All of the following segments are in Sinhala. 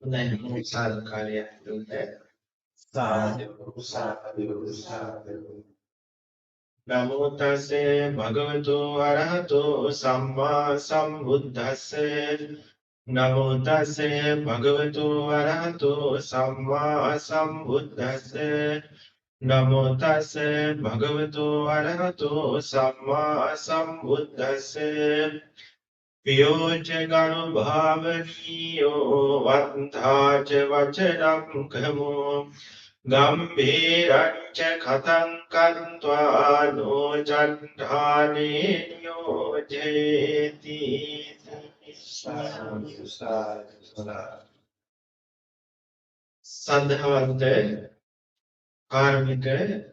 नहीं साल कार्य है नमो तस्से भगवतो अरहतो सम्मा सम्बुद्धस्से नमो तस्से भगवतो अरहतो सम्मा सम्बुद्धस्से नमो तस्से भगवतो अरहतो सम्मा सम्बुद्धस्से वियोजगनुभावनीयो वन्ताच वचनं खमो गम्भीरञ्च कथं कन्त्वा नो जह्नाने नियोजयति සද්ධාවන්ත කාර්මික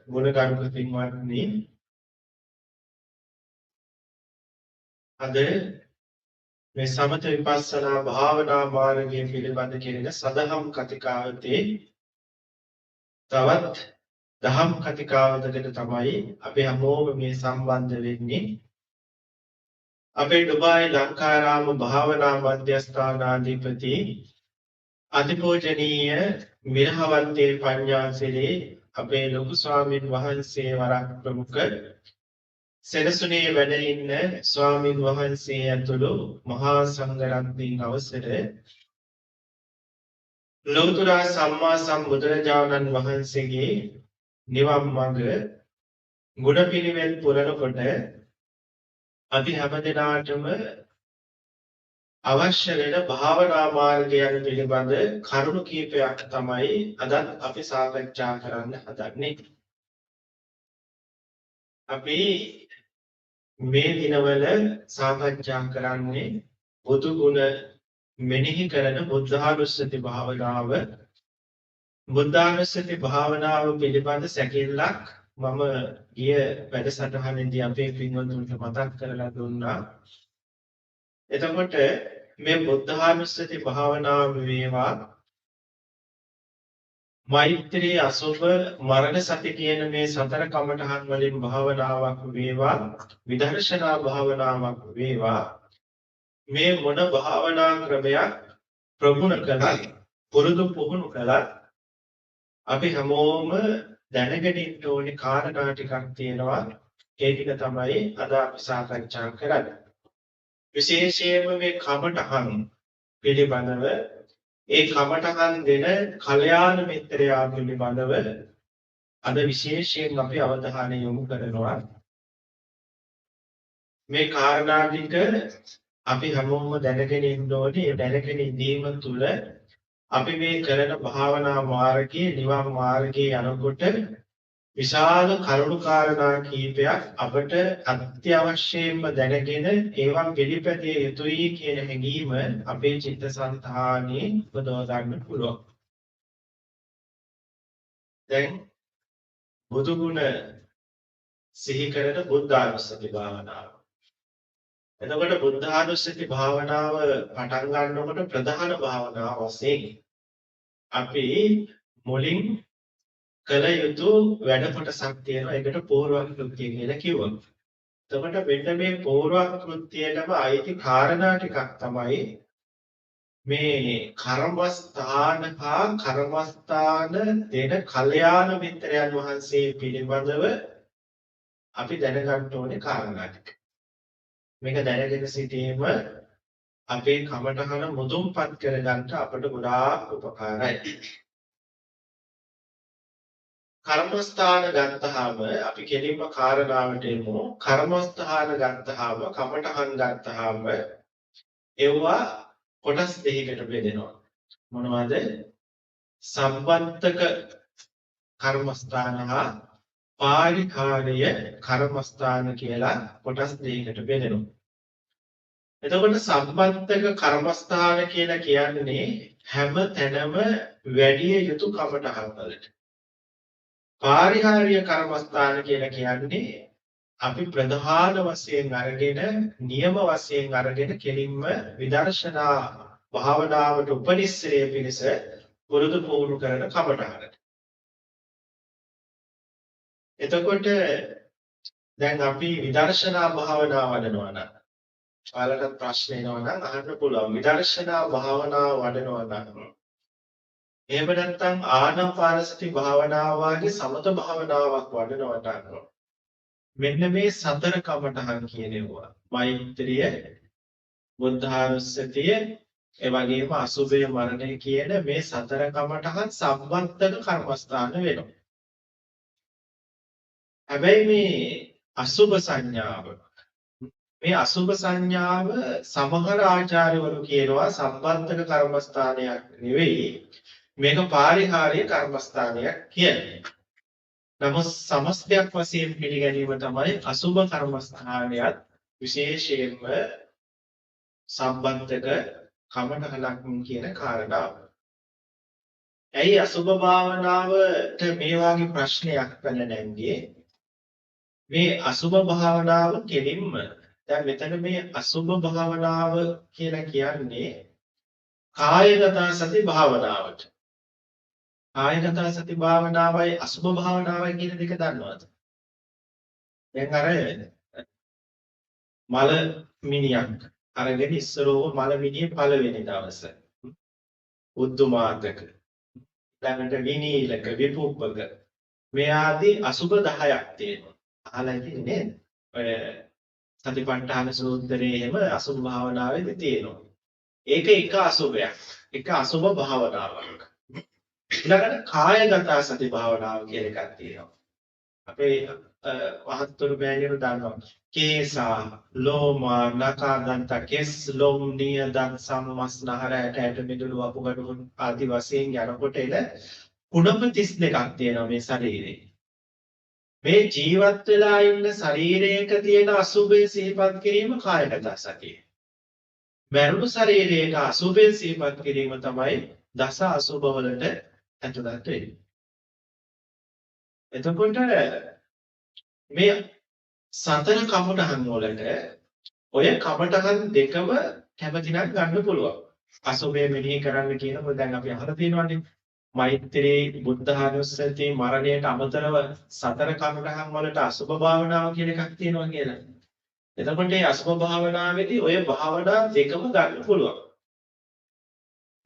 ගුණගරුක පින්වත්නි අද මේ සමත විපස්සනා භාවනා මාර්ගය පිළිබඳ කෙරෙන සදහම් කතිකාවතේ තවත් දහම් කතිකාවතකට තමයි අපි හැමෝම මේ සම්බන්ධ වෙන්නේ අපේ ඩුබායි ලංකාරාම භාවනා මධ්‍යස්ථානාධිපති අතිපූජනීය මිරහවන්තේ පඤ්ඤාසිරි අපේ ලොකු ස්වාමින් වහන්සේ වරක් ප්‍රමුඛ සෙනසුනේ වැඩ ඉන්න ස්වාමින් වහන්සේ ඇතුළු මහා සංඝරත්නයන් අවසර ලෞතර සම්මා සම්බුදුරජාණන් වහන්සේගේ නිවන් මඟ ගුණපිළිවෙල පුරනකොට අපි හැමදෙනාටම අවශ්‍ය වෙන භාවනා මාර්ගයන් පිළිබඳ කරුණු කීපයක් තමයි අද අපි සාකච්ඡා කරන්න හදන්නේ. අපි මේ දිනවල සාකච්ඡා කරන්නේ බුදු ගුණ මෙනෙහි කරන බුද්ධානුස්සති භාවනාව. බුද්ධානුස්සති භාවනාව පිළිබඳ සැකෙල්ලක් මම ගිය වැඩසටහනේදී අපේ පින්වතුන්ට මතක් කරලා දුන්නා. එතකොට මේ බුද්ධානුස්සති භාවනාව වේවා මෛත්‍රී අසුභ මරණ සති කියන මේ සතර කමඨහන් වලින් භාවනාවක් වේවා විදර්ශනා භාවනාවක් වේවා මේ මොන භාවනා ක්‍රමයක් ප්‍රගුණ කළත් පුරුදු පුහුණු කළත් අපි හැමෝම දැනගෙන ඉන්න ඕනේ කාරණා ටිකක් තියෙනවා. ඒ ටික තමයි අද අපි සාකච්ඡා කරන්නේ. විශේෂයෙන්ම මේ කමඨහන් පිළිබඳව ඒ කමඨහන් දෙන කල්යාණ මිත්‍රයා පිළිබඳව අද විශේෂයෙන් අපි අවධානය යොමු කරනවා. මේ කාරණා ටික අපි හැමෝම දැනගෙන ඉන්න ඕනේ. ඒ දැනගෙන ඉඳීම තුළ අපි මේ කරන භාවනා මාර්ගයේ නිවන් මාර්ගයේ යනකොට විශාල කරුණු කාරණා කීපයක් අපට අත්‍යවශ්‍යයෙන්ම දැනගෙන ඒවා පිළිපැදිය යුතුයි කියන හැඟීම අපේ චිත්තසංතානයේ උපදව ගන්න පුළුවන්. දැන් බුදු ගුණ සිහි කරන බුද්ධානුස්සති භාවනාව. එතකොට බුද්ධානුස්සති භාවනාව පටන් ගන්නකොට ප්‍රධාන භාවනාව වශයෙන් අපි මුලින් කළ යුතු වැඩ කොටසක් තියෙනවා. ඒකට පූර්ව කෘත්‍ය කියලා කිව්වා. එතකොට මෙන්න මේ පූර්ව කෘත්‍යයටම අයිති කාරණා ටිකක් තමයි මේ කර්මස්ථාන හා කර්මස්ථාන දෙන කල්යාණ මිත්‍රයන් වහන්සේ පිළිබඳව අපි දැනගන්න ඕනේ කාරණා ටික. මේක දැනගෙන සිටීම අපේ කමඨහන මුදුන්පත් කරගන්න අපට ගොඩාක් උපකාරයි. කර්මස්ථාන ගත්තාම අපි කෙලින්ම කාරණාවට එමු. කර්මස්ථාන ගත්තාම කමඨහන් ගත්තාම ඒවා කොටස් දෙකකට බෙදෙනවා. මොනවද? සම්බන්තක කර්මස්ථාන හා පාරිකාර්ය කර්මස්ථාන කියලා කොටස් දෙකකට බෙදෙනවා. එතකොට සම්බන්තක කර්මස්ථාන කියලා කියන්නේ හැම තැනම වැඩි යුතු කමඨහන් වලට. පාරිහාර්ය කර්මස්ථාන කියලා කියන්නේ අපි ප්‍රධාන වශයෙන් අරගෙන නියම වශයෙන් අරගෙන කෙලින්ම විදර්ශනා භාවනාවට උපනිශ්‍රය පිණිස පුරුදු පුහුණු කරන කමඨහන. එතකොට දැන් අපි විදර්ශනා භාවනාව වඩනවා නම් ඔයාලට ප්‍රශ්න එනවා නම් අහන්න පුළුවන්. විදර්ශනා භාවනාව වඩනවා නම් එහෙම නැත්නම් ආනාපානසති භාවනාව වගේ සමත භාවනාවක් වඩනවට අනුව මෙන්න මේ සතර කමඨහන් කියනවා. මෛත්‍රිය, බුද්ධානුස්සතිය, ඒ වගේම අසුභය මරණය කියන මේ සතර කමඨහන් සම්බන්ධක කර්මස්ථාන වෙනවා. හැබැයි මේ අසුභ සංඥාව මේ අසුභ සංඥාව සමහර ආචාර්යවරු කියනවා සම්බන්ධක කර්මස්ථානයක් නෙවෙයි මේක පාරිහාරීය කර්මස්ථානයක් කියලා. නමුත් සමස්තයක් වශයෙන් පිළිගැනීම තමයි අසුභ කර්මස්ථානයත් විශේෂයෙන්ම සම්බන්ධක කමඨහලක් කියන කාරණාව. ඇයි අසුභ භාවනාවට මේ වගේ ප්‍රශ්නයක් පැන නැංගේ? මේ අසුභ භාවනාව කෙලින්ම දැන් මෙතන මේ අසුභ භාවනාව කියලා කියන්නේ කායගත සති භාවනාවට. කායගත සති භාවනාවයි අසුභ භාවනාවයි කියන දෙක දන්නවද? දැන් අර මල මිනියක් අරගෙන ඉස්සරෝව මල මිනිය පළවෙනි දවස. උද්දුමාතක ළඟට විනීලක විපුප්පක මේ ආදී අසුභ 10ක් තියෙනවා. අහලා ඉතින් නේද? ඔය සතිපට්ඨාන සූත්‍රයේ එහෙම අසුභ භාවනාවේදී තියෙනවා. ඒක එක අසුභයක්. එක අසුභ භාවනාවක්. ඊළඟට කායගත සති භාවනාව කියලා එකක් තියෙනවා. අපේ මහත්තුරු බෑනියෝ දන්නවා. කේසා, ලෝමා, නඛා දන්ත, කෙස්, ලොම්, නිය දන් සම්මස්නහර ඇට මිදුළු වපුගඩු ආදී වශයෙන් යනකොට එන කුණප 32ක් තියෙනවා මේ ශරීරේ. මේ ජීවත් වෙලා ඉන්න ශරීරයක තියෙන අසුභය සිහිපත් කිරීම කායගත සතිය. මරණු ශරීරයක අසුභය සිහිපත් කිරීම තමයි දස අසුභ වලට ඇතුළත් වෙන්නේ. එතකොට මේ සතර කමඨහන් වලට ඔය කමඨහන් දෙකම කැමතිනම් ගන්න පුළුවන්. අසුභය මෙනෙහි කරන්න කියනකොට දැන් අපි අහලා තියෙනවානේ මෛත්‍රී බුද්ධානුස්සති මරණයට අමතරව සතර කමඨහන් වලට අසුභ භාවනාව කියන එකක් තියෙනවා කියලා. එතකොට මේ අසුභ භාවනාවේදී ඔය භාවනා දෙකම ගන්න පුළුවන්.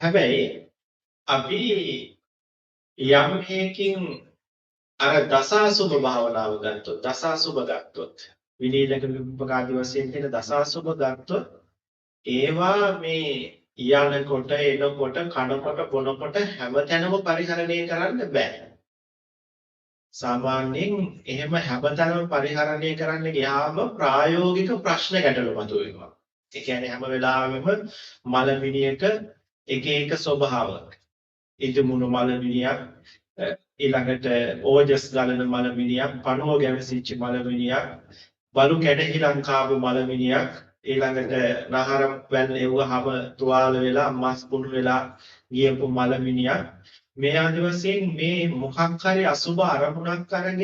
හැබැයි අපි යම් හේකින් අර දසාසුභ භාවනාව ගත්තොත් දසාසුභ ගත්තොත් විනීලක විපකාදී වශයෙන් තියෙන දසාසුභ ගත්තොත් ඒවා මේ යනකොට එනකොට කනකොට බොනකොට හැමතැනම පරිහරණය කරන්න බෑ. සාමාන්‍යයෙන් එහෙම හැමතැනම පරිහරණය කරන්න ගියාම ප්‍රායෝගික ප්‍රශ්න ගැටලු මතුවෙනවා. ඒ කියන්නේ හැම වෙලාවෙම මලමිනියක එක එක ස්වභාවයක්. ඉදමුණු මලමිනියක් ඊළඟට ඕජස් ගලන මලමිනියක්, පණුව ගැවසිච්ච මලමිනියක්, බලු කැඩහිලම් කාපු මලමිනියක්, ඊළඟට නහර වැල් එව්වහම තුවාල වෙලා මස් පුණු වෙලා ගියපු මලමිනියක්. මේ ආදි වශයෙන් මේ මොකක් හරි අසුබ අරමුණක් අරගෙන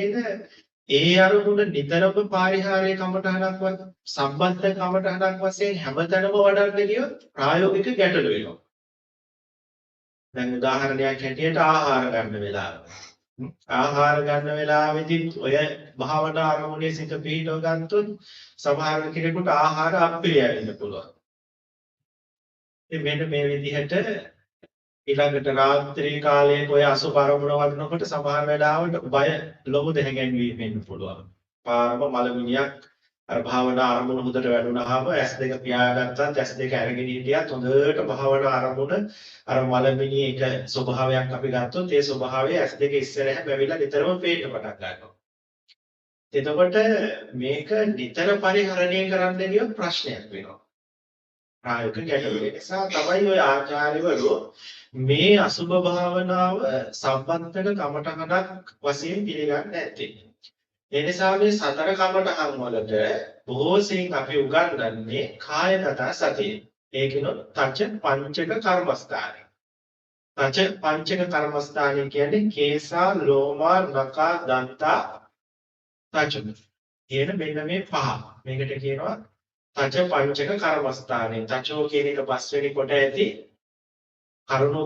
ඒ අරමුණ නිතරම පාරිහාරයේ කමටහනක් වත් සම්බන්ධ කමටහනක් වශයෙන් හැමතැනම වඩන්න ගියොත් ප්‍රායෝගික ගැටලු වෙනවා. දැන් උදාහරණයක් හැටියට ආහාර ගන්න වෙලාව. ආහාර ගන්න වෙලාවෙදී ඔය භාවනා අරමුණේ සිත පිහිටව ගත්තොත් සමහර කෙනෙකුට ආහාර අප්‍රිය වෙන්න පුළුවන්. ඉතින් මෙන්න මේ විදිහට ඊළඟට රාත්‍රී කාලයේ ඔය අසුබ අරමුණ වඩනකොට සමහර වෙලාවට බය ලොකු දෙහැඟැන්වීම වෙන්න පුළුවන්. පාරම මලමිනියක් අර භාවනා අරමුණ හොඳට වැඩුණාම S2 පියාගත්තත් S2 අරගෙන හිටියත් හොඳට භාවනා අරමුණ අර මලමිනිය එක ස්වභාවයක් අපි ගත්තොත් ඒ ස්වභාවය S2 ඉස්සරහ බැවිලා නිතරම පේන්න පටන් ගන්නවා. එතකොට මේක නිතර පරිහරණය කරන්න ගියොත් ප්‍රශ්නයක් වෙනවා. ප්‍රායෝගික ගැටලු නිසා තමයි ওই ආචාර්යවරු මේ අසුභ භාවනාව සම්බන්ධක කමඨහනක් වශයෙන් පිළිගන්නේ නැත්තේ. ඒ නිසා මේ සතර කමඨහන් වලට බොහෝ සෙයින් අපි උගන්වන්නේ කායගත සතිය. ඒකිනොත් තච්ච පංචක කර්මස්ථානයි. තච්ච පංචක කර්මස්ථානය කියන්නේ කේසා ලෝමා නඛා දන්තා තච්ච. කියන මෙන්න මේ පහ. මේකට කියනවා තච්ච පංචක කර්මස්ථානය. තච්චෝ කියන එක පස්වෙනි කොට ඇති කරුණු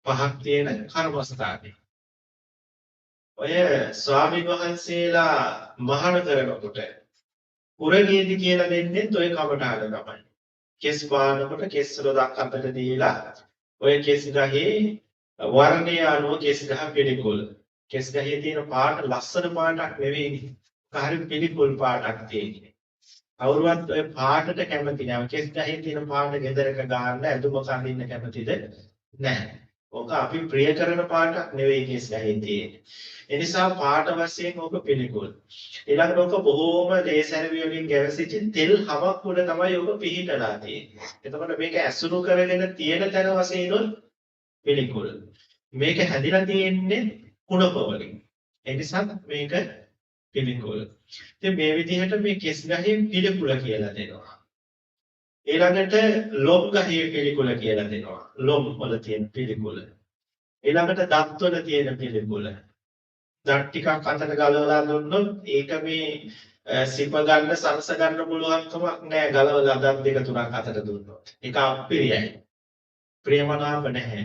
පහක් තියෙන කර්මස්ථානය. ඔය ස්වාමීන් වහන්සේලා මහාන කරනකොට පුරගේදි කියලා දෙන්නේ ඔය කමඨාන තමයි. කෙස් බානකොට කෙස් රොදක් අතට දීලා ඔය කෙස් ගහේ වර්ණය අනුව කෙස් ගහ පිළිකුල්. කෙස් ගහේ තියෙන පාට ලස්සන පාටක් නෙවෙයි. හරි පිළිකුල් පාටක් තියෙන්නේ. කවුරුවත් ඔය පාටට කැමති නෑ. කෙස් ගහේ තියෙන පාට ගෙදරක ගන්න ඇඳුම කඳින්න කැමතිද නැහැ. ඕක අපි ප්‍රිය කරන පාටක් නෙවෙයි කෙස් ගහේ තියෙන්නේ. ඒ නිසා පාට වශයෙන් ඕක පිළිකුල්. ඊළඟට ඕක බොහෝම දේශරවි වලින් ගැවසිච්ච තෙල් හමක් උඩ තමයි ඕක පිහිටලා තියෙන්නේ. එතකොට මේක ඇසුරු කරගෙන තියෙන තැන වශයෙන් පිළිකුල්. මේක හැදිලා තියෙන්නේ කුණප වලින්. ඒ නිසා මේක පිළිකුල්. ඉතින් මේ විදිහට මේ කෙස් ගහේ පිළිකුල කියලා දෙනවා. ඊළඟට ලොම් ගහේ පිළිකුල කියලා දෙනවා. ලොම් වල තියෙන පිළිකුල. ඊළඟට දත් වල තියෙන පිළිකුල. දත් ටිකක් අතට ගලවලා දුන්නොත් ඒක මේ සිප ගන්න සංස ගන්න පුළුවන්කමක් නැහැ ගලවලා දත් දෙක තුනක් අතට දුන්නොත්. ඒක අප්‍රියයි. ප්‍රියමනාප නැහැ.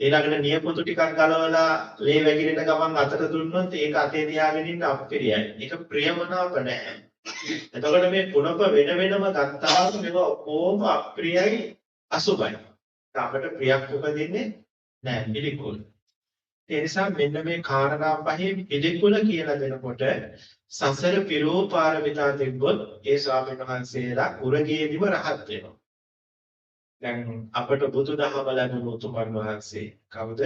ඊළඟට නියපොතු ටිකක් ගලවලා ලේ වැగిරෙන ගමන් අතට දුන්නොත් ඒක අතේ තියාගෙන ඉන්න අප්‍රියයි. ඒක ප්‍රියමනාප නැහැ. එතකොට මේ කුණප වෙන වෙනම ගත්තාම මේවා ඔක්කොම අප්‍රියයි අසුබයි. අපිට ප්‍රියක් උපදින්නේ නැහැ පිළිකුල්. ඒ නිසා මෙන්න මේ කාරණා පහේ පිළිකුල කියලා දෙනකොට සසර පිරෝපාරමිතා තිබ්බොත් ඒ ස්වාමීන් වහන්සේලා උරගේදිම රහත් වෙනවා. දැන් අපට බුදුදහම ලැබුණු උතුමන් වහන්සේ කවුද?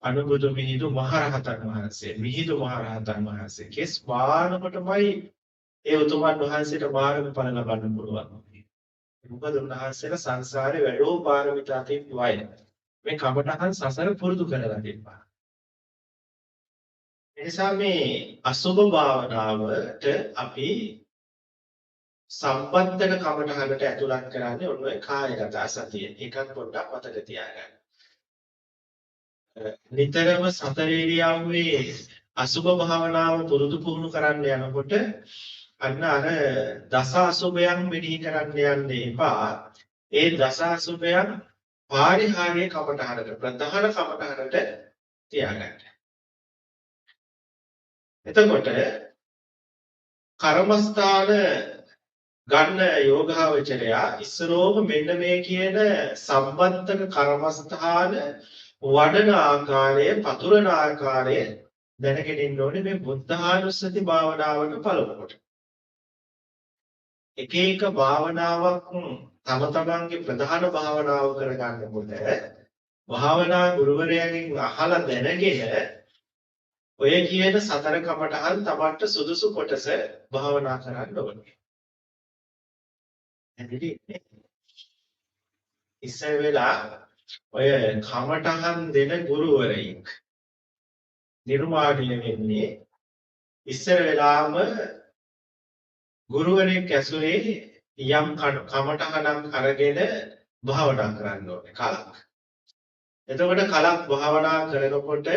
අනුබුදු මිහිඳු මහරහතන් වහන්සේ. මිහිඳු මහරහතන් වහන්සේ කෙස් බානකොටමයි ඒ උතුමන් වහන්සේට මාර්ගඵල ලබන්න පුළුවන්. මොකද උන්වහන්සේලා සංසාරේ වැඩෝ පාරමිතා තිබ්බයි. මේ කමඨහන් සසර පුරුදු කරලා තිබ්බා. එනිසා මේ අසුභ භාවනාවට අපි සම්බන්ධක කමඨහනට ඇතුළත් කරන්නේ ඔන්න ඔය කායගත සතිය. ඒකත් පොඩ්ඩක් මතක තියාගන්න. නිතරම සතර ඉරියව්වේ අසුභ භාවනාව පුරුදු පුහුණු කරන්න යනකොට අන්න අර දස අසුභයන් මෙනෙහි කරන්න යන්න එපා. ඒ දස අසුභයන් පාරිහාරීය කමඨහනට ප්‍රධාන කමඨහනට තියාගන්න. එතකොට කර්මස්ථාන ගන්න යෝගාවචරයා ඉස්සරෝම මෙන්න මේ කියන සම්බන්ධක කර්මස්ථාන වඩන ආකාරය පතුරන ආකාරය දැනගෙන ඉන්න ඕනේ මේ බුද්ධානුස්සති භාවනාවක පළමුවට. එක එක භාවනාවක් තම තමන්ගේ ප්‍රධාන භාවනාව කරගන්නකොට භාවනා ගුරුවරයාගෙන් අහලා දැනගෙන ඔය කියන සතර කමඨහන් තමන්ට සුදුසු කොටස භාවනා කරන්න ඕනේ. ඉස්සර වෙලා ඔය කමඨහන් දෙන ගුරුවරයෙක් නිර්මාණය වෙන්නේ ඉස්සර වෙලාම ගුරුවරයෙක් ඇසුරේ යම් කමඨහනක් අරගෙන භාවනා කරන්න ඕනේ කලක්. එතකොට කලක් භාවනා කරනකොට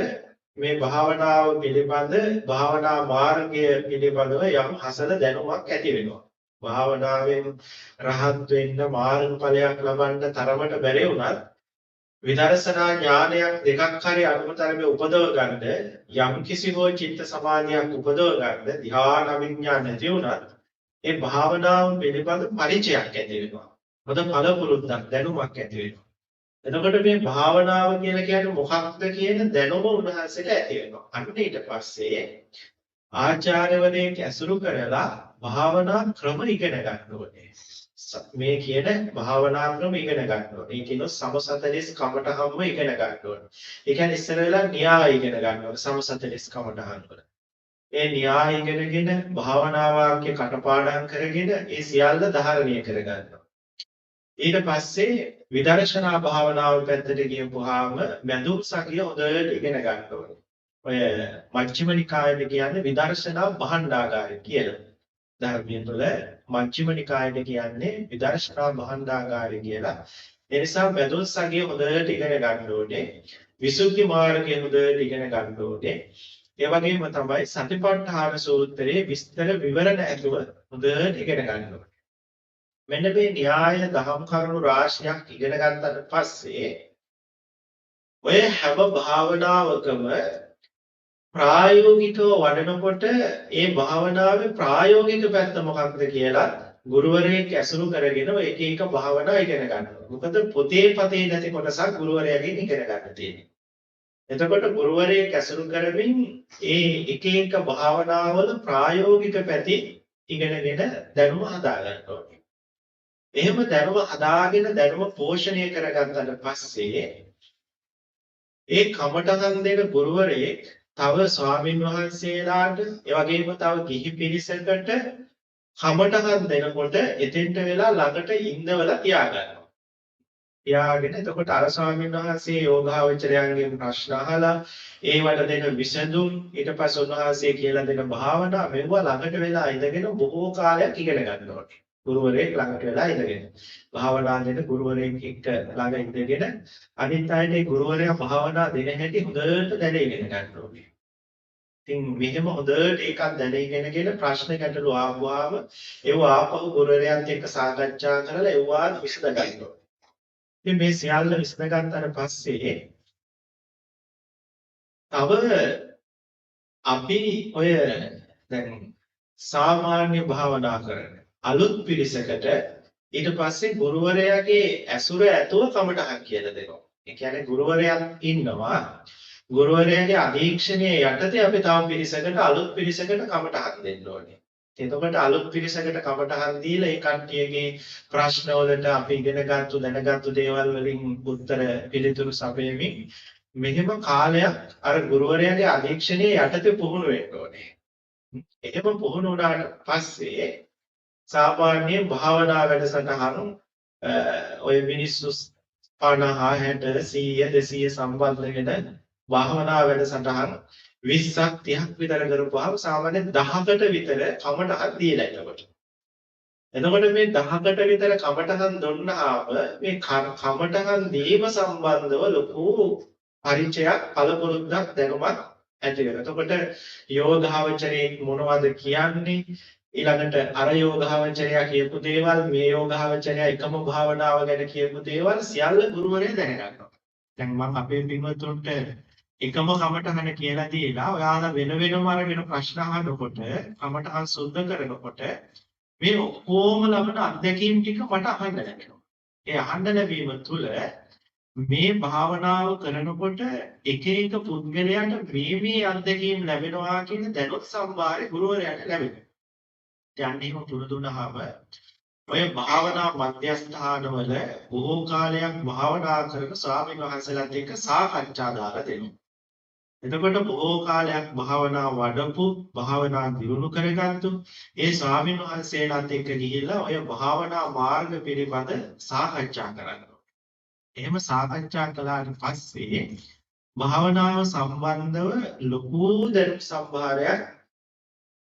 මේ භාවනාව පිළිබඳ භාවනා මාර්ගය පිළිබඳව යම් හසල දැනුමක් ඇති වෙනවා. භාවනාවෙන් රහත් වෙන්න මාර්ගඵලයක් ලබන්න තරමට බැරි වුණත් විදර්ශනා ඥානයක් දෙකක් හරි අනුතරමේ උපදව ගන්න යම් කිසි හෝ චිත්ත සමාධියක් උපදව ගන්න ධ්‍යාන විඥාන නැති වුණත් ඒ භාවනාව පිළිබඳ පරිචයක් ඇති වෙනවා. මොකද පළපුරුද්දක් දැනුමක් ඇති වෙනවා. එතකොට මේ භාවනාව කියලා කියන්නේ මොකක්ද කියන දැනුම උන්වහන්සේට ඇති වෙනවා. අන්න ඊට පස්සේ ආචාර්යවරයෙක් ඇසුරු කරලා භාවනා ක්‍රම ඉගෙන ගන්න ඕනේ. මේ කියන භාවනා ක්‍රම ඉගෙන ගන්න ඕනේ. ඒ කියන සමසතලිස් කමඨහම ඉගෙන ගන්න ඕනේ. ඒ කියන්නේ ඉස්සර වෙලා න්‍යාය ඉගෙන ගන්න ඕනේ සමසතලිස් කමඨහන් වල. ඒ න්‍යාය ඉගෙනගෙන භාවනා වාක්‍ය කටපාඩම් කරගෙන ඒ සියල්ල ධාරණය කරගන්නවා. ඊට පස්සේ විදර්ශනා භාවනාව පැත්තට ගියපුවාම මඳුම් සකිය හොඳට ඉගෙන ගන්න ඕනේ. ඔය මජ්ක්‍ධිම නිකායේ කියන්නේ විදර්ශනා භාණ්ඩාගාරය කියලා. ධර්මයේ තුල මජ්ක්‍ධිම නිකායේ කියන්නේ විදර්ශනා භාණ්ඩාගාරය කියලා. ඒ නිසා මඳුම් සකිය හොඳට ඉගෙන ගන්න ඕනේ. විසුද්ධි මාර්ගය හොඳට ඉගෙන ගන්න ඕනේ. ඒ වගේම තමයි සතිපට්ඨාන සූත්‍රයේ විස්තර විවරණ ඇතුව හොඳට ඉගෙන ගන්න ඕනේ. මෙන්න මේ න්‍යාය දහම් කරුණු රාශියක් ඉගෙන ගන්නට පස්සේ ඔය හැම භාවනාවකම ප්‍රායෝගිකව වඩනකොට ඒ භාවනාවේ ප්‍රායෝගික පැත්ත මොකක්ද කියලා ගුරුවරයෙක් ඇසුරු කරගෙන එක එක භාවනා ඉගෙන ගන්නවා. මොකද පොතේ පතේ නැති කොටසක් ගුරුවරයාගෙන් ඉගෙන ගන්න තියෙනවා. එතකොට ගුරුවරයෙක් ඇසුරු කරමින් ඒ එක එක භාවනාවල ප්‍රායෝගික පැති ඉගෙනගෙන දැනුම හදා ගන්න ඕනේ. එහෙම දැනුම හදාගෙන දැනුම පෝෂණය කරගත්තට පස්සේ ඒ කමඨහන් දෙන ගුරුවරයෙක් තව ස්වාමින් වහන්සේලාට ඒ වගේම තව ගිහි පිරිසකට කමඨහන් දෙනකොට එතෙන්ට වෙලා ළඟට ඉඳවලා තියාගන්නවා. තියාගෙන එතකොට අර ස්වාමීන් වහන්සේ යෝගාවචරයන්ගෙන් ප්‍රශ්න අහලා ඒවට දෙන විසඳුම් ඊට පස්සේ උන්වහන්සේ කියලා දෙන භාවනා මෙවුවා ළඟට වෙලා ඉඳගෙන බොහෝ කාලයක් ඉගෙන ගන්න ඕනේ. ගුරුවරයෙක් ළඟට වෙලා ඉඳගෙන භාවනා දෙන ගුරුවරයෙක් එක්ක ළඟ ඉඳගෙන අනිත් අයට ඒ ගුරුවරයා භාවනා දෙන හැටි හොඳට දැන ඉගෙන ගන්න ඕනේ. ඉතින් මෙහෙම හොඳට ඒකක් දැන ඉගෙනගෙන ප්‍රශ්න ගැටළු ආවම ඒව ආපහු ගුරුවරයාත් එක්ක සාකච්ඡා කරලා ඒවා විසඳ ගන්න ඕනේ. ඉතින් මේ සියල්ල විසඳගත්තට පස්සේ තව අපි ඔය දැන් සාමාන්‍ය භාවනා කරන අලුත් පිරිසකට ඊට පස්සේ ගුරුවරයාගේ ඇසුර ඇතුව කමටහන් කියලා දෙනවා. ඒ කියන්නේ ගුරුවරයා ඉන්නවා. ගුරුවරයාගේ අධීක්ෂණය යටතේ අපි තව පිරිසකට අලුත් පිරිසකට කමටහන් දෙන්න ඕනේ. එතකොට අලුත් පිරිසකට කමටහන් දීලා ඒ කට්ටියගේ ප්‍රශ්න වලට අපි ඉගෙනගත්තු දැනගත්තු දේවල් වලින් උත්තර පිළිතුරු සපයමින් මෙහෙම කාලයක් අර ගුරුවරයාගේ අධීක්ෂණයේ යටතේ පුහුණු වෙන්න ඕනේ. එහෙම පුහුණු වුණාට පස්සේ සාමාන්‍ය භාවනා වැඩසටහන ඔය මිනිස්සු 50 60 100 200 සම්බන්ධ වෙන භාවනා වැඩසටහන 20ක් 30ක් විතර කරපුවාම සාමාන්‍ය 10කට විතර කමටහන් දීලා ඉන්නකොට. එතකොට මේ 10කට විතර කමටහන් දුන්නාම මේ කමටහන් දීම සම්බන්ධව ලොකු පරිචයක් පළපුරුද්දක් දැනුමක් ඇති වෙනවා. එතකොට යෝගාවචරයේ මොනවද කියන්නේ? ඊළඟට අර යෝගාවචරයා කියපු දේවල් මේ යෝගාවචරයා එකම භාවනාව ගැන කියපු දේවල් සියල්ල ගුරුවරයා දැනගන්නවා. දැන් මම අපේ පින්වතුන්ට එකම කමටහන කියලා දීලා ඔයාලා වෙන වෙනම අරගෙන ප්‍රශ්න අහනකොට කමටහන් සුද්ධ කරනකොට මේ ඔක්කොම ලබන අත්දැකීම් ටික මට අහන්න ලැබෙනවා. ඒ අහන්න ලැබීම තුළ මේ භාවනාව කරනකොට එක එක පුද්ගලයාට මේ අත්දැකීම් ලැබෙනවා කියන දැනුත් සම්භාරය ගුරුවරයාට ලැබෙනවා. දැන් එහෙම තුන දුනහම ඔය භාවනා මධ්‍යස්ථානවල බොහෝ කාලයක් භාවනා කරන ස්වාමීන් වහන්සේලාත් එක්ක සාකච්ඡා දාලා දෙනවා. එතකොට බොහෝ කාලයක් භාවනා වඩපු භාවනා දියුණු කරගත්තු ඒ ස්වාමීන් වහන්සේලාත් එක්ක ගිහිල්ලා ඔය භාවනා මාර්ග පිළිබඳ සාකච්ඡා කරනවා. එහෙම සාකච්ඡා කළාට පස්සේ භාවනාව සම්බන්ධව ලොකු දැනුම් සම්භාරයක්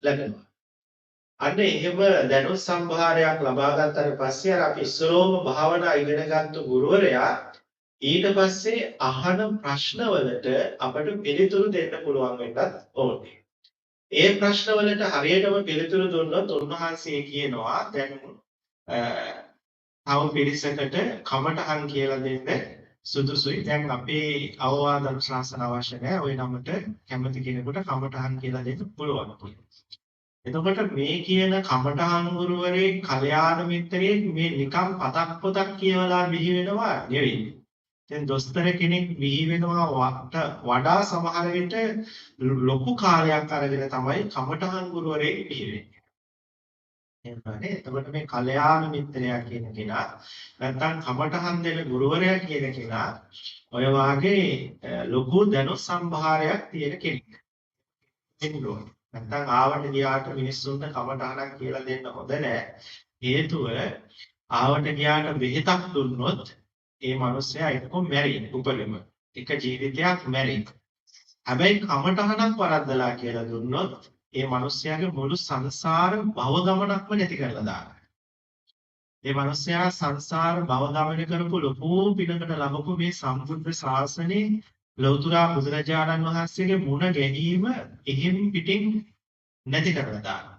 ලැබෙනවා. අන්න එහෙම දැනුම් සම්භාරයක් ලබා ගන්නතර පස්සේ අර අපි ඉස්සරෝම භාවනා ඉගෙනගත්තු ගුරුවරයා ඊට පස්සේ අහන ප්‍රශ්නවලට අපට පිළිතුරු දෙන්න පුළුවන් වෙන්නත් ඕනේ. ඒ ප්‍රශ්නවලට හරියටම පිළිතුරු දුන්නොත් උන්වහන්සේ කියනවා දැන් තව පිරිසකට කමටහන් කියලා දෙන්න සුදුසුයි. දැන් අපේ අවවාද ශාසන අවශ්‍ය නැහැ. ওই නමට කැමති කෙනෙකුට කමටහන් කියලා දෙන්න පුළුවන්. එතකොට මේ කියන කමඨහන් ගුරුවරේ කල්යාණ මිත්‍රයෙක් මේ නිකම් පතක් පොතක් කියවලා බිහි වෙනවා නෙවෙයි. දැන් දොස්තර කෙනෙක් බිහි වෙනවා වඩා සමහර විට ලොකු කාලයක් අරගෙන තමයි කමඨහන් ගුරුවරේ බිහි වෙන්නේ. එහෙමනේ. එතකොට මේ කල්යාණ මිත්‍රයා කියන කෙනා නැත්නම් කමඨහන් දෙන ගුරුවරයා කියන කෙනා ඔය වාගේ ලොකු දැනුම් සම්භාරයක් තියෙන කෙනෙක්. නැත්නම් ආවට ගියාට මිනිස්සුන්ට කමටහනක් කියලා දෙන්න හොඳ නැහැ. හේතුව ආවට ගියාට බෙහෙතක් දුන්නොත් ඒ මිනිස්සයා එක්කම මැරෙයි උපරිම. එක ජීවිතයක් මැරෙයි. හැබැයි කමටහනක් වරද්දලා කියලා දුන්නොත් ඒ මිනිස්සයාගේ මුළු සංසාර භව ගමනක්ම නැති කරලා දානවා. ඒ මිනිස්සයා සංසාර භව ගමන කරපු ලොකු පිනකට ලබපු මේ සම්බුද්ධ ශාසනේ ලෞතර බුදුරජාණන් වහන්සේගේ මුණ ගැනීම එහෙම් පිටින් නැති කරලා දානවා.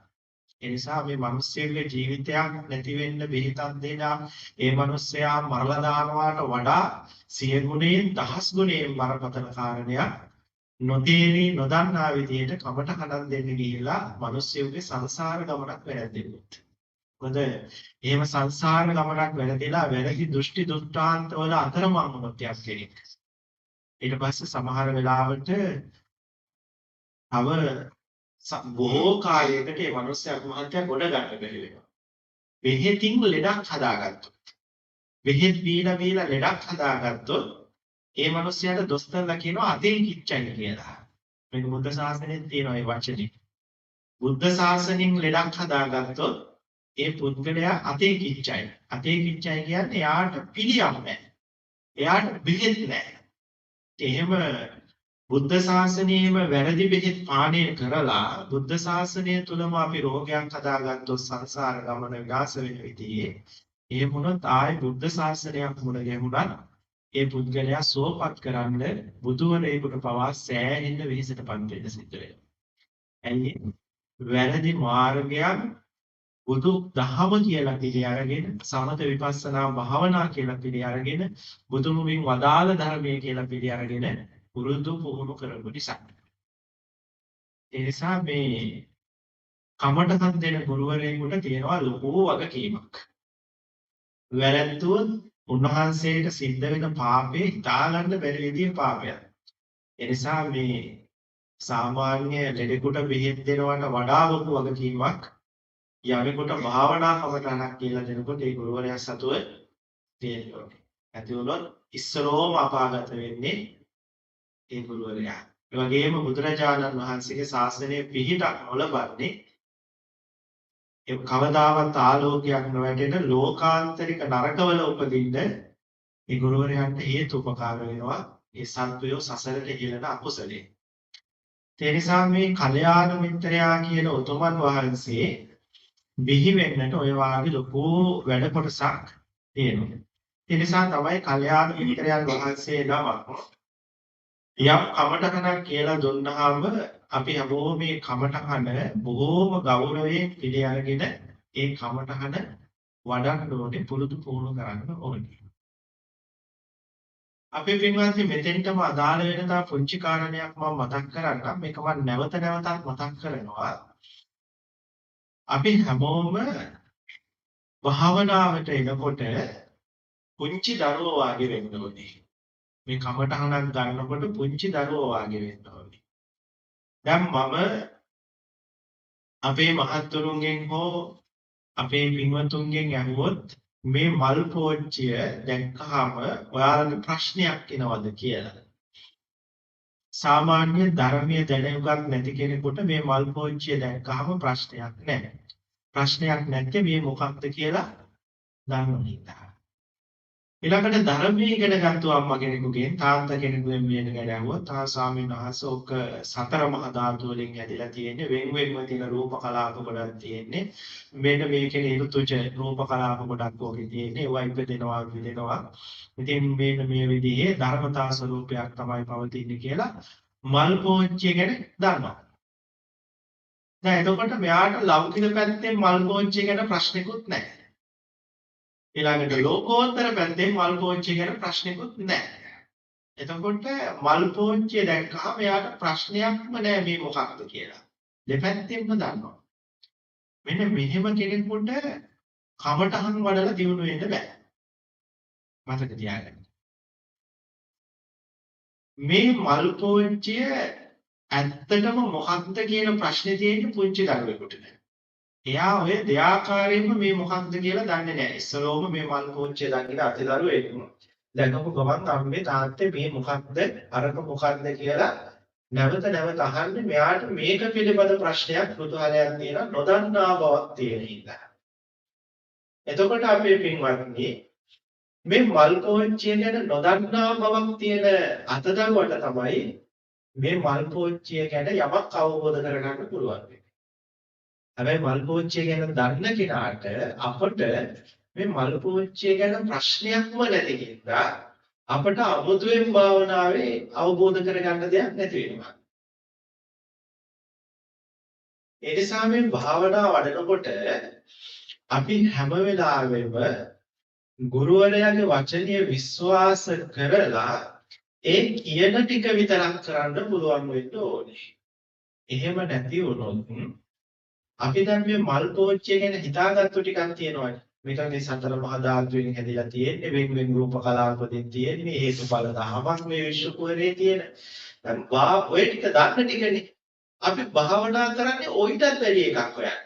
ඒ නිසා මේ මිනිස්සුගේ ජීවිතයක් නැති වෙන්න බෙහෙතක් දෙනා ඒ මිනිස්සයා මරලා දානවාට වඩා 100 ගුණයෙන් 10 ගුණයෙන් බරපතල කාරණයක් නොතේරි නොදන්නා විදිහට කමට හදන් දෙන්න ගිහිල්ලා මිනිස්සුගේ සංසාර ගමනක් වැරද්දෙන්නේ. මොකද එහෙම සංසාර ගමනක් වැරදිලා වැරදි දෘෂ්ටි දුෂ්ටාන්ත වල අතරමං වුණොත් කෙනෙක්. ඊට පස්සේ සමහර වෙලාවට තව බොහෝ කාලයකට මේ මිනිස්සයා මහත්ය ගොඩ ගන්න බැරි වෙනවා. බෙහෙතින් ලෙඩක් හදාගත්තොත්. බෙහෙත් බීලා බීලා ලෙඩක් හදාගත්තොත් ඒ මිනිස්සයාට දොස්තරලා කියනවා අතේ කිච්චයි කියලා. මේක බුද්ධ ශාසනයේ තියෙන ඒ වචනේ. බුද්ධ ශාසනයෙන් ලෙඩක් හදාගත්තොත් ඒ පුද්ගලයා අතේ කිච්චයි. අතේ කිච්චයි කියන්නේ එයාට පිළියම් නැහැ. එයාට බෙහෙත් නැහැ. එහෙම බුද්ධ ශාසනයේම වැරදි බෙහෙත් පානය කරලා බුද්ධ ශාසනය තුලම අපි රෝගයක් හදාගත්තොත් සංසාර ගමන විනාශ වෙන විදිහේ එහෙම වුණොත් ආයේ බුද්ධ ශාසනයක් මුණ ගැහුණා ඒ පුද්ගලයා සෝපත් කරන්න බුදුවරයෙකුට පවා සෑහෙන්න වෙහෙසටපත් වෙන්න සිද්ධ වෙනවා. ඇයි වැරදි මාර්ගයක් බුදු දහම කියලා පිළි අරගෙන සමත විපස්සනා භාවනා කියලා පිළි අරගෙන බුදුමුමින් වදාළ ධර්මයේ කියලා පිළි අරගෙන පුරුදු පුහුණු කරපු නිසා. ඒ නිසා මේ කමටහන් දෙන ගුරුවරයෙකුට තියෙනවා ලොකු වගකීමක්. වැරැද්දුවොත් උන්වහන්සේට සිද්ධ වෙන පාපේ හිතාගන්න බැරි විදිහේ පාපයක්. ඒ නිසා මේ සාමාන්‍ය ලෙඩෙකුට බෙහෙත් දෙනවට වඩා ලොකු වගකීමක් යමෙකුට භාවනා කමටහනක් කියලා දෙනකොට ඒ ගුරුවරයා සතුව තියෙනවා. ඇති වුණොත් ඉස්සරෝම අපාගත වෙන්නේ ඒ ගුරුවරයා. ඒ වගේම බුදුරජාණන් වහන්සේගේ ශාසනය පිහිටක් නොලබන්නේ ඒ කවදාවත් ආලෝකයක් නොවැටෙන ලෝකාන්තරික නරකවල උපදින්න ඒ ගුරුවරයන්ට හේතු උපකාර වෙනවා. ඒ සත්වයෝ සසරට හෙළන අකුසලයේ. ඒ නිසා මේ කල්යාණ මිත්‍රයා කියන උතුමන් වහන්සේ බිහි වෙන්නට ඔය වාගේ ලොකු වැඩ කොටසක් තියෙනවා. ඒ නිසා තමයි කල්යාණ මිත්‍රයන් වහන්සේ නමක් යම් කමටහනක් කියලා දුන්නාම අපි හැමෝම මේ කමටහන බොහෝම ගෞරවයෙන් පිළි අරගෙන ඒ කමටහන වඩන්න ඕනේ පුරුදු පුහුණු කරන්න ඕනේ. අපි පින්වත්නි මෙතෙන්ටම අදාළ වෙන තා පුංචි කාරණයක් මම මතක් කරන්නම්. මේක මම නැවත නැවතත් මතක් කරනවා. අපි හැමෝම භාවනාවට එනකොට පුංචි දරුවෝ වාගේ වෙන්න ඕනේ. මේ කමටහනක් ගන්නකොට පුංචි දරුවෝ වාගේ වෙන්න ඕනේ. දැන් මම අපේ මහත්තුරුන්ගෙන් හෝ අපේ පින්වතුන්ගෙන් අහුවොත් මේ මල් පෝච්චිය දැක්කහම ඔයාලට ප්‍රශ්නයක් එනවද කියලා. සාමාන්‍ය ධර්මීය දැනුමක් නැති කෙනෙකුට මේ මල් පෝච්චිය දැක්කහම ප්‍රශ්නයක් නැහැ. ප්‍රශ්නයක් නැත්තේ මේ මොකක්ද කියලා දන්නව නිසා. ඊළඟට ධර්මයේ ඉගෙන ගන්න අම්මා කෙනෙකුගෙන් තාත්තා කෙනෙකුගෙන් මේක ගැන අහුවොත් ස්වාමීන් වහන්සේ ඔක සතර මහා ධාතු වලින් ඇදලා තියෙන්නේ වෙන වෙනම තියෙන රූප කලාප ගොඩක් තියෙන්නේ මෙන්න මේකේ ඍතුජ රූප කලාප ගොඩක් ඕකේ තියෙන්නේ ඒවා ඉපදෙනවා විදෙනවා ඉතින් මේක මේ විදිහේ ධර්මතා ස්වરૂපයක් තමයි පවතින්නේ කියලා මල් පෝච්චිය ගැන දන්නවා. දැන් එතකොට මෙයාට ලෞකික පැත්තෙන් මල් පෝච්චිය ගැන ප්‍රශ්නකුත් නැහැ. ඊළඟට ලෝකෝත්තර පැත්තෙන් මල් පෝච්චිය ගැන ප්‍රශ්නකුත් නැහැ. එතකොට මල් පෝච්චිය දැක්කම එයාට ප්‍රශ්නයක්ම නැහැ මේ මොකක්ද කියලා. දෙපැත්තෙන්ම දන්නවා. මෙන්න මෙහෙම කෙනෙකුට කමටහන් වඩලා දිනු වෙන්න බෑ. මතක තියාගන්න. මේ මල් පෝච්චිය ඇත්තටම මොකක්ද කියන ප්‍රශ්නේ තියෙන්නේ පුංචි දරුවෙකුට. එයා ඔය දෙආකාරයෙන්ම මේ මොකක්ද කියලා දන්නේ නැහැ. ඉස්සරෝම මේ මල් පෝච්චිය දකින අතිදරුවෙක් දැකපු ගමන් අම්මේ තාත්තේ මේ මොකක්ද අරක මොකක්ද කියලා නැවත නැවත අහන්නේ මෙයාට මේක පිළිබඳ ප්‍රශ්නයක් කුතුහලයක් තියෙන නොදන්නා බවක් තියෙන හින්දා. එතකොට අපේ පින්වත්නි මේ මල් පෝච්චිය ගැන නොදන්නා බවක් තියෙන අතදරුවට තමයි මේ මල් පෝච්චිය ගැන යමක් අවබෝධ කරගන්න පුළුවන්. හැබැයි මල් පෝච්චිය ගැන දන්න කෙනාට අපට මේ මල් පෝච්චිය ගැන ප්‍රශ්නයක්ම නැති හින්දා අපට අමුතුවෙන් භාවනාවේ අවබෝධ කරගන්න දෙයක් නැති වෙනවා. ඒ නිසා මේ භාවනා වඩනකොට අපි හැම වෙලාවෙම ගුරුවරයාගේ වචනය විශ්වාස කරලා ඒ කියන ටික විතරක් කරන්න පුළුවන් වෙන්න ඕනේ. එහෙම නැති වුණොත් අපි දැන් මේ මල් පෝච්චිය ගැන හිතාගත්තු ටිකක් තියෙනවානේ. මේක මේ සතර මහා ධාතුවෙන් හැදිලා තියෙන්නේ, වෙන වෙන රූප කලාපකින් තියෙන්නේ, හේතුඵල ධමයක් මේ විශ්ව කුහරේ තියෙන. දැන් ඔය ටික දන්න ටිකනේ. අපි භාවනා කරන්නේ ඔයිටත් වැඩි එකක් හොයන්න.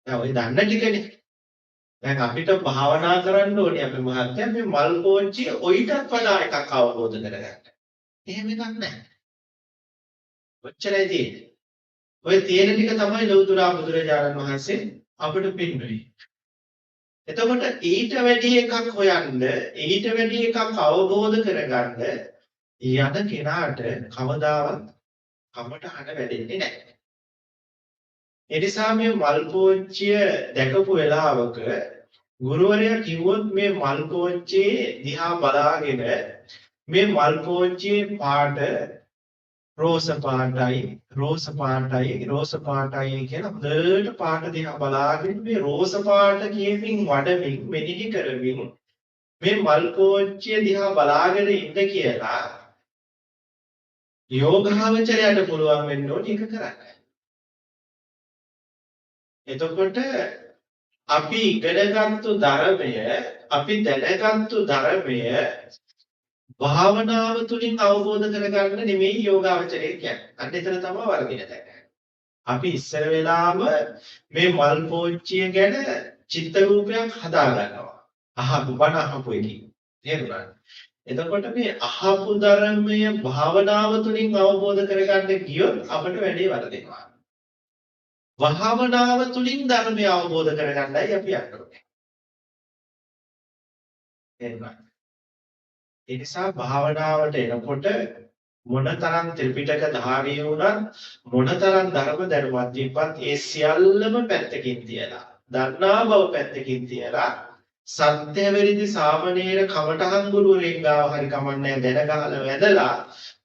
දැන් ඔය දන්න ටිකනේ. දැන් අපිට භාවනා කරන්න ඕනේ අපි මහත්ය මේ මල් පෝච්චිය ඔයිටත් වඩා එකක් අවබෝධ කරගන්න. එහෙම එකක් නැහැ. ඔච්චරයි තියෙන්නේ. ඔය තියෙන ටික තමයි ලෞතර බුදුරජාණන් වහන්සේ අපිට පෙන්වන්නේ. එතකොට ඊට වැඩි එකක් හොයන්න, ඊට වැඩි එකක් අවබෝධ කරගන්න යන කෙනාට කවදාවත් කමටහන වැඩෙන්නේ නැහැ. ඒ නිසා මේ මල් පෝච්චිය දැකපු වෙලාවක ගුරුවරයා කිව්වොත් මේ මල් පෝච්චියේ දිහා බලාගෙන මේ මල් පෝච්චියේ පාට රෝස පාටයි කියලා හොඳට පාට දිහා බලාගෙන මේ රෝස පාට කියමින් වඩමින් මෙනෙහි කරමින් මේ මල් පෝච්චිය දිහා බලාගෙන ඉන්න කියලා යෝගාවචරයට පුළුවන් වෙන්න ඕනේ ඒක කරන්න. එතකොට අපි ඉගෙනගත්තු ධර්මය, අපි දැනගත්තු ධර්මය භාවනාව තුළින් අවබෝධ කරගන්න නෙමෙයි යෝගාවචරය කියන්නේ. අන්න එතන තමයි වර්ධින තැන. අපි ඉස්සර වෙලාම මේ මල් පෝච්චිය ගැන චිත්ත රූපයක් හදා ගන්නවා. අහපු බණ අහපු එකකින්. තේරුණාද? එතකොට මේ අහපු ධර්මය භාවනාව තුළින් අවබෝධ කරගන්න ගියොත් අපිට වැඩේ වර්ධිනවා. භාවනාව තුළින් ධර්මය අවබෝධ කරගන්නයි අපි යන්නේ. එහෙමයි. ඒ නිසා භාවනාවට එනකොට මොනතරම් ත්‍රිපිටක ධාරී වුණත් මොනතරම් ධර්ම දැනුවත් දීපත් ඒ සියල්ලම පැත්තකින් තියලා දන්නා බව පැත්තකින් තියලා සත්‍ය වෙරිදි සාමණේර කමඨහන් ගුරුවරයෙක් ගාව හරි කමන්නේ දැනගහලා වැදලා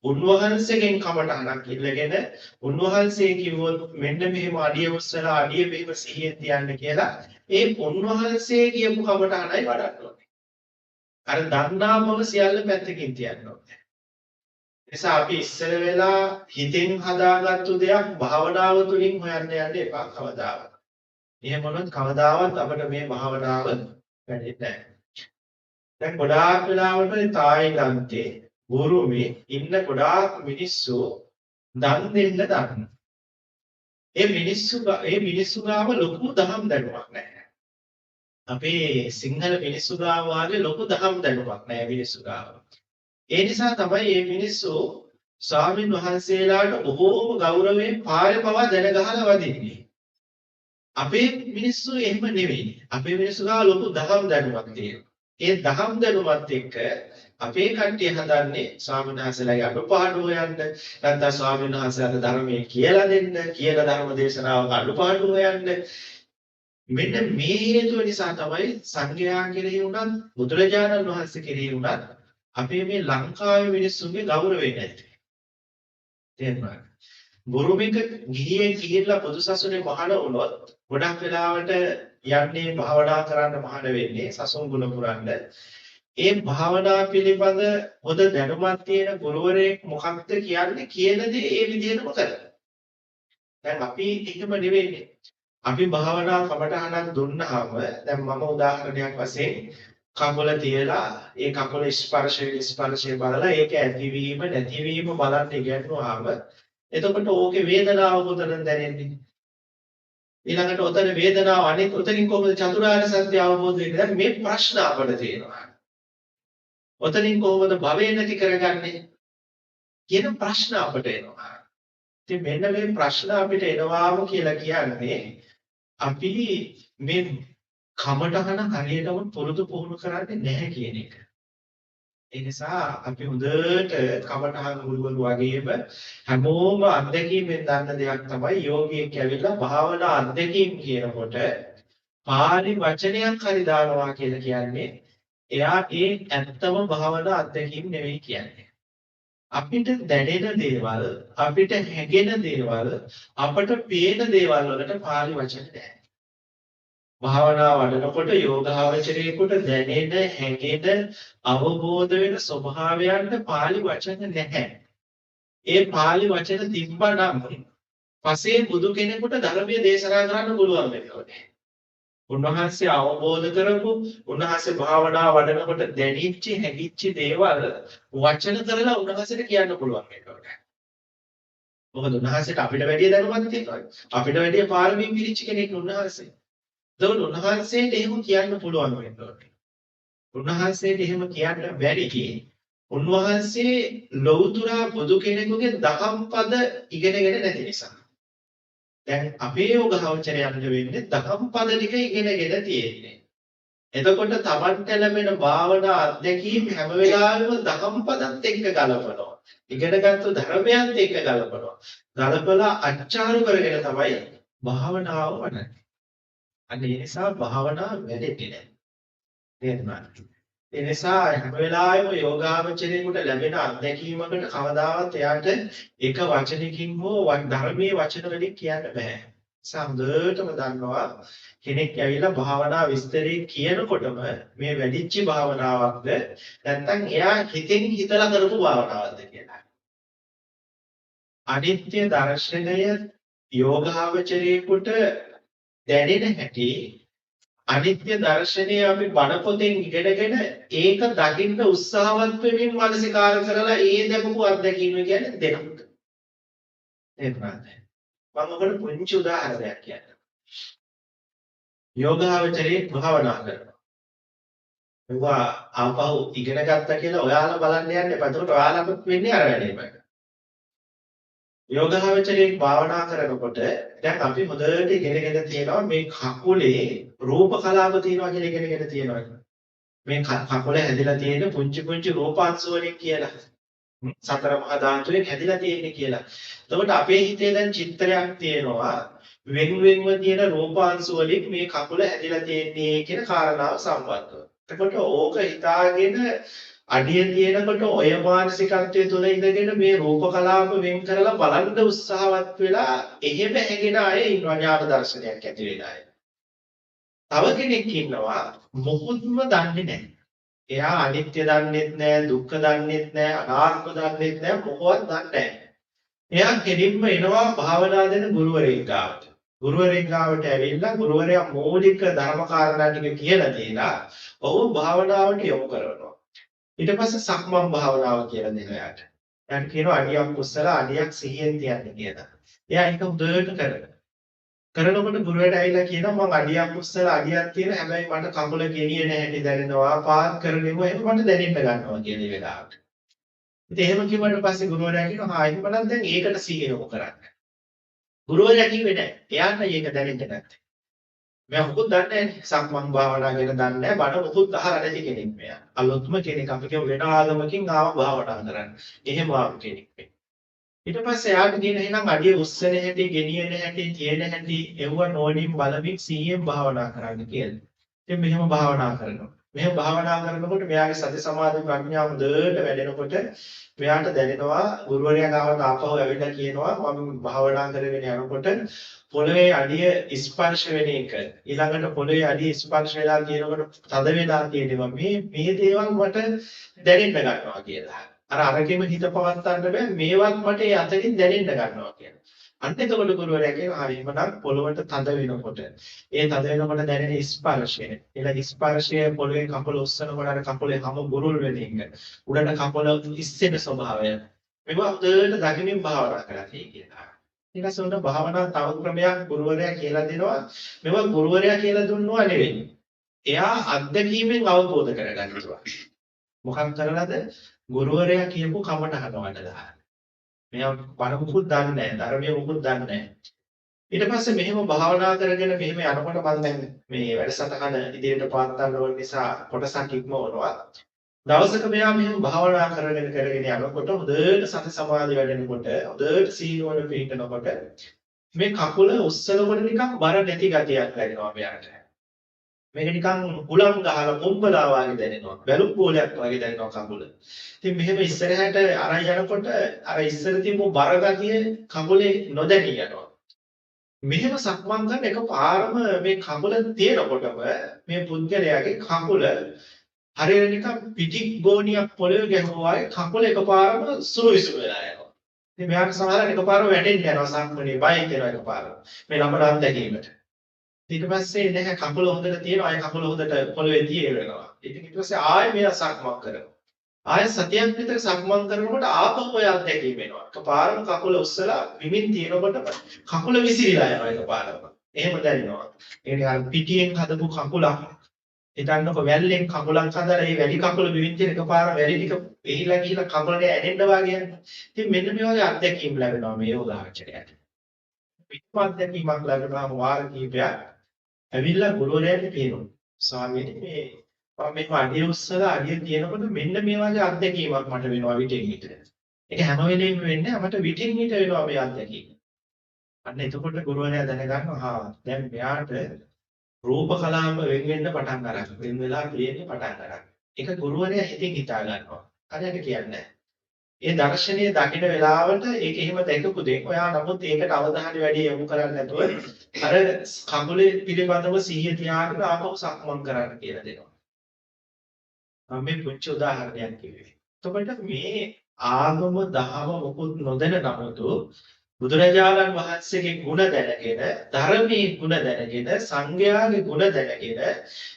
උන්වහන්සේගෙන් කමඨහනක් ඉල්ලගෙන උන්වහන්සේ කිව්වොත් මෙන්න මෙහෙම අඩිය උස්සලා අඩිය මෙහෙම සිහියෙන් තියන්න කියලා ඒ උන්වහන්සේ කියපු කමඨහනයි වඩන්න ඕනේ. අර දන්නා බව සියල්ල පැත්තකින් තියන්න ඕනේ. නිසා අපි ඉස්සර වෙලා හිතෙන් හදාගත්තු දෙයක් භාවනාව තුළින් හොයන්න යන්න එපා කවදාවත්. එහෙම වුණොත් කවදාවත් අපිට මේ භාවනාව වැඩෙන්නේ නැහැ. දැන් ගොඩාක් වෙලාවට තායිලන්තේ බුරුමේ ඉන්න ගොඩාක් මිනිස්සු දන් දෙන්න දන්න. ඒ මිනිස්සු ගාව ලොකු දහම් දැනුමක් නැහැ. අපේ සිංහල මිනිස්සු ගාව වගේ ලොකු දහම් දැනුමක් නැහැ මිනිස්සු ගාව. ඒ නිසා තමයි මේ මිනිස්සු ස්වාමින් වහන්සේලාට බොහෝම ගෞරවයෙන් පාරේ පවා දැන ගහලා වදින්නේ. අපේ මිනිස්සු එහෙම නෙවෙයි. අපේ මිනිස්සු ගාව ලොකු දහම් දැනුමක් තියෙනවා. ඒ දහම් දැනුමත් එක්ක අපේ කට්ටිය හදන්නේ ස්වාමීන් වහන්සේලාගේ අනුපාඩුව යන්න නැත්නම් ස්වාමීන් වහන්සේලාට ධර්මයේ කියලා දෙන්න, කියලා ධර්ම දේශනාවක අනුපාඩුව යන්න. මෙන්න මේ හේතුව නිසා තමයි සංඝයා කෙරෙහි උනත් බුදුරජාණන් වහන්සේ කෙරෙහි උනත් අපේ මේ ලංකාවේ මිනිස්සුන්ගේ ගෞරවය නැති. තේරුණාද? බුරුමෙක ගිහියෙන් ගිහිල්ලා පොදුසසුනේ මහාන වුණොත් ගොඩක් වෙලාවට යන්නේ භාවනා කරන්න මහාන වෙන්නේ සසුන් ගුණ පුරන්න. ඒ භාවනා පිළිබඳ හොඳ දැනුමක් තියෙන ගුරුවරයෙක් මොකක්ද කියන්නේ කියන දේ ඒ විදිහටම කරනවා. දැන් අපි එහෙම නෙවෙයිනේ. අපි භාවනා කමටහනක් දුන්නාම දැන් මම උදාහරණයක් වශයෙන් කකුල තියලා ඒ කකුල ස්පර්ශය බලලා ඒක ඇතිවීම නැතිවීම බලන්න ඉගෙනුවාම එතකොට ඕකේ වේදනාව කොතනද දැනෙන්නේ? ඊළඟට උතන වේදනාව අනිත් උතනින් කොහොමද චතුරාර්ය සත්‍ය අවබෝධ වෙන්නේ? දැන් මේ ප්‍රශ්න අපිට තියෙනවා. උතනින් කොහොමද භවය නැති කරගන්නේ? කියන ප්‍රශ්න අපිට එනවා. ඉතින් මෙන්න මේ ප්‍රශ්න අපිට එනවාම කියලා කියන්නේ අපි මේ කමටහන හරියටම පුරුදු පුහුණු කරන්නේ නැහැ කියන එක. ඒ නිසා අපි හොඳට කමටහන් ගුරුවරු වගේම හැමෝම අත්දැකීමෙන් දන්න දෙයක් තමයි යෝගියෙක් ඇවිල්ලා භාවනා අත්දැකීම් කියනකොට පාලි වචනයක් හරි දානවා කියලා කියන්නේ එයා ඒ ඇත්තම භාවනා අත්දැකීම් නෙවෙයි කියන්නේ. අපිට දැනෙන දේවල්, අපිට හැඟෙන දේවල්, අපට පේන දේවල් වලට පාලි වචන නැහැ. භාවනා වඩනකොට යෝගාවචරයේකට දැනෙන, හැඟෙන, අවබෝධ වෙන ස්වභාවයන්ට පාලි වචන නැහැ. ඒ පාලි වචන තිබ්බනම් පසේ බුදු කෙනෙකුට ධර්මයේ දේශනා කරන්න පුළුවන් වෙනවනේ. උන්වහන්සේ අවබෝධ කරපු උන්වහන්සේ භාවනා වඩනකොට දැනෙච්ච හැඟිච්ච දේවල් වචන කරලා උන්වහන්සේට කියන්න පුළුවන් වෙනවනේ. මොකද උන්වහන්සේට අපිට වැඩිය දැනුමක් තියෙනවා. අපිට වැඩිය පාරමී පිරිච්ච කෙනෙක් උන්වහන්සේ. ඒතකොට උන්වහන්සේට එහෙම කියන්න පුළුවන් වෙනවනේ. උන්වහන්සේට එහෙම කියන්න බැරි උන්වහන්සේ ලෞතුරා බුදු කෙනෙකුගේ දහම් පද ඉගෙනගෙන නැති නිසා. දැන් අපේ යෝගාවචරයන්ට වෙන්නේ දහම් පද ටික ඉගෙනගෙන තියෙන්නේ. එතකොට තමන්ට ලැබෙන භාවනා අධ්‍යක්ීම් හැම වෙලාවෙම දහම් පදත් එක්ක ගලපනවා. ඉගෙනගත්තු ධර්මයන්ත් එක්ක ගලපනවා. ගලපලා අච්චාරු කරගෙන තමයි භාවනාව වඩන්නේ. අන්න ඒ නිසා භාවනාව වැඩෙන්නේ නැහැ. තේරුණාද? ඒ නිසා හැම වෙලාවෙම යෝගාවචරයෙකුට ලැබෙන අත්දැකීමකට කවදාවත් එයාට එක වචනකින් හෝ ධර්මයේ වචන වලින් කියන්න බෑ. සම්දේටම දන්නවා කෙනෙක් ඇවිල්ලා භාවනා විස්තරේ කියනකොටම මේ වැඩිච්ච භාවනාවක්ද නැත්නම් එයා හිතෙන් හිතලා කරපු භාවනාවක්ද කියලා. අනිත්‍ය දර්ශනය යෝගාවචරයෙකුට දැනෙන හැටි අනිත්‍ය දර්ශනය අපි බණ පොතෙන් ඉගෙනගෙන ඒක දකින්න උත්සාහවත් වෙමින් මානසිකාර කරලා ඒ දැකපු අත්දැකීම කියන්නේ දෙකට. එහෙමද? මම ඔබට පුංචි උදාහරණයක් කියන්නම්. යෝගාවචරයේ භාවනා කරනවා. ඒවා ආපහු ඉගෙන ගත්තා කියලා ඔයාලා බලන්න යන්න එපා. ඒකට ඔයාලට වෙන්නේ අර වැඩේමයි. යෝගාවචරයේ භාවනා කරනකොට දැන් අපි හොඳට ඉගෙනගෙන තියෙනවා මේ කකුලේ රූප කලාප තියෙනවා කියලා ඉගෙනගෙන තියෙනවා. මේ කකුල හැදිලා තියෙන පුංචි පුංචි රූපාංශ වලින් කියලා. සතර මහා ධාතුවෙන් හැදිලා තියෙන්නේ කියලා. එතකොට අපේ හිතේ දැන් චිත්‍රයක් තියෙනවා වෙන වෙනම තියෙන රූපාංශ වලින් මේ කකුල හැදිලා තියෙන්නේ කියන කාරණාව සම්බන්ධව. එතකොට ඕක හිතාගෙන අඩිය තියෙනකොට ඔය මානසිකත්වයේ තුල ඉඳගෙන මේ රූප කලාප වෙන් කරලා බලන්න උත්සාහවත් වෙලා එහෙම හැගෙන අය ඉන්නවා ඥාන දර්ශනයක් ඇති වෙලා අය. තව කෙනෙක් ඉන්නවා මොකුත්ම දන්නේ නැහැ. එයා අනිත්‍ය දන්නේත් නැහැ, දුක්ඛ දන්නේත් නැහැ, අනාත්ම දන්නේත් නැහැ, මොකවත් දන්නේ නැහැ. එයා කෙලින්ම එනවා භාවනා දෙන ගුරුවරයෙක් ගාවට. ගුරුවරයෙක් ගාවට ඇවිල්ලා ගුරුවරයා මූලික ධර්ම කාරණා ටික කියලා දීලා ඔහු භාවනාවට යොමු කරනවා. ඊට පස්සේ සක්මන් භාවනාව කියලා දෙනවා යාට. යාට කියනවා අඩියක් උස්සලා අඩියක් සිහියෙන් තියන්න කියලා. එයා ඒක හොඳට කරනවා. කරනකොට ගුරුවරයා ඇවිල්ලා කියනවා මම අඩියක් උස්සලා අඩියක් තියෙන හැබැයි මට කකුල ගෙනියන හැටි දැනෙනවා පාත් කරගෙනවා එහෙම මට දැනෙන්න ගන්නවා කියන වෙලාවට. ඉතින් එහෙම කිව්වට පස්සේ ගුරුවරයා කියනවා හා එහෙමනම් දැන් ඒකට සිහිය යොමු කරන්න. ගුරුවරයා කිව්වේ නැහැ. එයාට ඒක දැනෙන්නේ නැත්තේ. මම මොකුත් දන්නේ නැහැ. සක්මන් භාවනා ගැන දන්නේ නැහැ. බණ මොකුත් අහලා නැති කෙනෙක් මෙයා. අලුත්ම කෙනෙක් අපි කියමු වෙන ආගමකින් ආව භාවනා කරන්න. එහෙම ආව කෙනෙක් මේ. ඊට පස්සේ යාට කියන එහෙනම් අඩිය උස්සන හැටි, ගෙනියන හැටි, තියෙන හැටි එව්ව නෝනින් බලමින් සීයෙන් භාවනා කරන්න කියලා. ඉතින් මෙහෙම භාවනා කරනවා. මෙහෙම භාවනා කරනකොට මෙයාගේ සති සමාධි ප්‍රඥාව හොඳට වැඩෙනකොට මෙයාට දැනෙනවා ගුරුවරයා ගාවට ආපහු ඇවිල්ලා කියනවා මම භාවනා කරගෙන යනකොට පොළවේ අඩිය ස්පර්ශ වෙන එක ඊළඟට පොළවේ අඩිය ස්පර්ශ වෙලා තියෙනකොට තද වෙලා තියෙනවා මේ දේවල් මට දැනෙන්න ගන්නවා කියලා. අර අරගෙම හිත පවත්තන්න බෑ මේවත් මට ඒ අතකින් දැනෙන්න ගන්නවා කියලා. අන්න එතකොට ගුරුවරයා කියනවා හරි එහෙනම් පොළොවට තද වෙනකොට ඒ තද වෙනකොට දැනෙන ස්පර්ශය. ඊළඟ ස්පර්ශය පොළවේ කකුල උස්සනකොට අර කකුලේ හැම බුරුල් වෙන එක. උඩට කකුල ඉස්සෙන ස්වභාවය. මේවා හොඳට දකින්න භාවනා කරන්නේ කියලා. ඊට පස්සේ උන්ට භාවනා තව ක්‍රමයක් ගුරුවරයා කියලා දෙනවා. මේවා ගුරුවරයා කියලා දුන්නවා නෙවෙයි. එයා අත්දැකීමෙන් අවබෝධ කරගන්නවා. මොකක් කරලාද? ගුරුවරයා කියපු කමටහන වඩලා. මෙයා බණ මුකුත් දන්නේ නැහැ. ධර්මයේ මුකුත් දන්නේ නැහැ. ඊට පස්සේ මෙහෙම භාවනා කරගෙන මෙහෙම යනකොට මම දැන් මේ වැඩසටහන ඉදිරියට පාත්තන්න ඕන නිසා කොටසක් ඉක්මවනවා. දවසක මෙයා මෙහෙම භාවනා කරගෙන යනකොට හොඳට සති සමාධිය වැඩෙනකොට හොඳට සීනුවන පිටනකොට මේ කකුල උස්සනකොට නිකන් බර නැති ගතියක් දැනෙනවා මෙයාට. මේක නිකන් හුලම් ගහලා පොම්බලා වගේ දැනෙනවා. බැලුම් බෝලයක් වගේ දැනෙනවා කකුල. ඉතින් මෙහෙම ඉස්සරහට අරන් යනකොට අර ඉස්සර තිබු බර ගතිය කකුලේ නොදැනී යනවා. මෙහෙම සක්මන් කරන එකපාරම මේ කකුල තියෙනකොටම මේ පුද්ගලයාගේ කකුල හරියට නිකන් පිටි ගෝණියක් පොළවේ ගැහුවා වගේ කකුල එකපාරම සුළු විසුළු වෙලා යනවා. ඉතින් මෙයාට සමහරවිට එකපාරම වැටෙන්න යනවා සම්මනේ බය හිතෙනවා එකපාරම. මේ ළමන අත්දැකීමට. ඊට පස්සේ නැහැ කකුල හොඳට තියෙනවා අය කකුල හොඳට පොළවේ තියෙනවා. ඉතින් ඊට පස්සේ ආයෙ මෙයා සක්මන් කරනවා. ආයෙ සතියක් විතර සක්මන් කරනකොට ආපහු ඔය අත්දැකීම එනවා. එකපාරම කකුල උස්සලා විමින් තියෙනකොට කකුල විසිරීලා යනවා එකපාරම. එහෙම දැනෙනවා. ඒ නිකන් පිටියෙන් හදපු කකුලක් හිතන්නකො වැල්ලෙන් කකුලක් හදලා ඒ වැලි කකුල විමින් තියෙන එකපාර වැලි ටික එහිලා ගිහිලා කකුලට ඇනෙන්න වගේ යනවා. ඉතින් මෙන්න මේ වගේ අත්දැකීම් ලැබෙනවා මේ යෝගාචරයට. පිටපත් අත්දැකීමක් ලැබුණාම වාර කිහිපයක් ඇවිල්ලා ගුරුවරයාට කියනවා. ස්වාමීනි මම මේ අඩිය උස්සලා අඩිය තියෙනකොට මෙන්න මේ වගේ අත්දැකීමක් මට වෙනවා විටින් විට. ඒක හැම වෙලෙම වෙන්නේ මට විටින් විට වෙනවා මේ අත්දැකීම. අන්න එතකොට ගුරුවරයා දැනගන්නවා දැන් මෙයාට රූප කලාව වෙන් වෙන්න පටන් ගන්නවා. වෙන වෙලා පේන්නේ පටන් ගන්නවා. ඒක ගුරුවරයා හිතින් හිතා ගන්නවා. හරියට කියන්නේ. ඒ දර්ශනීය දකින්න වෙලාවට ඒක එහෙම දැකපු දෙයක්. ඔයා නමුත් ඒකට අවධානය වැඩි යොමු කරන්නේ නැතුව අර කකුලේ පිළිබඳව සිහිය තියාගෙන ආපහු සක්මන් කරන්න කියලා දෙනවා. මම මේ පුංචි උදාහරණයක් කිව්වේ. එතකොට මේ ආගම දහම මොකුත් නොදැන නමුතු බුදුරජාණන් වහන්සේගේ ගුණ දැනගෙන ධර්මයේ ගුණ දැනගෙන සංඝයාගේ ගුණ දැනගෙන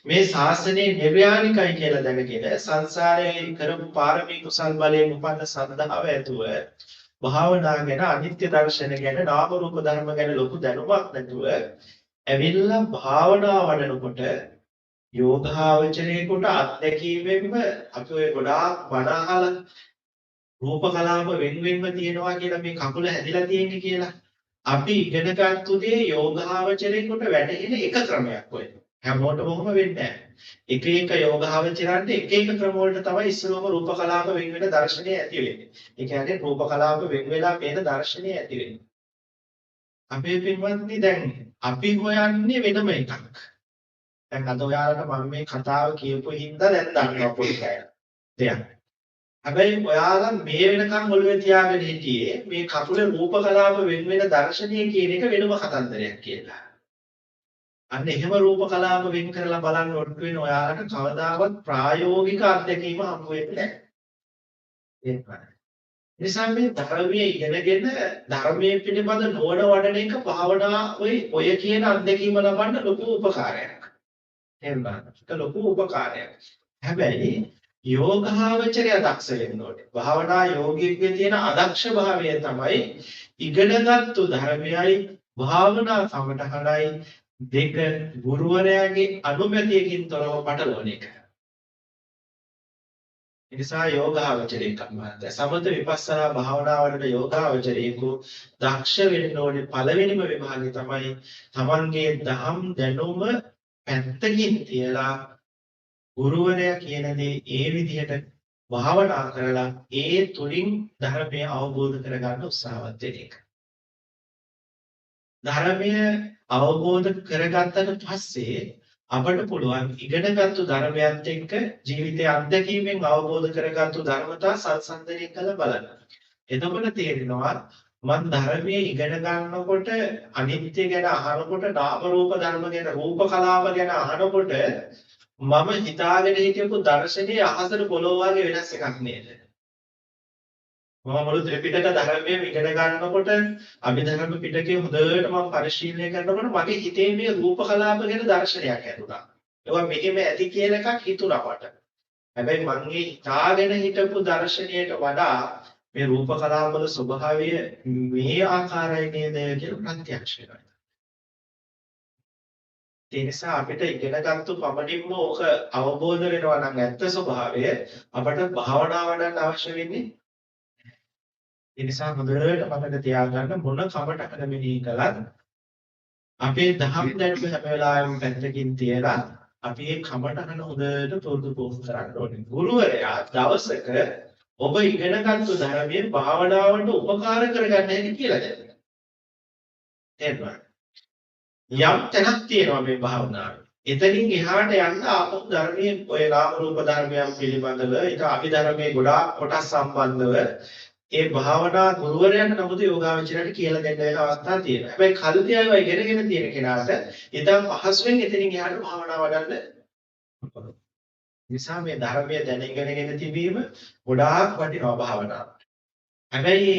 මේ ශාසනයේ නිර්යානිකයි කියලා දැනගෙන සංසාරයේ කරපු පාරමී කුසල් බලයෙන් උපන්න සද්ධාව ඇතුව භාවනා ගැන අනිත්‍ය දර්ශන ගැන නාම රූප ධර්ම ගැන ලොකු දැනුමක් නැතුව ඇවිල්ලා භාවනා වඩනකොට යෝගාවචරයේකට අත්දැකීමෙන්ම අපි ඔය ගොඩාක් බණ අහලා රූප කලාප වෙන්වෙන්ව තියෙනවා කියලා මේ කකුල හැදිලා තියෙන්නේ කියලා. අපි ඉගෙන ගන්න දේ යෝගාවචරයේකට වැටෙන එක ක්‍රමයක් ඔය. හැමෝටම ඔහොම වෙන්නේ නැහැ. එක එක යෝගාවචරයන්ට එක එක ක්‍රම වලට තමයි ඉස්සරෝම රූප කලාප වෙන් වෙන දර්ශනය ඇති වෙන්නේ. ඒ කියන්නේ රූප කලාප වෙන් වෙලා පේන දර්ශනය ඇති වෙන්නේ. අපේ පින්වත්නි දැන් අපි හොයන්නේ වෙනම එකක්. දැන් අද ඔයාලට මම මේ කතාව කියපු හින්දා දැන් දන්නවා පොඩි කය. දෙයක්. හැබැයි ඔයාලා මේ වෙනකන් ඔළුවේ තියාගෙන හිටියේ මේ කකුලේ රූප කලාප වෙන වෙන දර්ශනීය කියන එක වෙනම කතන්දරයක් කියලා. අන්න එහෙම රූප කලාප වෙන් කරලා බලන්න ඔට්ටු වෙන ඔයාලට කවදාවත් ප්‍රායෝගික අත්දැකීම හම්බ වෙන්නේ නැහැ. නිසා මේ ධර්මයේ ඉගෙනගෙන ධර්මයේ පිළිබඳ නොවන වඩන එක භාවනා ඔය කියන අත්දැකීම ලබන්න ලොකු උපකාරයක්. එහෙනම් ඒක ලොකු උපකාරයක්. හැබැයි යෝගාවචරය දක්ෂ වෙන්න ඕනේ. භාවනා යෝගීකයේ තියෙන අදක්ෂ භාවය තමයි ඉගෙනගත්තු ධර්මයයි භාවනා සමතහනයි දෙක ගුරුවරයාගේ අනුමැතියකින් තොරව පටලවන එක. ඒ නිසා යෝගාවචරයේ කම්මත සමත විපස්සනා භාවනාවලට යෝගාවචරයේකු දක්ෂ වෙන්න ඕනේ. පළවෙනිම විභාගය තමයි තමන්ගේ දහම් දැනුම පැත්තකින් තියලා ගුරුවරයා කියන දේ ඒ විදිහට භාවනා කරලා ඒ තුලින් ධර්මය අවබෝධ කරගන්න උත්සාහවත් වෙන එක. ධර්මය අවබෝධ කරගත්තට පස්සේ අපට පුළුවන් ඉගෙනගත්තු ධර්මයත් එක්ක ජීවිතයේ අත්දැකීමෙන් අවබෝධ කරගත්තු ධර්මතා සංසන්දනය කරලා බලන්න. එතකොට තේරෙනවා මම ධර්මයේ ඉගෙන ගන්නකොට අනිත්‍ය ගැන අහනකොට නාම රූප ධර්ම ගැන රූප කලාව ගැන අහනකොට මම හිතාගෙන හිටපු දර්ශනීය අහසට පොළොව වගේ වෙනස් එකක් නේද? මම මුළු ත්‍රිපිටක ධර්මයේ ඉගෙන ගන්නකොට අභිධර්ම පිටකේ හොඳට මම පරිශීලනය කරනකොට මගේ හිතේ මේ රූප කලාප ගැන දර්ශනයක් ඇතුණා. ඒවා මෙහෙම ඇති කියලා එකක් හිතුණා මට. හැබැයි මම හිතාගෙන හිටපු දර්ශනයට වඩා මේ රූප කලාපවල ස්වභාවය මේ ආකාරයි නේද කියලා ප්‍රත්‍යක්ෂ වෙනවා. ඒ නිසා අපිට ඉගෙනගත්තු පමණින්ම ඕක අවබෝධ වෙනවා නම් ඇත්ත ස්වභාවය අපට භාවනා වඩන්න අවශ්‍ය වෙන්නේ. ඒ නිසා හොඳට මතක තියාගන්න මොන කමටහන මෙහි කළත් අපේ දහම් දැනුම හැම වෙලාවෙම පැත්තකින් තියලා අපි මේ කමටහන හොඳට පුරුදු පුහුණු කරන්න ඕනේ. ගුරුවරයා දවසක ඔබ ඉගෙනගත්තු ධර්මයේ භාවනාවට උපකාර කරගන්න හැටි කියලා දෙනවා. තේරුණාද? යම් තැනක් තියෙනවා මේ භාවනාවේ. එතනින් එහාට යන්න ආපහු ධර්මයේ ඔය නාම රූප ධර්මයන් පිළිබඳව ඒක අභිධර්මයේ ගොඩාක් කොටස් සම්බන්ධව ඒ භාවනා ගුරුවරයාට නමුත් යෝගාවචරයට කියලා දෙන්න වෙන අවස්ථා තියෙනවා. හැබැයි කල්පිය ඒවා ඉගෙනගෙන තියෙන කෙනාට ඉතින් පහසුවෙන් එතනින් එහාට භාවනා වඩන්න පුළුවන්. නිසා මේ ධර්මයේ දැන ඉගෙනගෙන තිබීම ගොඩාක් වටිනවා භාවනාවට. හැබැයි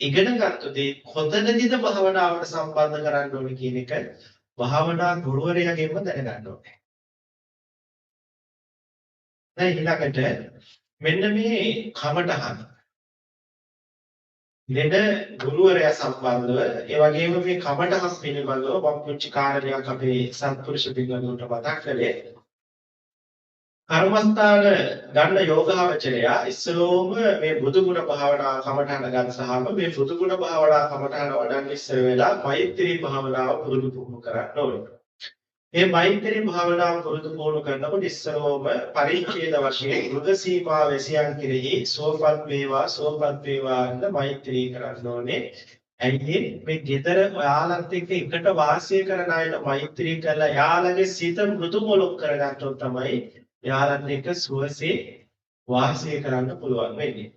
ඉගෙන ගත්තොත් කොතනදීද භාවනාවට සම්බන්ධ කරන්න ඕනේ කියන එක භාවනා ගුරුවරයාගෙන්ම දැනගන්න ඕනේ. දැන් ඊළඟට මෙන්න මේ කමටහන දෙන ගුරුවරයා සම්බන්ධව ඒ වගේම මේ කමටහන් පිළිබඳව මම පුංචි කාරණයක් අපේ සත්පුරුෂ පිළිබඳවට මතක් කළේ. කර්මස්ථාන ගන්න යෝගාවචරයා ඉස්සරෝම මේ බුදුගුණ භාවනා කමඨහන ගන්න සහම මේ බුදුගුණ භාවනා කමඨහන වඩන්න ඉස්සර වෙලා මෛත්‍රී භාවනාව පුරුදු පුහුණු කරන්න ඕනේ. මේ මෛත්‍රී භාවනාව පුරුදු පුහුණු කරනකොට ඉස්සරෝම පරිච්ඡේද වශයෙන් මෘග සීමා වැසියන් කෙරෙහි සෝපත් වේවා කියන මෛත්‍රී කරන්න ඕනේ. ඇයි මේ ගෙදර ඔයාලත් එක්ක එකට වාසය කරන අයට මෛත්‍රී කරලා යාළගේ සිත මෘදු මොලොක් කරගත්තොත් තමයි යාළුවන් එක්ක සුවසේ වාසය කරන්න පුළුවන් වෙන්නේ.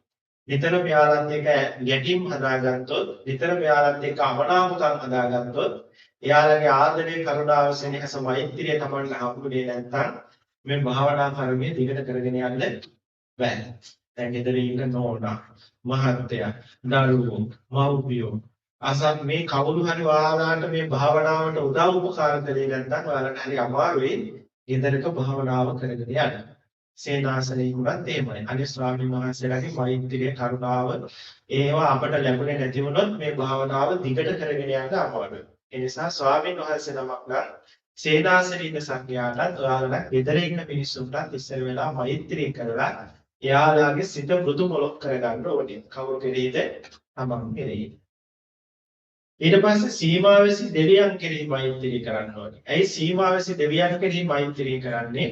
නිතරම යාළුවන් එක්ක ගැටීම් හදාගත්තොත්, නිතරම යාළුවන් එක්ක අමනාපකම් හදාගත්තොත්, යාළුවන්ගේ ආදරය, කරුණාව, සෙනෙහස, මෛත්‍රිය තමයි හම්බුනේ නැත්නම් මේ භාවනා කර්මයේ දිගට කරගෙන යන්න බෑ. දැන් ගෙදර ඉන්න නෝනා, මහත්තයා, දරුවෝ, මව්පියෝ අසත් මේ කවුරු හරි ඔයාලට මේ භාවනාවට උදව් උපකාර කරේ නැත්නම් ඔයාලට හරි අමාරුයි. ගෙදරක භාවනාව කරගෙන යන්න. සේනාසනේ වුණත් එහෙමයි. අනිත් ස්වාමීන් වහන්සේලාගේ මෛත්‍රිය කරුණාව ඒවා අපට ලැබුණේ නැති වුණොත් මේ භාවනාව දිගට කරගෙන යන්න අමාරුයි. ඒ නිසා ස්වාමීන් වහන්සේ නමක් නම් සේනාසනේ ඉන්න සංඝයාටත් ඔයාලා ගෙදර ඉන්න මිනිස්සුන්ටත් ඉස්සර වෙලා මෛත්‍රිය කරලා එයාලාගේ සිත මෘදු මොලොක් කරගන්න ඕනේ. කවුරු කෙරෙහිද? තමන් කෙරෙහි. ඊට පස්සේ සීමාවැසි දෙවියන් කෙරෙහි මෛත්‍රී කරන්න ඕනේ. ඇයි සීමාවැසි දෙවියන් කෙරෙහි මෛත්‍රී කරන්නේ?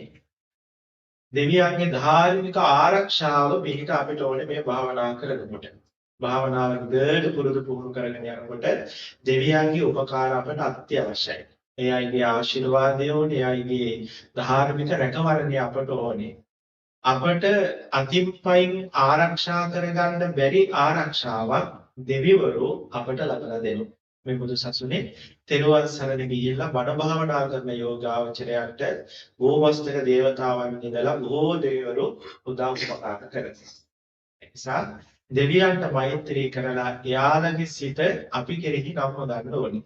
දෙවියන්ගේ ධාර්මික ආරක්ෂාව පිළිට අපිට ඕනේ මේ භාවනා කරනකොට. භාවනාව දිගට පුරුදු පුහුණු කරගෙන යනකොට දෙවියන්ගේ උපකාර අපට අත්‍යවශ්‍යයි. ඒ අයගේ ආශිර්වාදය ඕනේ, ඒ අයගේ ධාර්මික රැකවරණය අපට ඕනේ. අපට අතිපයින් ආරක්ෂා කරගන්න බැරි ආරක්ෂාවක් දෙවිවරු අපට ලබා දෙනවා. මේ බුදු සසුනේ තෙරුවන් සරණ ගිහිල්ලා බණ භාවනා කරන යෝගාවචරයන්ට බෝවස්තක දේවතාවන් ඉඳලා බොහෝ දෙවිවරු උදව් උපකාර කරනවා. ඒ නිසා දෙවියන්ට මෛත්‍රී කරලා යාළගේ සිත අපි කෙරෙහි නම්ව ගන්න ඕනේ.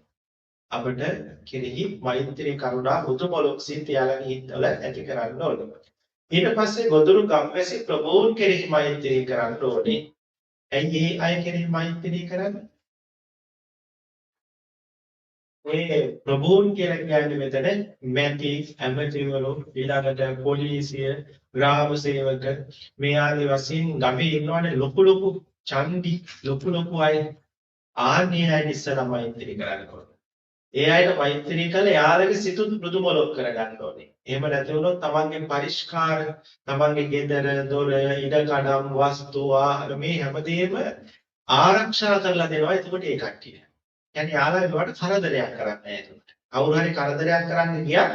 අපට කෙරෙහි මෛත්‍රී කරුණා බුදු මොලොක් සිත යාළගේ හිතවල ඇති කරන්න ඕනේ. ඊට පස්සේ ගොදුරු ගම්වැසි ප්‍රභූන් කෙරෙහි මෛත්‍රී කරන්න ඕනේ. ඇයි ඒ අය කෙරෙහි මෛත්‍රී කරන්නේ? මේ ප්‍රභූන් කියලා කියන්නේ මෙතන මැති, ඇමතිවරු, ඊළඟට පොලිසිය, ග්‍රාම සේවක මේ ආදී වශයෙන් ගමේ ඉන්නවනේ ලොකු චන්දි ලොකු අය. ආන්නේ අය ඉස්සරහ මෛත්‍රී කරන්න ඕනේ. ඒ අයට මෛත්‍රී කළා යාළගේ සිත මෘදු මොලොක් කරගන්න ඕනේ. එහෙම නැති වුණොත් තමන්ගේ පරිස්කාර, තමන්ගේ ගෙදර, දොර, ඉඩකඩම්, වස්තු, ආහාර මේ හැමදේම ආරක්ෂා කරලා දෙනවා. එතකොට ඒ කට්ටිය. يعني යාළුවාට කරදරයක් කරන්නේ නැහැ එතකොට. කවුරු හරි කරදරයක් කරන්න ගියා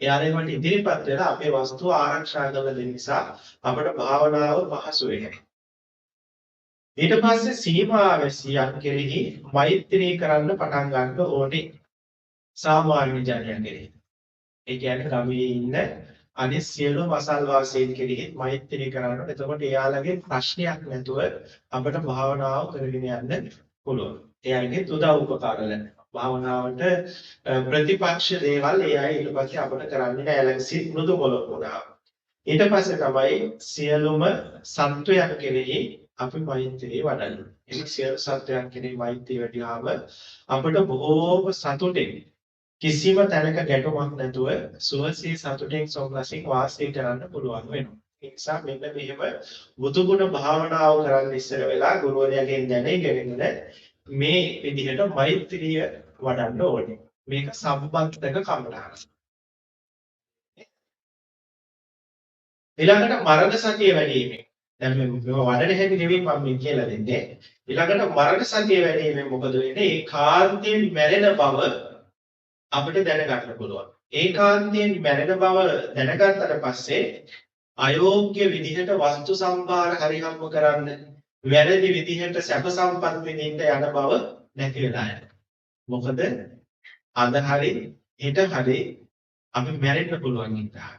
එයාලට ඉදිරිපත් වෙලා අපේ වස්තුව ආරක්ෂා කරලා දෙන නිසා අපට භාවනාව පහසු වෙනවා. ඊට පස්සේ සීමාවැසියන් කෙරෙහි මෛත්‍රී කරන්න පටන් ගන්න ඕනේ. සාමාන්‍ය ජනයන් කෙරෙහි. ඒ කියන්නේ ගමේ ඉන්න අනිත් සියලු වසල් වාසීන් කෙරෙහි මෛත්‍රී කරනකොට එතකොට එයාලගේ ප්‍රශ්නයක් නැතුව අපට භාවනාව කරගෙන යන්න පුළුවන්. එයාගේ උදව් උපකාර ලැබෙනවා. භාවනාවට ප්‍රතිපක්ෂ දේවල් ඒ අය ඊට පස්සේ අපට කරන්නේ නැහැ. එයාලගේ සිත් මෘදු මොලොක් වුණා. ඊට පස්සේ තමයි සියලුම සත්වයන් කෙරෙහි අපි මෛත්‍රී වඩන්නේ. ඒ සියලු සත්වයන් කෙරෙහි මෛත්‍රී වැඩිවම අපට බොහෝම සතුටින් කිසිම තැනක ගැටුමක් නැතුව සුවසේ සතුටින් සොම්නසින් වාසය කරන්න පුළුවන් වෙනවා. ඒ නිසා මෙන්න මෙහෙම බුදුගුණ භාවනාව කරන්න ඉස්සර වෙලා ගුරුවරයාගෙන් දැනගෙන මේ විදිහට මෛත්‍රිය වඩන්න ඕනේ. මේක සම්බන්ධක කමඨාන. ඊළඟට මරණ සතිය වැඩිීමෙන්. දැන් මේ වඩන හැටි නෙවෙයි මම කියලා දෙන්නේ. ඊළඟට මරණ සතිය වැඩිීමෙන් මොකද වෙන්නේ? ඒකාන්තයෙන් මැරෙන බව අපිට දැනගන්න පුළුවන්. ඒකාන්තයෙන් මැරෙන බව දැනගත්තට පස්සේ අයෝග්‍ය විදිහට වස්තු සම්භාර හරි හම්බ කරන්න වැරදි විදිහට සැප සම්පත් විඳින්න යන බව නැති වෙලා යනවා. මොකද අද හරි හෙට හරි අපි මැරෙන්න පුළුවන් ඉඳලා.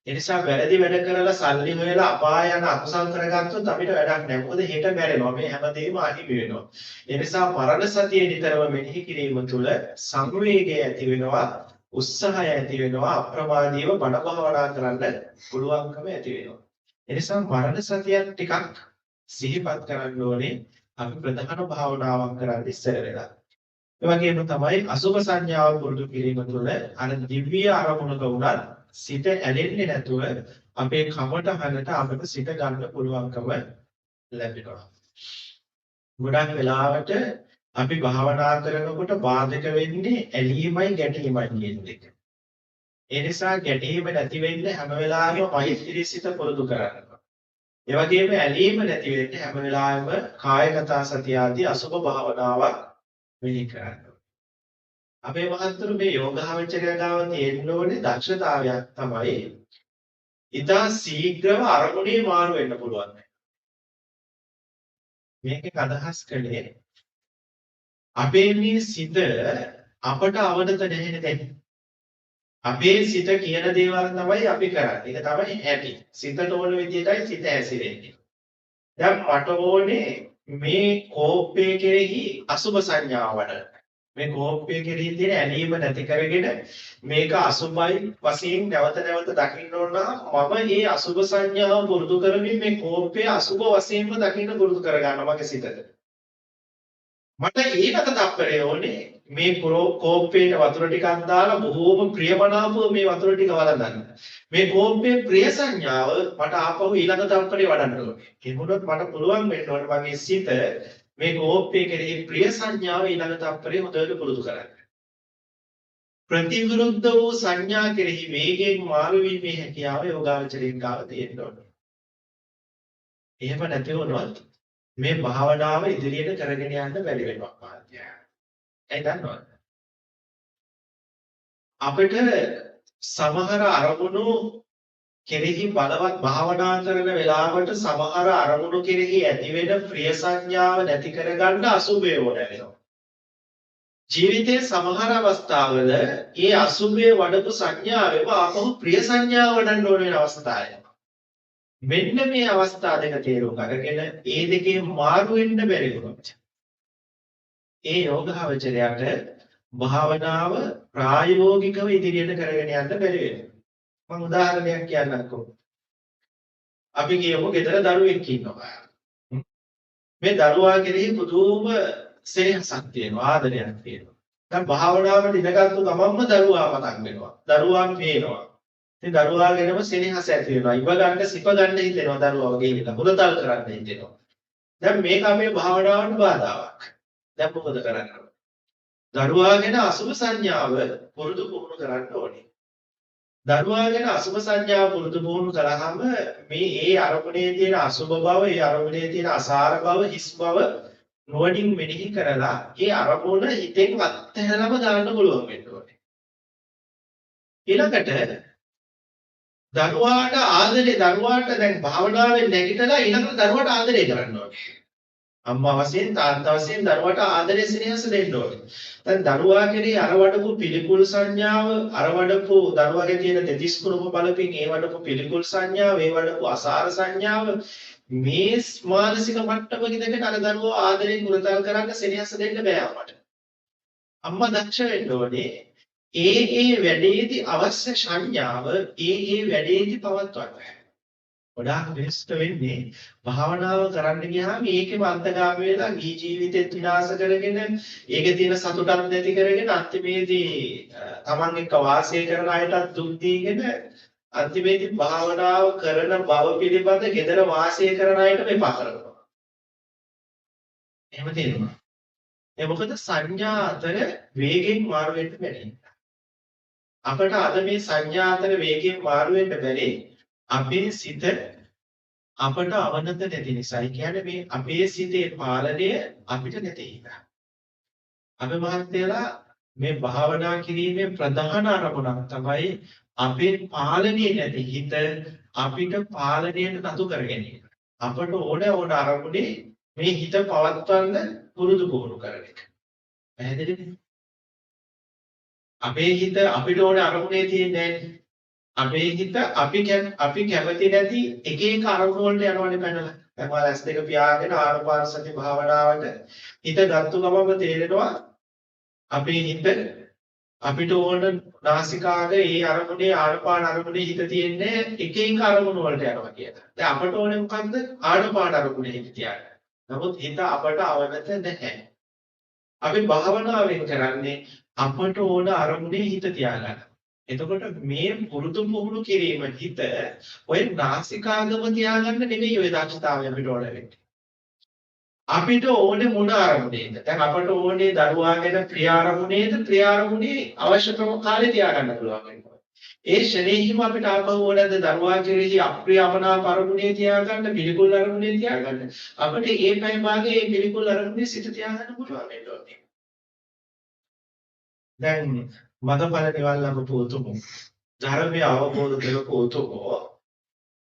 ඒ නිසා වැරදි වැඩ කරලා සල්ලි හොයලා අපාය යන අකුසල් කරගත්තොත් අපිට වැඩක් නැහැ. මොකද හෙට මැරෙනවා. මේ හැමදේම අහිමි වෙනවා. ඒ නිසා මරණ සතිය නිතරම මෙනෙහි කිරීම තුළ සංවේගය ඇති වෙනවා, උත්සාහය ඇති වෙනවා, අප්‍රමාදීව බණ භාවනා කරන්න පුළුවන්කම ඇති වෙනවා. ඒ නිසා මරණ සතියක් ටිකක් සිහිපත් කරන්න ඕනේ අපි ප්‍රධාන භාවනාවක් කරන්න ඉස්සර වෙලා. ඒ වගේම තමයි අසුභ සංඥාව පුරුදු කිරීම තුළ අර දිව්‍ය අරමුණක උනත් සිත ඇලෙන්නේ නැතුව අපේ කමටහනට අපිට සිත ගන්න පුළුවන්කම ලැබෙනවා. ගොඩක් වෙලාවට අපි භාවනා කරනකොට බාධක වෙන්නේ ඇලීමයි ගැටීමයි කියන දෙක. ඒ නිසා ගැටීම නැති වෙන්න හැම වෙලාවෙම මෛත්‍රී සිත පුරුදු කරනවා. ඒ වගේම ඇලීම නැති වෙන්න හැම වෙලාවෙම කායගත සතිය ආදී අසුභ භාවනාවක් මෙහි කරනවා. අපේ මහත්තුරු මේ යෝගාවචරය ගාව තියෙන්න ඕනේ දක්ෂතාවයක් තමයි ඉතා ශීඝ්‍රව අරමුණේ මාරු වෙන්න පුළුවන්. මේකේ අදහස් කළේ අපේ මේ සිත අපට අවනත නැහැ නේද? අපේ සිත කියන දේවල් තමයි අපි කරන්නේ. ඒක තමයි ඇති. සිතට ඕන විදිහටයි සිත ඇසිරෙන්නේ. දැන් මට ඕනේ මේ කෝපය කෙරෙහි අසුබ සංඥාව වඩන්න. මේ කෝපය කෙරෙහි තියෙන ඇලීම නැති කරගෙන මේක අසුබයි වශයෙන් නැවත නැවත දකින්න ඕන නම් මම මේ අසුබ සංඥාව පුරුදු කරමින් මේ කෝපය අසුබ වශයෙන්ම දකින්න පුරුදු කරගන්නවා මගේ සිතට. මට ඒකට තප්පරය ඕනේ මේ කෝප්පේට වතුර ටිකක් දාලා බොහෝම ප්‍රියමනාපව මේ වතුර ටික වළඳන්න. මේ කෝප්පේ ප්‍රිය සංඥාව මට ආපහු ඊළඟ තප්පරේ වඩන්න ඕනේ. ඒ වුණොත් මට පුළුවන් වෙන්න ඕනේ මගේ සිත මේ කෝප්පේ කෙරෙහි ප්‍රිය සංඥාව ඊළඟ තප්පරේ හොඳට පුරුදු කරගන්න. ප්‍රතිවිරුද්ධ වූ සංඥා කෙරෙහි වේගයෙන් මාරු වීමේ හැකියාව යෝගාවචරයෙන් ගාව තියෙන්න ඕනේ. එහෙම නැති වුණොත් මේ භාවනාව ඉදිරියට කරගෙන යන්න බැරි වෙනවා මාත්‍යා. ඒ දන්නවද? අපිට සමහර අරමුණු කෙරෙහි බලවත් භාවනා කරන වෙලාවට සමහර අරමුණු කෙරෙහි ඇති වෙන ප්‍රිය සංඥාව නැති කරගන්න අසුභය ඕන වෙනවා. ජීවිතයේ සමහර අවස්ථාවල ඒ අසුභය වඩපු සංඥාවෙම ආපහු ප්‍රිය සංඥාව වඩන්න ඕන වෙන අවස්ථාවක්. මෙන්න මේ අවස්ථා දෙක තේරුම් අරගෙන ඒ දෙකේ මාරු වෙන්න බැරි වුණොත් ඒ යෝගාවචරයට භාවනාව ප්‍රායෝගිකව ඉදිරියට කරගෙන යන්න බැරි වෙනවා. මම උදාහරණයක් කියන්නම්කෝ. අපි කියමු ගෙදර දරුවෙක් ඉන්නවා. මේ දරුවා කෙරෙහි පුදුම සෙනෙහසක් තියෙනවා, ආදරයක් තියෙනවා. දැන් භාවනාවට ඉඳගත්තු ගමන්ම දරුවා මතක් වෙනවා. දරුවා පේනවා. ඉතින් දරුවා ගැනම සෙනෙහස ඇති වෙනවා. ඉව ගන්න, සිප ගන්න හිතෙනවා දරුවා වගේ විතර. හොරතල් කරන්න හිතෙනවා. දැන් මේක අපේ භාවනාවට බාධාවක්. දැන් මොකද කරන්නේ? දරුවා ගැන අසුභ සංඥාව පුරුදු පුහුණු කරන්න ඕනේ. දරුවා ගැන අසුභ සංඥාව පුරුදු පුහුණු කරාම මේ ඒ අරමුණේ තියෙන අසුභ බව, ඒ අරමුණේ තියෙන අසාර බව, හිස් බව නොවඩින් මෙනෙහි කරලා ඒ අරමුණ හිතෙන් අත්හැරලම දාන්න පුළුවන් වෙන්න ඕනේ. ඊළඟට දරුවාට ආදරේ දරුවාට දැන් භාවනාවෙන් නැගිටලා ඊළඟට දරුවාට ආදරේ කරන්න ඕනේ. අම්මා වශයෙන් තාත්තා වශයෙන් දරුවාට ආදරේ සෙනෙහස දෙන්න ඕනේ. දැන් දරුවා කෙරෙහි අර වඩපු පිළිකුල් සංඥාව, අර වඩපු දරුවාගේ තියෙන දෙතිස් කුණප බලපින් ඒ වඩපු පිළිකුල් සංඥාව, ඒ වඩපු අසාර සංඥාව මේ මානසික මට්ටමක ඉඳගෙන අර දරුවා ආදරෙන් උරතල් කරන්න සෙනෙහස දෙන්න බෑ අපට. අම්මා දක්ෂ වෙන්න ඕනේ. ඒ වැඩේදී අවශ්‍ය සංඥාව ඒ වැඩේදී පවත්වන්න. ගොඩාක් වෙස්ට වෙන්නේ භාවනාව කරන්න ගියාම ඒකෙම අන්තගාමී වෙලා ගිහි ජීවිතෙත් විනාශ කරගෙන ඒකේ තියෙන සතුටක් නැති කරගෙන අන්තිමේදී තමන් එක්ක වාසය කරන අයටත් දුක් දීගෙන අන්තිමේදී භාවනාව කරන බව පිළිබඳ gedara වාසය කරන අයට මෙපා කරනවා. එහෙම තියෙනවා. ඒ මොකද සංඥා අතර වේගෙන් මාරු වෙන්න බැරි. අපට අද මේ සංඥා අතර වේගෙන් මාරු වෙන්න බැරි අපේ සිත අපට අවනත නැති නිසා. ඒ කියන්නේ මේ අපේ සිතේ පාලනය අපිට නැති නිසා. අපි මහත්යලා මේ භාවනා කිරීමේ ප්‍රධාන අරමුණක් තමයි අපේ පාලනයේ නැති හිත අපිට පාලනයට නතු කර ගැනීම. අපට ඕන අරමුණේ මේ හිත පවත්වන්න පුරුදු පුහුණු කරන එක. පැහැදිලිද? අපේ හිත අපිට ඕන අරමුණේ තියෙන්නේ අපේ හිත අපි කැමති නැති එක එක අරමුණු වලට යනවනේ පැනලා. දැන් ඔයාලා S2 පියාගෙන ආනාපාන සති භාවනාවට හිත ගත්තු ගමන්ම තේරෙනවා අපේ හිත අපිට ඕන නාසිකාගේ ඒ අරමුණේ ආනාපාන අරමුණේ හිත තියෙන්නේ එක එක අරමුණු වලට යනවා කියලා. දැන් අපට ඕනේ මොකද්ද? ආනාපාන අරමුණේ හිත තියාගන්න. නමුත් හිත අපට අවනත නැහැ. අපි භාවනාවෙන් කරන්නේ අපට ඕන අරමුණේ හිත තියාගන්න. එතකොට මේ පුරුදු පුහුණු කිරීම හිත ඔය නාසිකාගම තියාගන්න නෙමෙයි ඔය දක්ෂතාවය අපිට ඕන වෙන්නේ. අපිට ඕනේ මොන අරමුණේද? දැන් අපට ඕනේ දරුවා ගැන ප්‍රිය අරමුණේද? ප්‍රිය අරමුණේ අවශ්‍යතම කාලේ තියාගන්න පුළුවන් වෙනවා. ඒ ශරීරෙහිම අපිට ආපහු ඕනද දරුවා කෙරෙහි අප්‍රියමනාප අරමුණේ තියාගන්න, පිළිකුල් අරමුණේ තියාගන්න. අපිට ඒ පැය භාගයේ ඒ පිළිකුල් අරමුණේ සිට තියාගන්න පුළුවන් වෙනවා. දැන් මගපල නිවන් ලැබපු උතුමෝ ධර්මය අවබෝධ කරපු උතුමෝ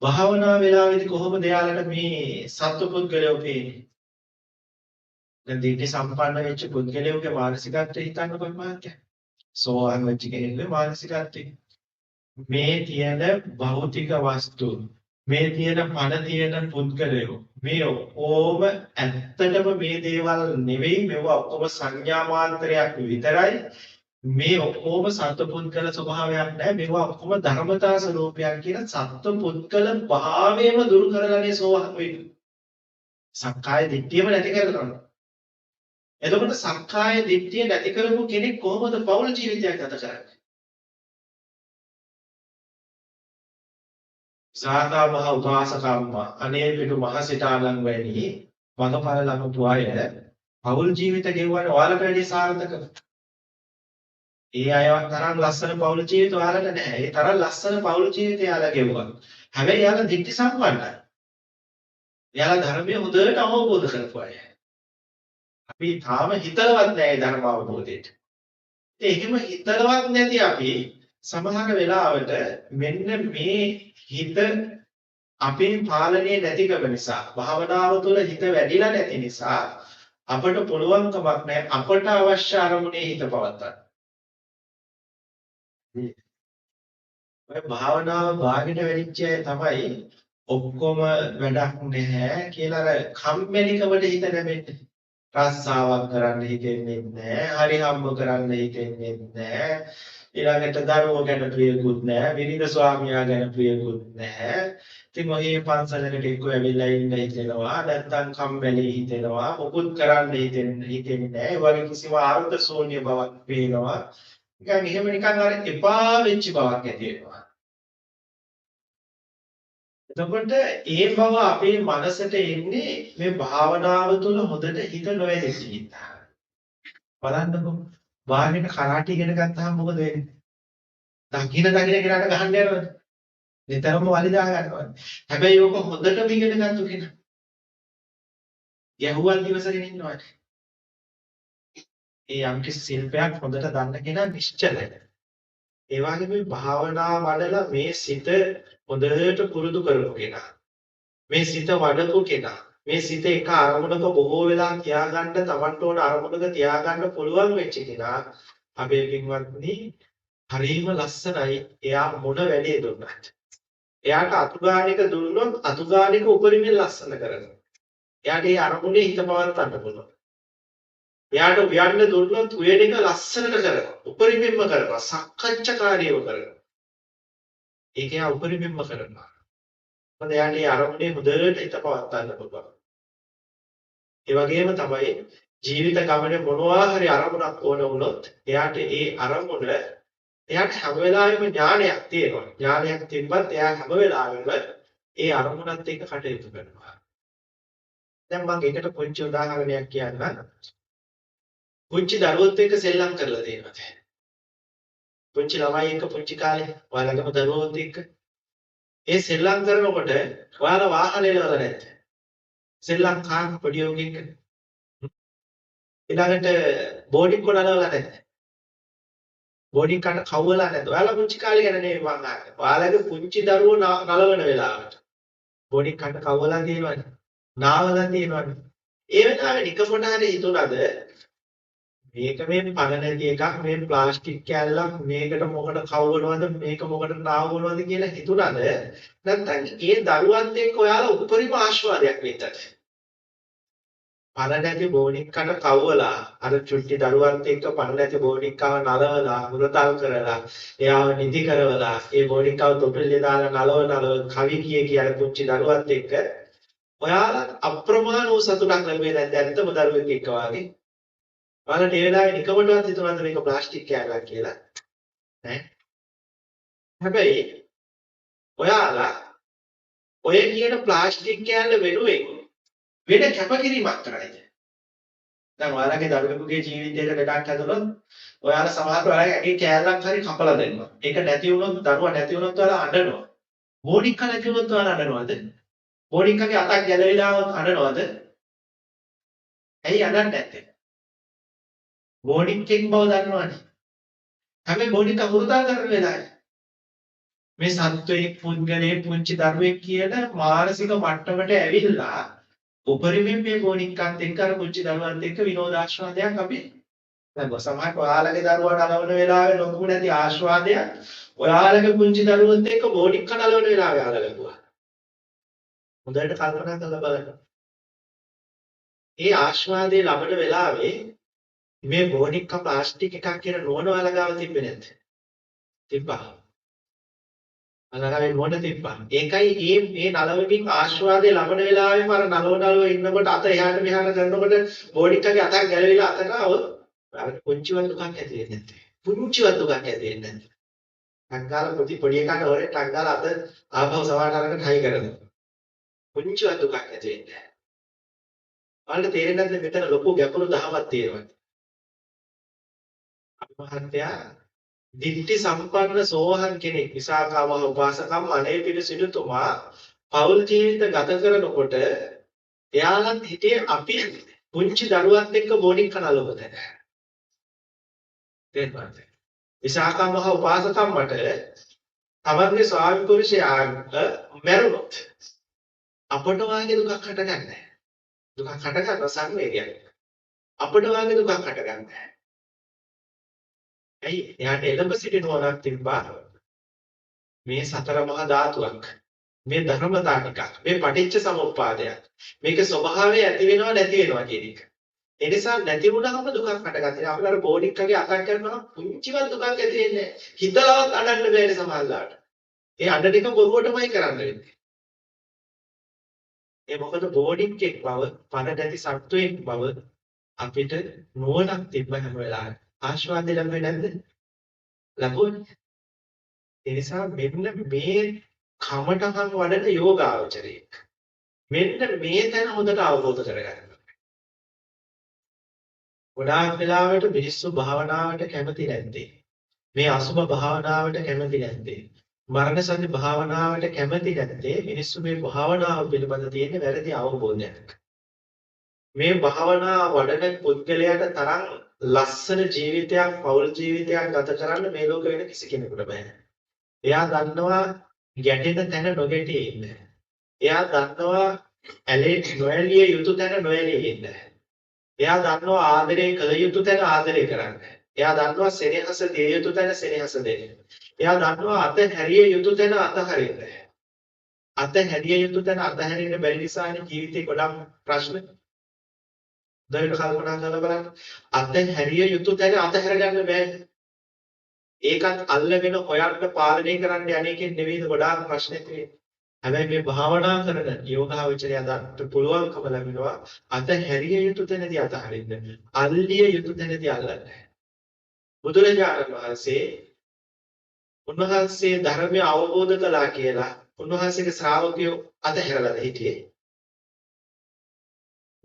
භාවනා වේලාවේදී කොහොමද යාලට මේ සත්පුද්ගලයෝ පේන්නේ? දැන් දීටි සම්පන්න වෙච්ච පුද්ගලයෙකුගේ මානසිකත්වය හිතන්න කොහොමද? සෝවාන් වෙච්ච කෙනෙකුගේ මානසිකත්වය. මේ තියෙන භෞතික වස්තු, මේ තියෙන පණ තියෙන පුද්ගලයෝ, මේ ඔක්කොම ඇත්තටම මේ දේවල් නෙවෙයි, මේවා ඔක්කොම සංඥා මාත්‍රයක් විතරයි. මේ ඔක්කොම සත්පුද්ගල ස්වභාවයක් නෑ, මේවා ඔක්කොම ධර්මතා ස්වરૂපයක් කියන සත්පුද්ගල භාවයම දුරු කරලානේ සෝවාන් වෙන්නේ. සක්කාය දිට්ඨියම නැති කරගන්නවා. එතකොට සක්කාය දිට්ඨිය නැති කරපු කෙනෙක් කොහොමද පෞල් ජීවිතයක් ගත කරන්නේ? සාතා මහ උපාසකම්ම අනේ පිටු මහ සිතාලං වැනි මගපල ලබපු අය පෞල් ජීවිත ගෙවුවානේ ඔයාලට වැඩි සාර්ථකද? ඒ අයවත් තරම් ලස්සන පෞල් ජීවිත ඔයාලට නැහැ. ඒ තරම් ලස්සන පෞල් ජීවිතය යාලා ගෙවුවා. හැබැයි යාලා දිට්ඨි සම්පන්නයි. යාලා ධර්මය හොඳට අවබෝධ කරපු අය. අපි තාම හිතලවත් නැහැ ධර්ම අවබෝධයට. එහෙම හිතලවත් නැති අපි සමහර වෙලාවට මෙන්න මේ හිත අපේ පාලනයේ නැතිකම නිසා භාවනාව තුළ හිත වැඩිලා නැති නිසා අපට පුළුවන්කමක් නැහැ අපට අවශ්‍ය අරමුණේ හිත පවත්වන්න. ඔය භාවනාව භාගයට වැඩිච්ච අය තමයි ඔක්කොම වැඩක් නැහැ කියලා අර කම්මැලිකමට හිත නැමෙන්නේ. රස්සාවක් කරන්න හිතෙන්නේ නැහැ. හරි හම්බ කරන්න හිතෙන්නේ නැහැ. ඊළඟට දරුවෝ ගැන ප්‍රියකුත් නැහැ. විරිද ස්වාමියා ගැන ප්‍රියකුත් නැහැ. ඉතින් ඔහේ පන්සලකට එක්ක ඇවිල්ලා ඉන්න හිතෙනවා. නැත්තම් කම්මැලි හිතෙනවා. මොකුත් කරන්න හිතෙන්නේ නැහැ. ඒ වගේ කිසිම අර්ථ ශූන්‍ය බවක් පේනවා. නිකන් එහෙම නිකන් අර එපා වෙච්ච බවක් ඇති වෙනවා. එතකොට ඒ බව අපේ මනසට එන්නේ මේ භාවනාව තුළ හොඳට හිත නොවැදෙච්ච නිසා. බලන්නකෝ වාගෙන කරාටි ඉගෙන ගත්තාම මොකද වෙන්නේ? දකින්න කෙනාට ගහන්න යනවද? නිතරම වලි දා ගන්නවා. හැබැයි ඕක හොඳටම ඉගෙන ගන්නු කෙනා. ගැහුවල් දිවසගෙන ඉන්නවනේ. ඒ යම්කිසි ශිල්පයක් හොඳට දන්න කෙනා නිශ්චලයි. ඒ වගේ මේ භාවනා වඩලා මේ සිත හොඳට පුරුදු කරපු කෙනා. මේ සිත වඩපු කෙනා. මේ සිත එක අරමුණක බොහෝ වෙලා තියාගන්න තමන්ට ඕන අරමුණක තියාගන්න පුළුවන් වෙච්ච කෙනා අපේ පින්වත්නි හරිම ලස්සනයි. එයා මොන වැඩේ දුන්නත්. එයාට අතුගානික දුන්නොත් අතුගානික උපරිමයෙන් ලස්සන කරනවා. එයාට ඒ අරමුණේ හිත පවත්වන්න පුළුවන්. එයාට උයන්න දුන්නොත් උයන එක ලස්සනට කරනවා. උපරිමයෙන්ම කරනවා. සක්කච්ඡාකාරීව කරනවා. ඒක එයා උපරිමයෙන්ම කරනවා. මොකද එයාට ඒ අරමුණේ හොඳට හිත පවත්වන්න පුළුවන්. ඒ වගේම තමයි ජීවිත ගමනේ මොනවා හරි අරමුණක් ඕන වුණොත් එයාට ඒ අරමුණ එයාට හැම වෙලාවෙම ඥානයක් තියෙනවා. ඥානයක් තිබ්බත් එයා හැම වෙලාවෙම ඒ අරමුණත් එක්ක කටයුතු කරනවා. දැන් මම ඒකට පොඩි උදාහරණයක් කියන්නම්. පුංචි දරුවොත් එක්ක සෙල්ලම් කරලා තියෙනවා. පුංචි ළමයි එක්ක පුංචි කාලේ ඔයාලගේම දරුවොත් එක්ක ඒ සෙල්ලම් කරනකොට ඔයාලා වාහනේ නේද නැද්ද? සෙල්ලම් කාම පොඩි උගෙක් ඊළඟට බෝඩින් කොනනවලා නැද්ද? බෝඩින් කන කවුවලා නැද්ද? ඔයාලා පුංචි කාලේ ගැන නෙවෙයි මම අහන්නේ. ඔයාලගේ පුංචි දරුවෝ නලවන වෙලාවට බෝඩින් කන කවුවලා තියෙනවනේ. නාවලා තියෙනවනේ. ඒ වෙලාවේ නිකමොට හරි හිතුණාද මේක මේ පණ නැති එකක් මේ ප්ලාස්ටික් කෑල්ලක් මේකට මොකට කවවනවද මේක මොකට නාවවනවද කියලා හිතුණාද නැත්නම් ඒ දරුවත් එක්ක ඔයාලා උපරිම ආස්වාදයක් වින්දද පණ නැති බෝනික්කට කවවලා අර චුට්ටි දරුවත් එක්ක පණ නැති බෝනික්කව නලවලා හුරතල් කරලා එයාව නිදි කරවලා ඒ බෝනික්කව තොපිල්ලේ දාලා නලව කවි කිය පුංචි දරුවත් එක්ක ඔයාලා අප්‍රමාණ වූ සතුටක් ලැබුවේ නැද්ද ඇත්තම දරුවෙක් එක්ක වාගේ ඔයාලට ඒ වෙලාවේ නිකමටවත් හිතුණාද මේක ප්ලාස්ටික් කෑල්ලක් කියලා ඈ හැබැයි ඔයාලා ඔය කියන ප්ලාස්ටික් කෑල්ල වෙනුවෙන් වෙන කැපකිරීමක් කරයිද දැන් ඔයාලගේ දරුවෙකුගේ ජීවිතයට ලඩක් හැදුනොත් ඔයාලා සමහරවිට ඔයාලගේ ඇඟේ කෑල්ලක් හරි කපලා දෙනවා ඒක නැති වුණොත් දරුවා නැති වුණොත් ඔයාලා අඬනවා බෝනික්ක නැති වුණොත් ඔයාලා අඬනවද බෝනික්කගේ අතක් ගැලවිලා අඬනවද ඇයි අඬන්නේ නැත්තේ බෝනික්කෙන් බව දන්නවනේ හැබැයි බෝනික්ක හුරුදා කරන වෙලාවේ මේ සත්වයේ පුද්ගලයේ පුංචි දරුවෙක් කියන මානසික මට්ටමට ඇවිල්ලා උපරිමයෙන් මේ බෝනික්කන්ට එක්ක අර පුංචි දරුවත් එක්ක විනෝදාස්වාදයක් අපි දැන් සමහර ඔයාලගේ දරුවා නලවන වෙලාවේ ලොකු නැති ආස්වාදයක් ඔයාලගේ පුංචි දරුවත් එක්ක බෝනික්ක නලවන වෙලාවේ ආලා ලැබුවා හොඳට කල්පනා කරලා බලන්න ඒ ආස්වාදයේ ලබන වෙලාවේ මේ බෝනික්ක ප්ලාස්ටික් එකක් කියන නෝන වලගාව තිබ්බේ නැද්ද තිබ්බා අනගාවේ මොන තිබ්බා ඒකයි මේ නලවකින් ආස්වාදයේ ලබන වෙලාවෙම අර නලව ඉන්නකොට අත එහාට මෙහාට කරනකොට බෝනික්කගේ අතක් ගැලවිලා අතට આવොත් අර පුංචිවත් දුකක් ඇති වෙන්නේ නැත්තේ පුංචිවත් දුකක් ඇති වෙන්නේ නැත්තේ ටංගාල පොඩි එකාට හොරේ ටංගාල අත ආපහු සවාට අරගෙන හයි කරනවා පුංචිවත් දුකක් ඇති වෙන්නේ නැහැ තේරෙන්නේ නැද්ද මෙතන ලොකු ගැඹුරු දහමක් තියෙනවා මහත්තයා දිට්ඨි සම්පන්න සෝහන් කෙනෙක් විසාකාව උපාසකම් අනේ පිළිසිදුතුමා පෞල් ජීවිත ගත කරනකොට එයාලත් හිතේ අපි පුංචි දරුවත් එක්ක බෝනික්ක නලවද තේරුණාද විසාකා මහ උපාසකම් මට තමන්ගේ ස්වාමි පුරුෂයාට මැරුණොත් අපට වාගේ දුකක් හටගන්නේ දුකක් හටගන්න සංවේගයක් අපට වාගේ දුකක් හටගන්නේ ඇයි එයාට එළඹ සිටින වරක් තිබ්බා මේ සතර මහා ධාතුවක් මේ ධර්මතා ටිකක් මේ පටිච්ච සමුප්පාදයක් මේකේ ස්වභාවය ඇති වෙනවා නැති වෙනවා කියන එක ඒ නිසා නැති වුණාම දුකක් හටගන්නවා අපිට අර බෝඩික්කගේ අතක් කරනවා පුංචිවත් දුකක් ඇති වෙන්නේ හිතලවත් අඬන්න බෑනේ සමහරලාට ඒ අඬන එක බොරුවටමයි කරන්න වෙන්නේ ඒ මොකද බෝඩික්කෙක් බව පණ නැති සත්වයක් බව අපිට නුවණක් තිබ්බ හැම වෙලාවෙම ආශාවන්ද ලැබෙන්නේ නැද්ද? ලැබුණේ. ඒ නිසා මෙන්න මේ කමටහන් වඩන යෝගාවචරයක්. මෙන්න මේ තැන හොඳට අවබෝධ කරගන්න. ගොඩාක් වෙලාවට මිනිස්සු භාවනාවට කැමති නැත්තේ. මේ අසුබ භාවනාවට කැමති නැත්තේ. මරණ සති භාවනාවට කැමති නැත්තේ මිනිස්සු මේ භාවනාව පිළිබඳ තියෙන වැරදි අවබෝධයක්. මේ භාවනා වඩන පුද්ගලයාට තරම් ලස්සන ජීවිතයක් පෞල් ජීවිතයක් ගත කරන්න මේ ලෝකෙ වෙන කිසි කෙනෙකුට බෑ. එයා දන්නවා ගැටෙන තැන නොගැටී ඉන්න. එයා දන්නවා නොඇලිය යුතු තැන නොඇලී ඉන්න. එයා දන්නවා ආදරය කළ යුතු තැන ආදරය කරන්න. එයා දන්නවා සෙනෙහස දිය යුතු තැන සෙනෙහස දෙන්න. එයා දන්නවා අත හැරිය යුතු තැන අතහරින්න. අත හැරිය යුතු තැන අතහරින්න බැරි නිසානේ ජීවිතේ ගොඩක් ප්‍රශ්න. දැන් කල්පනා කරලා බලන්න අත හැරිය යුතු තැන අතහැර ගන්න බෑ. ඒකත් අල්ලගෙන හොයන්න පාලනය කරන්න යන්නේකින් නෙවෙයි ගොඩාක් ප්‍රශ්න තියෙන්නේ. හැබැයි මේ භාවනා කරන යෝගාවචරය අදට පුළුවන්කම ලැබෙනවා අත හැරිය යුතු තැනදී අතහරින්න. අල්ලිය යුතු තැනදී අල්ලන්න. බුදුරජාණන් වහන්සේ උන්වහන්සේ ධර්මය අවබෝධ කළා කියලා උන්වහන්සේගේ ශ්‍රාවකයෝ අතහැරලා හිටියේ.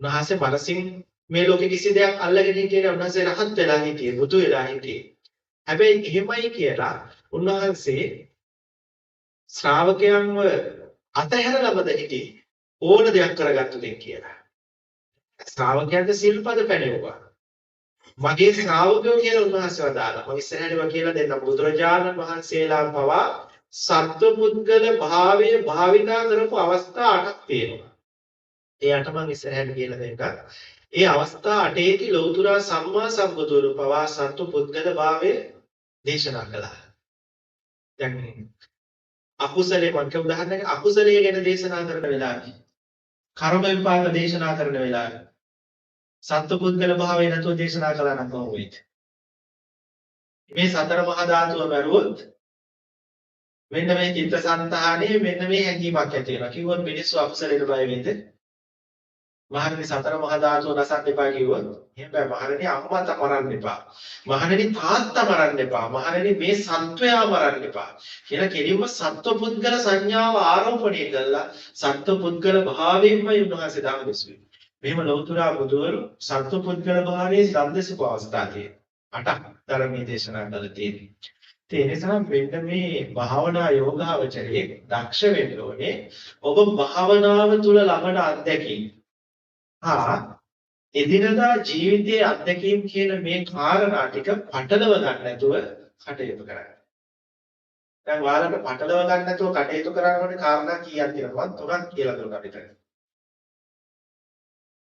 උන්වහන්සේ මනසින් මේ ලෝකෙ කිසි දෙයක් අල්ලගෙන හිටියේ නැහැ. උන්වහන්සේ රහත් වෙලා හිටියේ, බුදු වෙලා හිටියේ. හැබැයි එහෙමයි කියලා උන්වහන්සේ ශ්‍රාවකයන්ව අතහැරලමද හිටියේ ඕන දෙයක් කරගත්තු දෙයක් කියලා. ශ්‍රාවකයන්ට සිල්පද පැනෙවුවා. මගේ ශ්‍රාවකයෝ කියලා උන්වහන්සේ වදාළා. මම ඉස්සරහටම කියලා දෙන්නම් බුදුරජාණන් වහන්සේලා පවා සත්වපුද්ගල භාවය භාවිතා කරපු අවස්ථා 8ක් තියෙනවා. ඒ 8 මම ඉස්සරහට කියලා දෙන්නම්. ඒ අවස්ථා 8ේදී ලෞතුරා සම්මා සම්බුදුරු පවා සත්තු පුද්ගල භාවය දේශනා කළා. දැන් අකුසලයේ මන්ක උදාහරණයක් අකුසලයේ ගැන දේශනා කරන වෙලාවේ කර්ම විපාක දේශනා කරන වෙලාවේ සත්තු පුද්ගල භාවය නැතුව දේශනා කළා නම් කොහොම වෙයිද? මේ සතර මහා ධාතුව බැලුවොත් මෙන්න මේ චිත්තසංතානයේ මෙන්න මේ හැඟීමක් ඇති වෙනවා. කිව්වොත් මිනිස්සු අකුසලයට බය වෙයිද? මහණනි සතර මහා ධාතුව නැසන්න එපා කිව්වොත් එහෙම බෑ. මහණනි අම්මා මරන්න එපා. මහණනි තාත්තා මරන්න එපා. මහණනි මේ සත්වයා මරන්න එපා. කියලා කෙලින්ම සත්ව පුද්ගල සංඥාව ආරෝපණය කළා. සත්ව පුද්ගල භාවයෙන්මයි උන්වහන්සේ දාන දෙසුවේ. මෙහෙම ලෞතුරා බුදුවරු සත්ව පුද්ගල භාවයේ සම්දේශක අවස්ථා තියෙනවා. 8ක් ධර්මයේ දේශනා කළා තියෙනවා. ඒ නිසා මෙන්න මේ භාවනා යෝගාවචරයේ දක්ෂ වෙන්න ඕනේ. ඔබ භාවනාව තුළ ලබන අත්දැකීම් එදිනදා ජීවිතයේ අත්දැකීම් කියන මේ කාරණා ටික පටලව ගන්න නැතුව කටයුතු කරන්න. දැන් ඔයාලට පටලව ගන්න නැතුව කටයුතු කරන්න ඕනේ කාරණා කීයක් කියලා මම තුනක් කියලා දුන්නා විතර.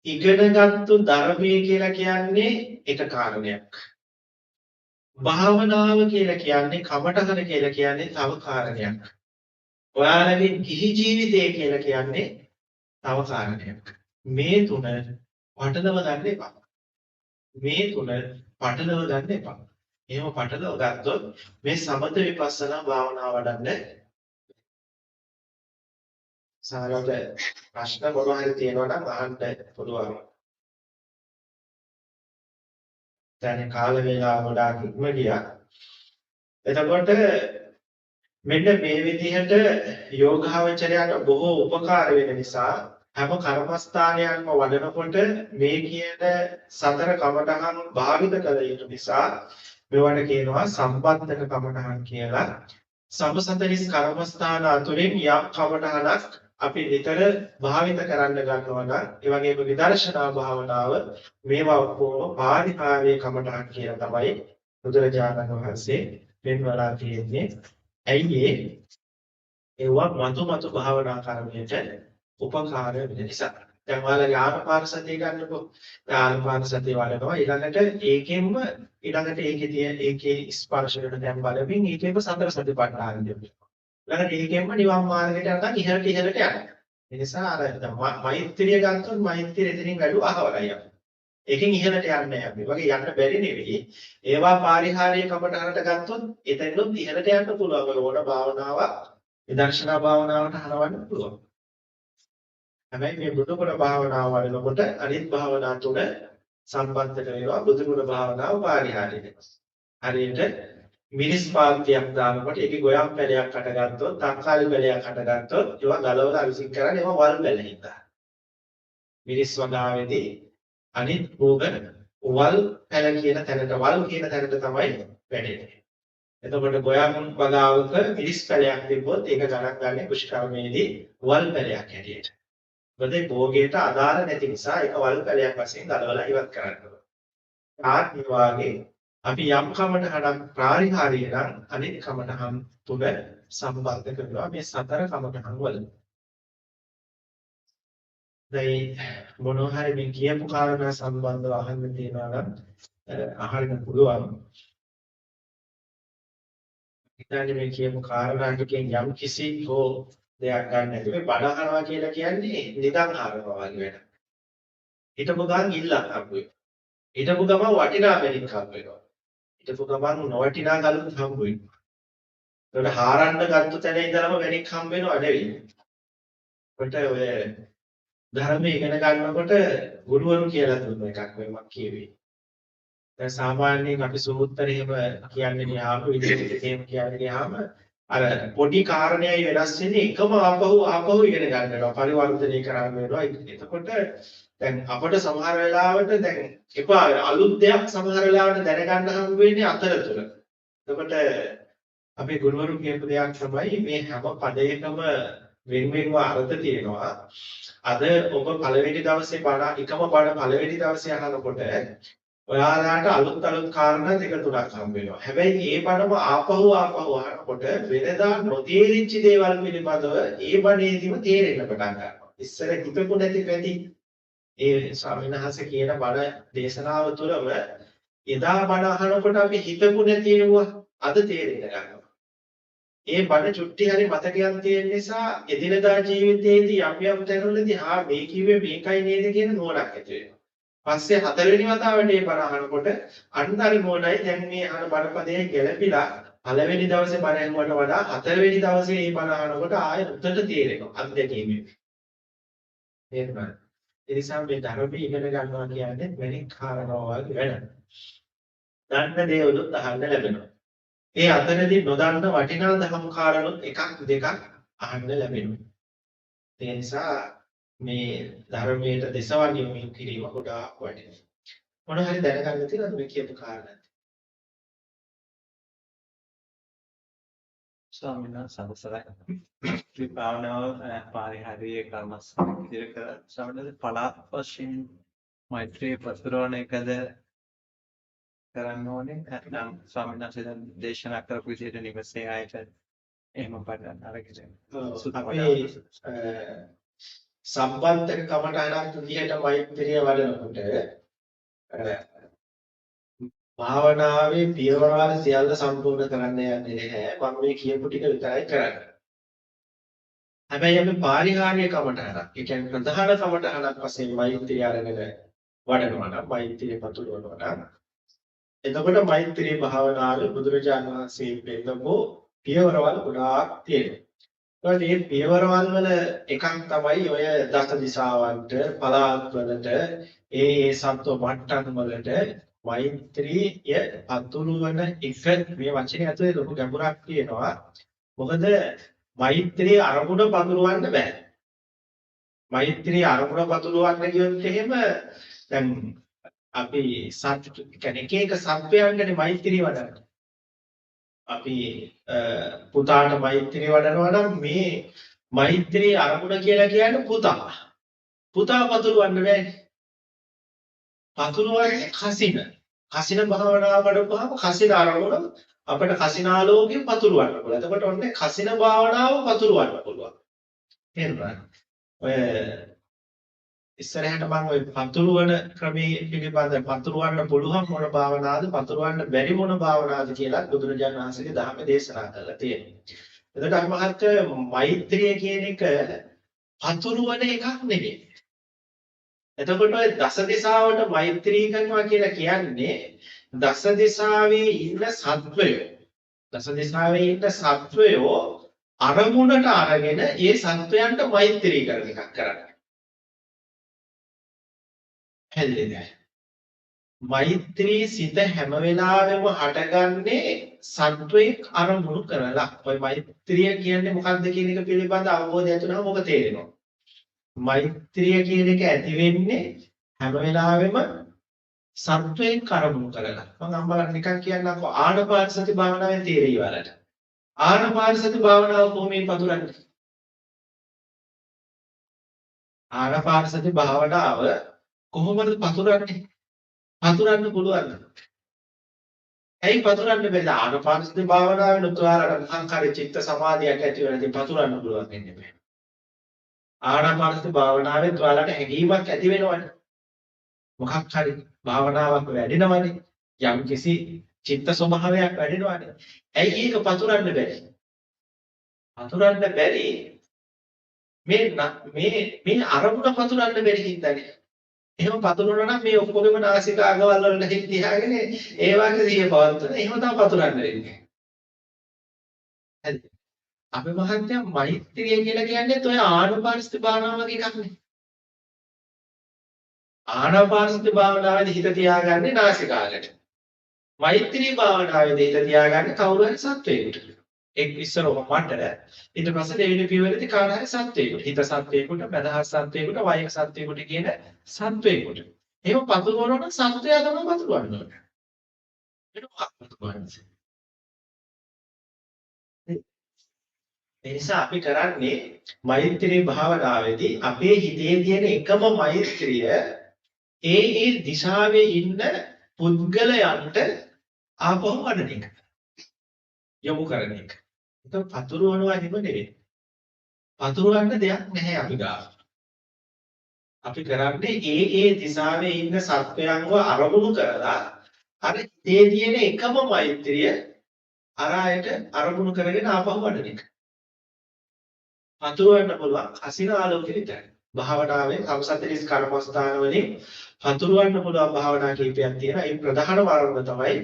ඉගෙනගත්තු ධර්මයේ කියලා කියන්නේ එක කාරණයක්. භාවනාව කියලා කියන්නේ කමඨහන කියලා කියන්නේ තව කාරණයක්. ඔයාලගේ ගිහි ජීවිතය කියලා කියන්නේ තව කාරණයක්. මේ තුන පටලව ගන්න එපා. මේ තුන පටලව ගන්න එපා. එහෙම පටලව ගත්තොත් මේ සමත විපස්සනා භාවනාව වඩන්න සාරවත ප්‍රශ්න මොනවා හරි තියෙනවා නම් අහන්න පුළුවන්. දැන් කාල වේලාව ගොඩාක් ඉක්ම ගියා. එතකොට මෙන්න මේ විදිහට යෝගාවචරයට බොහෝ උපකාර වෙන නිසා හැම කර්මස්ථානයක්ම වඩනකොට මේ කියන සතර කමඨහන් භාවිත කළ යුතු නිසා මේවට කියනවා සම්බන්ධක කමඨහන් කියලා. සම්සතරිස් කර්මස්ථාන අතුරින් යම් කමඨහනක් අපි විතර භාවිත කරන්න ගන්නවා නම් ඒ වගේම විදර්ශනා භාවනාව මේවා ඔක්කොම පාරිහාරයේ කමඨහන් කියලා තමයි බුදුරජාණන් වහන්සේ පෙන්වලා තියෙන්නේ. ඇයි ඒවා මතු භාවනා කර්මයට උපකාර වෙන නිසා. දැන් ඔයාලගේ ආනාපාන සතිය ගන්නකො. ආනාපාන සතිය වඩනවා ඊළඟට ඒකේ ස්පර්ශ වෙන දැන් බලමින් ඒකේම සතර සතිපට්ඨාන දෙන්නවා. ඊළඟට ඒකෙන්ම නිවන් මාර්ගයට යනවා ඉහළට යනවා. ඒ නිසා අර මෛත්‍රිය ගත්තොත් මෛත්‍රිය එතනින් වැඩි අහවලයි යනවා. ඒකෙන් ඉහළට යන්නේ නැහැ. මේ වගේ යන්න බැරි නෙවෙයි. ඒවා පාරිහාරීය කමටහනට ගත්තොත් එතනින්ම ඉහළට යන්න පුළුවන්. ඕන භාවනාවක් විදර්ශනා භාවනාවට හරවන්න පුළුවන්. හැබැයි මේ බුදුගුණ භාවනාව වඩනකොට අනිත් භාවනා තුන සම්බන්ධ කරේවා බුදුගුණ භාවනාව පාරිහාරය වෙනවා. හරියට මිරිස් පාත්‍යයක් දානකොට ඒකේ ගොයම් පැලයක් අටගත්තොත්, තක්කාලි පැලයක් අටගත්තොත් ඒවා ගලවලා අවිසින් කරන්නේ ඒවා වල් පැල හින්දා. මිරිස් වගාවේදී අනිත් භෝග වල් පැල කියන තැනට තමයි වැඩෙන්නේ. එතකොට ගොයම් වගාවක මිරිස් පැලයක් තිබ්බොත් ඒක ගණන් ගන්නේ කුෂ්ඨාමේදී වල් පැලයක් හැටියට. මොකද භෝගයට අදාළ නැති නිසා ඒක වල් පැලයක් වශයෙන් ගලවලා ඉවත් කරන්න ඕනේ. ආත්ම වාගේ අපි යම් කමඨහනක් ප්‍රාරිහාරීය නම් අනිත් කමඨහන් තුන සම්බන්ධ කරනවා මේ සතර කමඨහන් වල. දැන් මොනවා හරි මේ කියපු කාරණා සම්බන්ධව අහන්න තියෙනවා නම් අහන්න පුළුවන්. ඉතින් මේ කියපු කාරණා ටිකෙන් යම් කිසි හෝ දෙයක් ගන්න නැතුව බඩ හරවා කියලා කියන්නේ නිදන් හරවා වගේ වැඩක්. හිටපු ගමන් ඉල්ලක් හම්බ වෙනවා. හිටපු ගමන් වටිනා බැලික් හම්බ වෙනවා. හිටපු ගමන් නොවටිනා ගලුත් හම්බ වෙනවා. ඒකට හාරන්න ගත්ත තැන ඉඳලම බැලික් හම්බ වෙනව නෙවෙයි. කොට ඔය ධර්මයේ ඉගෙන ගන්නකොට ගුරුවරු කියලා දුන්න එකක් මම කියුවේ. දැන් සාමාන්‍යයෙන් අපි සූත්‍ර එහෙම කියන්නේ ගියාම විදිහට එහෙම කියන්නේ ගියාම අර පොඩි කාරණේයි වෙනස් වෙන්නේ එකම ආපහු ඉගෙන ගන්නවා පරිවර්තනය කරන්න වෙනවා. එතකොට දැන් අපිට සමහර වෙලාවට දැන් එපා අලුත් දෙයක් සමහර වෙලාවට දැනගන්න හම් වෙන්නේ අතරතුර. එතකොට අපි ගුරුවරු කියපු දෙයක් තමයි මේ හැම පදයකම වෙන්වෙන්ව අර්ථ තියෙනවා. අද ඔබ පළවෙනි දවසේ එකම පද පළවෙනි දවසේ අහනකොට ඔයාලට අලුත් කාරණා දෙක තුනක් හම්බ වෙනවා. හැබැයි ඒ බණම ආපහු අහනකොට වෙනදා නොතේරිච්ච දේවල් පිළිබඳව ඒ බණේදීම තේරෙන්න පටන් ගන්නවා. ඉස්සර හිතපු නැති පැති ඒ ස්වාමීන් වහන්සේ කියන බණ දේශනාව තුළම එදා බණ අහනකොට අපි හිතපු නැති ඒවා අද තේරෙන්න ගන්නවා. ඒ බණ චුට්ටි හරි මතකයක් තියෙන නිසා එදිනදා ජීවිතයේදී යම් යම් තැන්වලදී මේ කිව්වේ මේකයි නේද කියන නුවණක් ඇති වෙනවා. පස්සේ හතරවෙනි වතාවට මේ බණ අහනකොට අන්න අර නුවණයි දැන් මේ අහන බණ පදේ ගැළපිලා පළවෙනි දවසේ බණ ඇහුවට වඩා හතරවෙනි දවසේ මේ බණ අහනකොට ආයෙ උතට තේරෙනවා අත්දැකීමෙන්. තේරුණාද? ඒ නිසා මේ ධර්මයේ ඉගෙන ගන්නවා කියන්නේ වෙනික් කාරණාවක් වැඩ. දන්න දේවලුත් අහන්න ලැබෙනවා. ඒ අතරදී නොදන්න වටිනා ධර්ම කාරණොත් එකක් දෙකක් අහන්න ලැබෙනවා. ඒ නිසා මේ ධර්මයේ දෙසවල් යොමු කිරීම ගොඩාක් වටිනවා. මොන හරි දැනගන්න තියෙනවද මේ කියපු කාරණා? ස්වාමීන් වහන්සේ සමසරයි. විපාවනාව පාරිහාරීය කර්මස්ථාන විදිහට කර ස්වාමීන් වහන්සේ පළාත් වශයෙන් මෛත්‍රී පතුරවන එකද කරන්න ඕනේ. නැත්නම් ස්වාමීන් වහන්සේ දැන් දේශනා කරපු විදිහට නිවසේ ආයත එහෙම පටන් අරගෙන. අපේ සම්බන්ධක කමටහනක් විදිහට මෛත්‍රිය වඩනකොට භාවනාවේ පියවරවල සියල්ල සම්පූර්ණ කරන්න යන්නේ නැහැ. මම මේ කියපු ටික විතරයි කරන්නේ. හැබැයි අපි පාරිහාරීය කමටහනක්, ඒ කියන්නේ ප්‍රධාන කමටහනක් වශයෙන් මෛත්‍රිය අරගෙන වඩනවා නම් මෛත්‍රිය පතුරවනවා නම් එතකොට මෛත්‍රී භාවනාවේ බුදුරජාණන් වහන්සේ පෙන්නපු පියවරවල් ගොඩාක් තියෙනවා. ඒ පියවරවල් වල එකක් තමයි ඔය දස දිශාවන්ට පළාත් වලට ඒ සත්ව මට්ටම් වලට මෛත්‍රිය පතුරවන එක මේ වචනේ ඇතුලේ ලොකු ගැඹුරක් තියෙනවා. මොකද මෛත්‍රී අරමුණ පතුරවන්න බෑ. මෛත්‍රී අරමුණ පතුරවන්න කියොත් එහෙම දැන් අපි සත්‍ය කියන්නේ එක සත්වයන්ගනේ මෛත්‍රී වඩන්නේ. අපි පුතාට මෛත්‍රී වඩනවා නම් මේ මෛත්‍රී අරමුණ කියලා කියන්නේ පුතා. පුතා පතුරවන්න බෑනේ. පතුරවන්නේ කසින. කසින භාවනාව වඩපුවාම කසින අරමුණ අපිට කසිනාලෝකයෙන් පතුරවන්න පුළුවන්. එතකොට ඔන්නේ කසින භාවනාව පතුරවන්න පුළුවන්. තේරුණාද? ඔය ඉස්සරහට මම ওই පතුරවන ක්‍රමයේ පිළිබඳ පතුරවන්න පුළුවන් මොන භාවනාවද පතුරවන්න බැරි මොන භාවනාවද කියලා බුදුරජාණන් වහන්සේගේ ධර්ම දේශනා කරලා තියෙනවා. එතකොට අපි මහත් මෛත්‍රිය කියන එක පතුරවන එකක් නෙමෙයි. එතකොට ඔය දස දිශාවට මෛත්‍රී කරනවා කියලා කියන්නේ දස දිශාවේ ඉන්න සත්වයෝ දස දිශාවේ ඉන්න සත්වයෝ අරමුණට අරගෙන ඒ සත්වයන්ට මෛත්‍රී කරන එකක් කරන්නේ. හැදෙන්නේ නැහැ. මෛත්‍රී සිත හැම වෙලාවෙම හටගන්නේ සත්වයක් අරමුණු කරලා. ඔය මෛත්‍රිය කියන්නේ මොකක්ද කියන එක පිළිබඳ අවබෝධය ඇතුණාම ඔබ තේරෙනවා. මෛත්‍රිය කියන එක ඇති වෙන්නේ හැම වෙලාවෙම සත්වයක් අරමුණු කරලා. මම අම්මලා නිකන් කියන්නම්කෝ ආනාපාන සති භාවනාවේ තේරෙයි වලට. ආනාපාන සති භාවනාව කොහොමද පතුරන්නේ? ආනාපාන සති භාවනාව කොහොමද පතුරන්නේ? පතුරන්න පුළුවන්. ඇයි පතුරන්න බැරිද? ආනාපාන සති භාවනාවේ උතුආරණ සංකාරී චිත්ත සමාධියක් ඇති වෙනදී පතුරන්න පුළුවන් වෙන්නේ නැහැ. ආනාපාන සති භාවනාවේ ඔයාලට හැඟීමක් ඇති වෙනවනේ. මොකක් හරි භාවනාවක් වැඩෙනවනේ. යම් කිසි චිත්ත ස්වභාවයක් වැඩෙනවනේ. ඇයි ඒක පතුරන්න බැරි? පතුරන්න බැරි මේ අරමුණ පතුරන්න බැරි හින්දානේ. එහෙම පතුරවනවා නම් මේ ඔක්කොගෙම නාසික අගවල් වල හිට තියාගෙන ඒ වගේ සිහිය පවත්වන. එහෙම තමයි පතුරන්න වෙන්නේ. හරි. අපි මහත්ය මෛත්‍රිය කියලා කියන්නේ ඔය ආනාපානසති භාවනාව වගේ එකක් නේ. ආනාපානසති භාවනාවේදී හිත තියාගන්නේ නාසිකාගට. මෛත්‍රී භාවනාවේදී හිත තියාගන්නේ කවුරු හරි සත්වයකට. එක් ඉස්සරව මට ඊට පස්සේ දෙවෙනි පියවරේදී කාට හරි සත්වයකට. හිත සත්වයකට, මදහස් සත්වයකට, වයක සත්වයකට කියන සත්වයකට. එහෙම පතුරවනවා නම් සත්වයා තමයි පතුරවන්න ඕනේ. ඒක මොකක්ද පතුරවන්නේ? ඒ නිසා අපි කරන්නේ මෛත්‍රී භාවනාවේදී අපේ හිතේ තියෙන එකම මෛත්‍රිය ඒ දිශාවේ ඉන්න පුද්ගලයන්ට ආපහු වඩන එක. යොමු කරන එක. ඒක පතුරවනවා නෙමෙයි. පතුරවන්න දෙයක් නැහැ අපි ගාව. අපි කරන්නේ ඒ දිශාවේ ඉන්න සත්වයන්ව අරමුණු කරලා අර හිතේ තියෙන එකම මෛත්‍රිය අර අයට අරමුණු කරගෙන ආපහු වඩන එක. පතුරවන්න පුළුවන් අසින ආලෝකෙ විතරයි. භාවනාවේ සම්සතරිස් කර්මස්ථාන වලින් පතුරවන්න පුළුවන් භාවනා කීපයක් තියෙනවා. ඒ ප්‍රධානම අරමුණ තමයි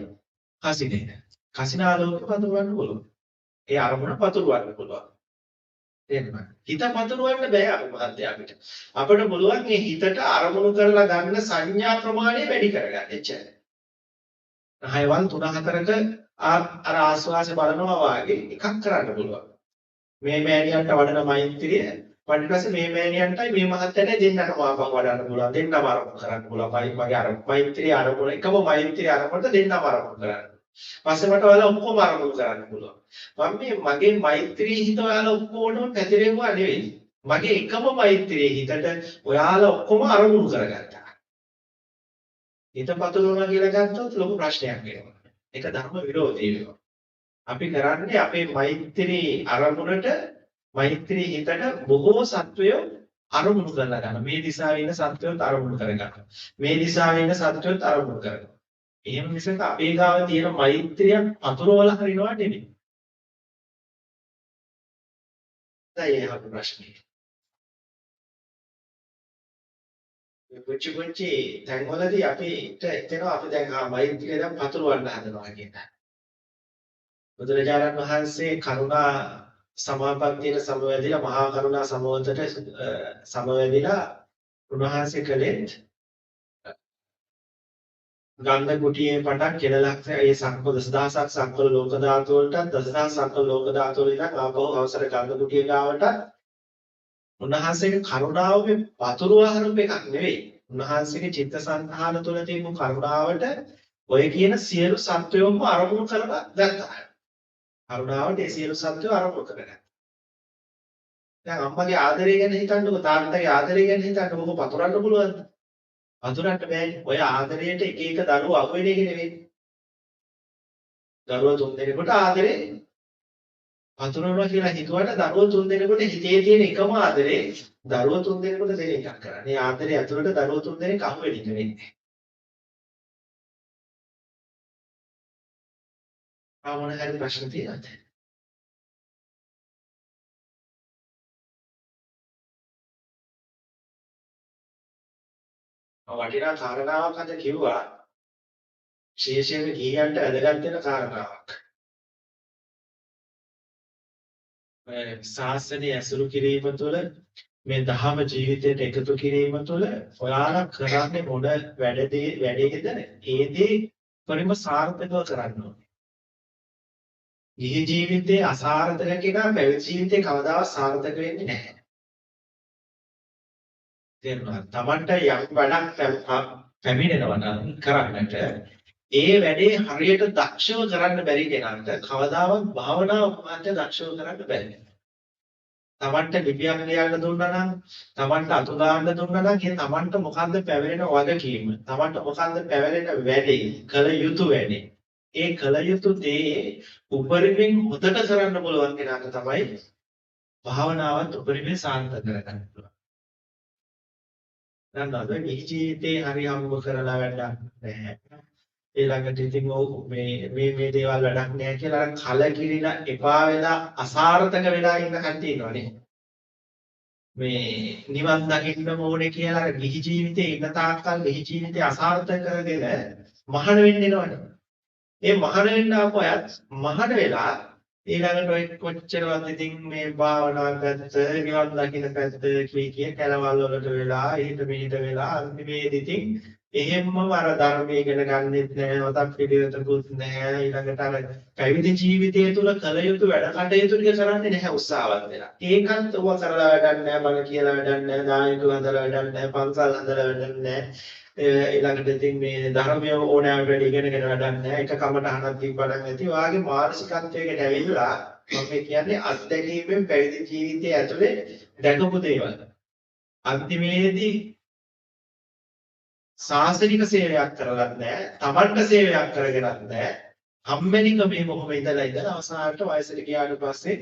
කසිනේ. කසින ආලෝකෙ පතුරවන්න පුළුවන්. ඒ අරමුණ පතුරවන්න පුළුවන්. තේරුණාද? හිත පතුරවන්න බෑ අපේ අපිට. අපිට පුළුවන් මේ හිතට අරමුණු කරලා ගන්න සංඥා ප්‍රමාණය වැඩි කරගන්න. එච්චරයි. 9වන් 3-4ක අර ආස්වාසේ බලනවා වාගේ එකක් කරන්න පුළුවන්. මේ මෑණියන්ට වඩන මෛත්‍රිය ඊට පස්සේ මේ මෑණියන්ටයි මේ මහත්තයටයි දෙන්නටම ආපහු වඩන්න පුළුවන්. දෙන්නම අරමුණු කරන්න පුළුවන්. මගේ අර මෛත්‍රිය අරමුණ එකම මෛත්‍රිය අරමුණට දෙන්නම අරමුණු කරන්න. පස්සේ මට ඔයාලා ඔක්කොම අරමුණු කරන්න පුළුවන්. මම මගේ මෛත්‍රී හිත ඔයාලා ඔක්කොම පැතිරෙවුවා නෙවෙයි. මගේ එකම මෛත්‍රී හිතට ඔයාලා ඔක්කොම අරමුණු කරගත්තා. හිත පතුරවනවා කියලා ගත්තොත් ලොකු ප්‍රශ්නයක් වෙනවා. ඒක ධර්ම විරෝධී වෙනවා. අපි කරන්නේ අපේ මෛත්‍රී අරමුණට මෛත්‍රී හිතට බොහෝ සත්වයෝ අරමුණු කරලා ගන්න. මේ දිශාවේ ඉන්න සත්වයොත් අරමුණු කරගන්න. මේ දිශාවේ ඉන්න සත්වයොත් අරමුණු කරගන්න. එහෙම මිසක අපේ ගාව තියෙන මෛත්‍රිය අතුරුවලා හරිනවා නෙමෙයි. දැන් ඒක ප්‍රශ්නේ. පුංචි තැන්වලදී අපිට එතනවා අපි දැන් මෛත්‍රිය දැන් පතුරවන්න හදනවා කියන. බුදුරජාණන් වහන්සේ කරුණා සමාපත්තියට සමවැදිලා මහා කරුණා සමවතට සමවැදිලා උන්වහන්සේ කලෙත් ගන්ධ කුටියේ පටන් කෙලලක් ඒ සංකල්ප දසදහසක් සංකල්ප ලෝක ධාතු වලට දසදහස් සංකල්ප ලෝක ධාතු වලින් ආපහු අවසර ගන්ධ කුටිය ගාවට උන්වහන්සේගේ කරුණාවේ පතුරුවහරුප එකක් නෙවෙයි. උන්වහන්සේගේ චිත්තසංතාන තුළ තියෙන කරුණාවට ඔය කියන සියලු සත්වයෝම අරමුණු කරලා ගත්තා. කරුණාවට ඒ සියලු සත්වයෝ අරමුණු කරගත්තා. දැන් අම්මගේ ආදරය ගැන හිතන්නකො තාත්තගේ ආදරය ගැන හිතන්නකො මොකක් පතුරන්න පුළුවන්ද? පතුරන්න බෑනේ. ඔය ආදරයට එක එක දරුවෝ අහු වෙන එක නෙවෙයි. දරුවෝ 3 දෙනෙකුට ආදරේ පතුරවනවා කියලා හිතුවට දරුවෝ 3 දෙනෙකුට හිතේ තියෙන එකම ආදරේ දරුවෝ 3 දෙනෙකුට දෙන එකක් කරන්නේ. ආදරේ ඇතුළට දරුවෝ 3 දෙනෙක් අහු වෙන එක වෙන්නේ. මොන හරි ප්‍රශ්න තියෙනවද? වටිනා කාරණාවක් අද කිව්වා. විශේෂයෙන් ගිහියන්ට වැදගත් වෙන කාරණාවක්. ශාසනය ඇසුරු කිරීම තුළ මේ දහම ජීවිතයට එකතු කිරීම තුළ ඔයාලා කරන්නේ මොන වැඩේද ඒ දේ පරිම සාර්ථකව කරන්න ඕනේ. ගිහි ජීවිතේ අසාර්ථක කෙනා පැවිදි ජීවිතේ කවදාවත් සාර්ථක වෙන්නේ නැහැ. තේරුණාද? Tamanට යම් වැඩක් පැමිණෙනවා නම් කරන්නට ඒ වැඩේ හරියට දක්ෂව කරන්න බැරි කෙනාට කවදාවත් භාවනාව මාත් දක්ෂව කරන්න බැහැ. Tamanට ලිපියක් ලියන්න දුන්නා නම්, Tamanට අතු දාන්න දුන්නා නම්, ඒ Tamanට මොකද්ද පැවරෙන වගකීම? Tamanට මොකද්ද පැවරෙන වැඩේ? කළ යුතු වැඩේ. ඒ කළ යුතු දේ උපරිමයෙන් හොදට කරන්න පුළුවන් කෙනාට තමයි භාවනාවත් උපරිමයෙන් සාර්ථක කරගන්න පුළුවන්. දැන් අද ජීවිතේ හරි හම්බ කරලා වැඩක් නැහැ. ඊළඟට ඉතින් මේ දේවල් වැඩක් නැහැ කියලා කලකිරිලා එපා වෙලා අසාර්ථක වෙලා ඉන්න කට්ටිය ඉන්නවනේ. මේ නිවන් දකින්න ඕනේ කියලා ගිහි ජීවිතේ ඉන්න තාක්කල් ගිහි ජීවිතේ අසාර්ථක කරගෙන මහාන වෙන්න එනවනේ. ඒ මහාන වෙන්න ආපු අයත් මහාන වෙලා ඊළඟට ඔය කොච්චරවත් ඉතින් මේ භාවනා පැත්ත නිවන් දකින්න පැත්ත කිය කැලවල් වලට වෙලා ඊට මෙහෙට වෙලා අන්තිමේදී ඉතින් එහෙම්ම අර ධර්මයේ ඉගෙන ගන්නෙත් නැහැ මතක් පිළිවෙතකුත් නැහැ ඊළඟට අර පැවිදි ජීවිතය තුළ කල යුතු වැඩ කටයුතු ටික කරන්නේ නැහැ උත්සාහවත් වෙලා. ඒකත් ඔව කරලා වැඩක් නැහැ බණ කියලා වැඩක් නැහැ දායක හදලා වැඩක් නැහැ පන්සල් හදලා වැඩක් නැහැ. ඊළඟට ඉතින් මේ ධර්මයේ ඕනෑම වැඩ ඉගෙනගෙන වැඩක් නැහැ. එක කමටහනක් දීපලන් ඇති. වාගේ මානසිකත්වයකට ඇවිල්ලා මම කියන්නේ අත්දැකීමෙන් පැවිදි ජීවිතයේ ඇතුලේ දැකපු දේවල්. අන්තිමේදී සාසනික සේවයක් කරලත් නැහැ. තමන්ට සේවයක් කරගෙනත් නැහැ. කම්මැලිකම මේ මොහොම ඉඳලා අවසානට වයසට ගියාට පස්සේ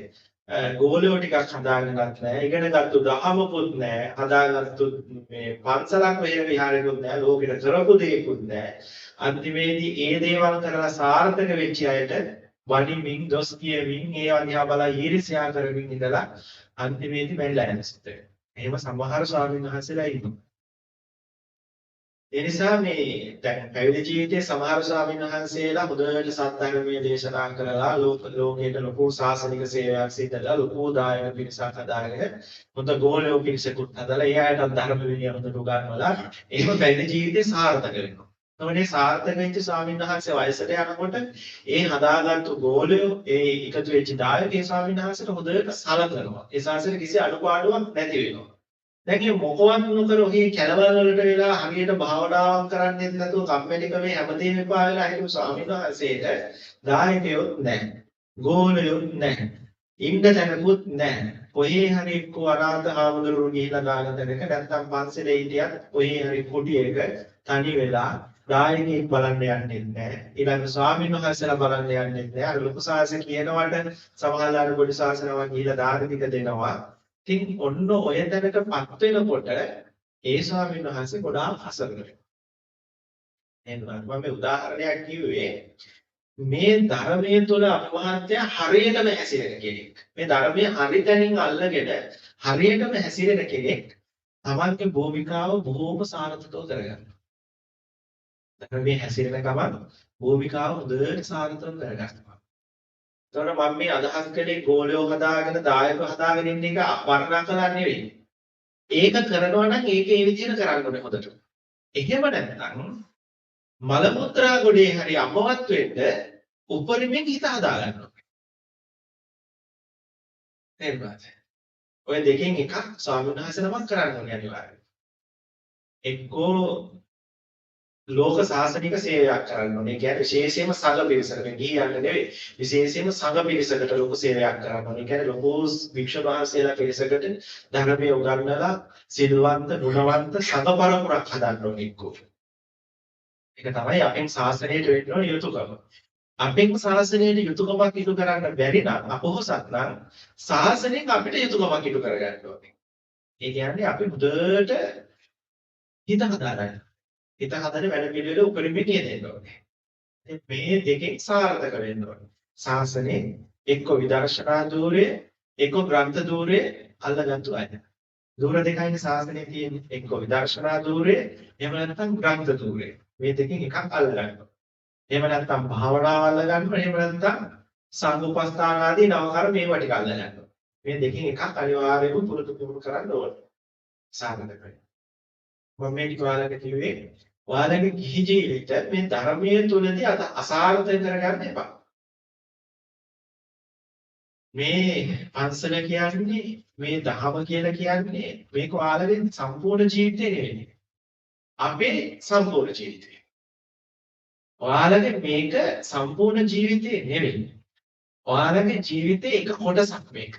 ගෝලියෝ ටිකක් හදාගෙනත් නැහැ. ඉගෙනගත්තු දහමකුත් නැහැ. හදාගත්තු මේ පන්සලක් වෙහෙර විහාරෙකුත් නැහැ. ලෝකෙට කරපු දෙයක්කුත් නැහැ. අන්තිමේදී ඒ දේවල් කරලා සාර්ථක වෙච්ච අයට වඩිමින් දොස් කියමින් ඒ අධ්‍යා බලා ඊර්ෂ්‍යා කරමින් ඉඳලා අන්තිමේදී මැරිලා යන සිත් එක. එහෙම සමහර ස්වාමීන් වහන්සේලා ඉන්නවා. ඒ නිසා මේ දැන් පැවිදි ජීවිතයේ සමහර ස්වාමීන් වහන්සේලා හොඳට සත්‍යධර්මයේ දේශනා කරලා ලෝකයට ලොකු ශාසනික සේවයක් සිදුලා ලොකු දායක පිරිසක් හදාගෙන හොඳ ගෝලයෝ පිරිසකුත් හදලා ඒ අයටත් ධර්ම විනය හොඳට උගන්වලා එහෙම පැවිදි ජීවිතේ සාර්ථක වෙනවා. එතකොට සාර්ථක වෙච්ච ස්වාමීන් වහන්සේ වයසට යනකොට ඒ හදාගත්තු ගෝලයෝ ඒ එකතු වෙච්ච දායකේ ස්වාමීන් වහන්සේට හොඳට සලකනවා. ඒ ශාසනය කිසි අඩුපාඩුවක් නැති වෙනවා. දැන් මේ මොකවත් නොකර ඔහි කැලවල වලට වෙලා හරියට භාවනාවක් කරන්නේ නැතුව කම්මැලිකමේ හැමදේම එපා වෙලා හිටපු ස්වාමීන් වහන්සේට දායකයොත් නැහැ. ගෝලයොත් නැහැ. ඉන්න තැනකුත් නැහැ. කොහේ හරි එක්ක අනාථ හාමුදුරුවෝ ගිහිලා දාන තැනක නැත්නම් පන්සලේ හිටියත් කොහේ හරි කුටියක තනි වෙලා දායකයෙක් බලන්න යන්නේ නැහැ. ඊළඟ ස්වාමීන් වහන්සේලා බලන්න යන්නේ නැහැ. අර ලොකු ශාසනය කියනවට සමහරවල් පොඩි ශාසනාවක් ගිහිලා දාන ටික දෙනවා. ඉතින් ඔන්න ඔය දැනටපත් වෙනකොට ඒ ස්වාමීන් වහන්සේ ගොඩාක් හසල වෙනවා. එහෙනම් මම මේ උදාහරණයක් කිව්වේ මේ ධර්මයේ තුල අපමහත්ය හරියටම හැසිරෙන කෙනෙක්. මේ ධර්මයේ හරිතනින් අල්ලගෙන හරියටම හැසිරෙන කෙනෙක් තමන්ගේ භූමිකාව බොහෝම සාර්ථකව කරගන්නවා. ධර්මයේ හැසිරෙන ගමන් භූමිකාව හොඳට සාර්ථකව කරගන්නවා. එතකොට මම මේ අදහස් කළේ ගෝලයෝ හදාගෙන දායකයෝ හදාගෙන ඉන්න එක වර්ණනා කරලා නෙවෙයි. ඒක කරනවා නම් ඒක ඒ විදිහට කරන්න ඕනේ හොඳට. එහෙම නැත්නම් මල මුත්‍රා ගොඩේ හරි අමවත් වෙන්න උපරිමයෙන් හිත හදා ගන්න ඕනේ. එහෙමද? ඔය දෙකෙන් එකක් ස්වාමීන් වහන්සේ නමක් කරන්න ඕනේ අනිවාර්යයෙන්. එක්කෝ ලෝක සාසනික සේවයක් කරන්න ඕනේ. ඒ කියන්නේ විශේෂයෙන්ම සංඝ පිරිසකට ගිහියන්න නෙවෙයි. විශේෂයෙන්ම සංඝ පිරිසකට ලොකු සේවයක් කරන්න ඕනේ. ඒ කියන්නේ ලොකු භික්ෂු වහන්සේලා පිරිසකට ධර්මයේ උගන්වලා සිල්වන්ත, ගුණවන්ත සංඝ පරපුරක් හදන්න ඕනේ එක්කෝ. ඒක තමයි අපෙන් ශාසනයට වෙන්න ඕන යුතුයකම. අපෙන් ශාසනයට යුතුයකමක් ඉටු කරන්න බැරි නම් අපොහසත් නම් ශාසනයෙන් අපිට යුතුයකමක් ඉටු කරගන්න ඕනේ. ඒ කියන්නේ අපි බුදට හිත හදාගන්න. හිත හදන වැඩ පිළිවෙල උපරිමයෙන් යෙදෙන්න ඕනේ. මේ දෙකෙන් සාර්ථක වෙන්න ඕනේ. ශාසනයේ එක්ක විදර්ශනා ධූරය, එක්ක ග්‍රන්ථ ධූරය අල්ලගත්තු අය. ධූර දෙකයිනේ ශාසනයේ තියෙන්නේ. එක්ක විදර්ශනා ධූරය, එහෙම නැත්නම් ග්‍රන්ථ ධූරය. මේ දෙකෙන් එකක් අල්ලගන්න. එහෙම නැත්නම් භාවනාව අල්ලගන්න, එහෙම නැත්නම් සංඝ ආදී නවකර මේවා ටික අල්ලගන්න. මේ දෙකෙන් එකක් අනිවාර්යයෙන්ම පුරුදු කරන්න ඕනේ. සාධනකයි. මම මේ ටික ඔයාලට කිව්වේ ඔයාලගේ ගිහි ජීවිතය මේ ධර්මයේ තුලදී අසාර්ථක කරගන්න එපා. මේ පන්සල කියන්නේ මේ දහම කියලා කියන්නේ මේක ඔයාලගේ සම්පූර්ණ ජීවිතේ නෙවෙයි. අපේ සම්පූර්ණ ජීවිතේ. ඔයාලගේ මේක සම්පූර්ණ ජීවිතේ නෙවෙයි. ඔයාලගේ ජීවිතේ එක කොටසක් මේක.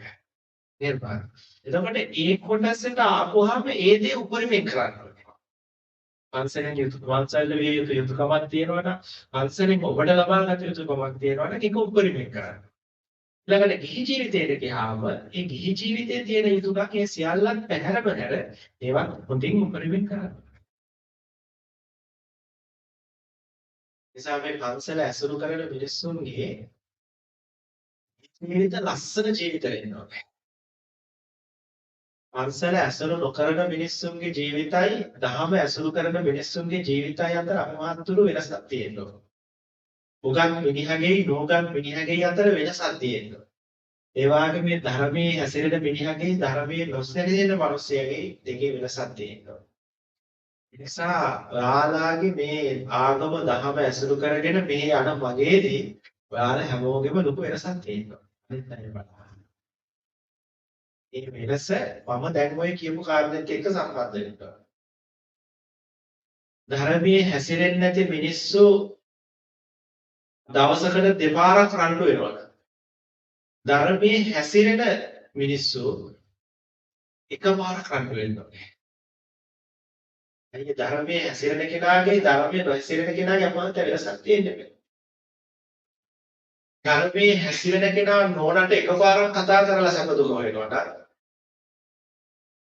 නේද? එතකොට ඒ කොටසට ආපුවාම ඒ දේ උපරිමයෙන් කරන්න ඕනේ. පන්සලෙන් පන්සලේ විය යුතු යුතුකමක් තියෙනවා නම් පන්සලෙන් ඔබට ලබා ගත යුතුකමක් තියෙනවා නම් ඒක උපරිමයෙන් කරන්න. ඊළඟට ගිහි ජීවිතයට ගියාම ඒ ගිහි ජීවිතයේ තියෙන යුතුකම් ඒ සියල්ලත් පැහැර ඒවත් හොඳින් උපරිමයෙන් කරන්න. නිසා මේ පන්සල ඇසුරු කරන මිනිස්සුන්ගේ ජීවිත ලස්සන ජීවිත වෙන්න ඕනේ. පන්සල ඇසුරු නොකරන මිනිස්සුන්ගේ ජීවිතයි දහම ඇසුරු කරන මිනිස්සුන්ගේ ජීවිතයි අතර අමාතුරු වෙනසක් තියෙනවා. උගන් මිනිහගේ නෝගන් මිනිහගේ අතර වෙනසක් තියෙනවා. ඒ වගේම මේ ධර්මයේ හැසිරෙන මිනිහගේ ධර්මයේ නොසැලෙන මිනිසයාගේ දෙකේ වෙනසක් තියෙනවා. ඒ නිසා ඔයාලාගේ මේ ආගම දහම ඇසුරු කරගෙන මේ යන මගේදී ඔයාලා හැමෝගෙම ලොකු වෙනසක් තියෙනවා. අනිත් අය බලන්න. ඒ වෙනස මම දැන් ඔය කියපු කාරණේත් එක්ක සම්බන්ධ වෙනවා. ධර්මයේ හැසිරෙන්නේ නැති මිනිස්සු දවසකට දෙපාරක් රණ්ඩු වෙනවා. ධර්මයේ හැසිරෙන මිනිස්සු එකපාරක් රණ්ඩු වෙනවා. ඒ ධර්මයේ හැසිරෙන කෙනාගේ ධර්මයේ නොහැසිරෙන කෙනාගේ අමාත වෙනසක් තියෙනවා. ධර්මයේ හැසිරෙන කෙනා නෝනට එකපාරක් කතා කරලා සැප දුක හොයනවට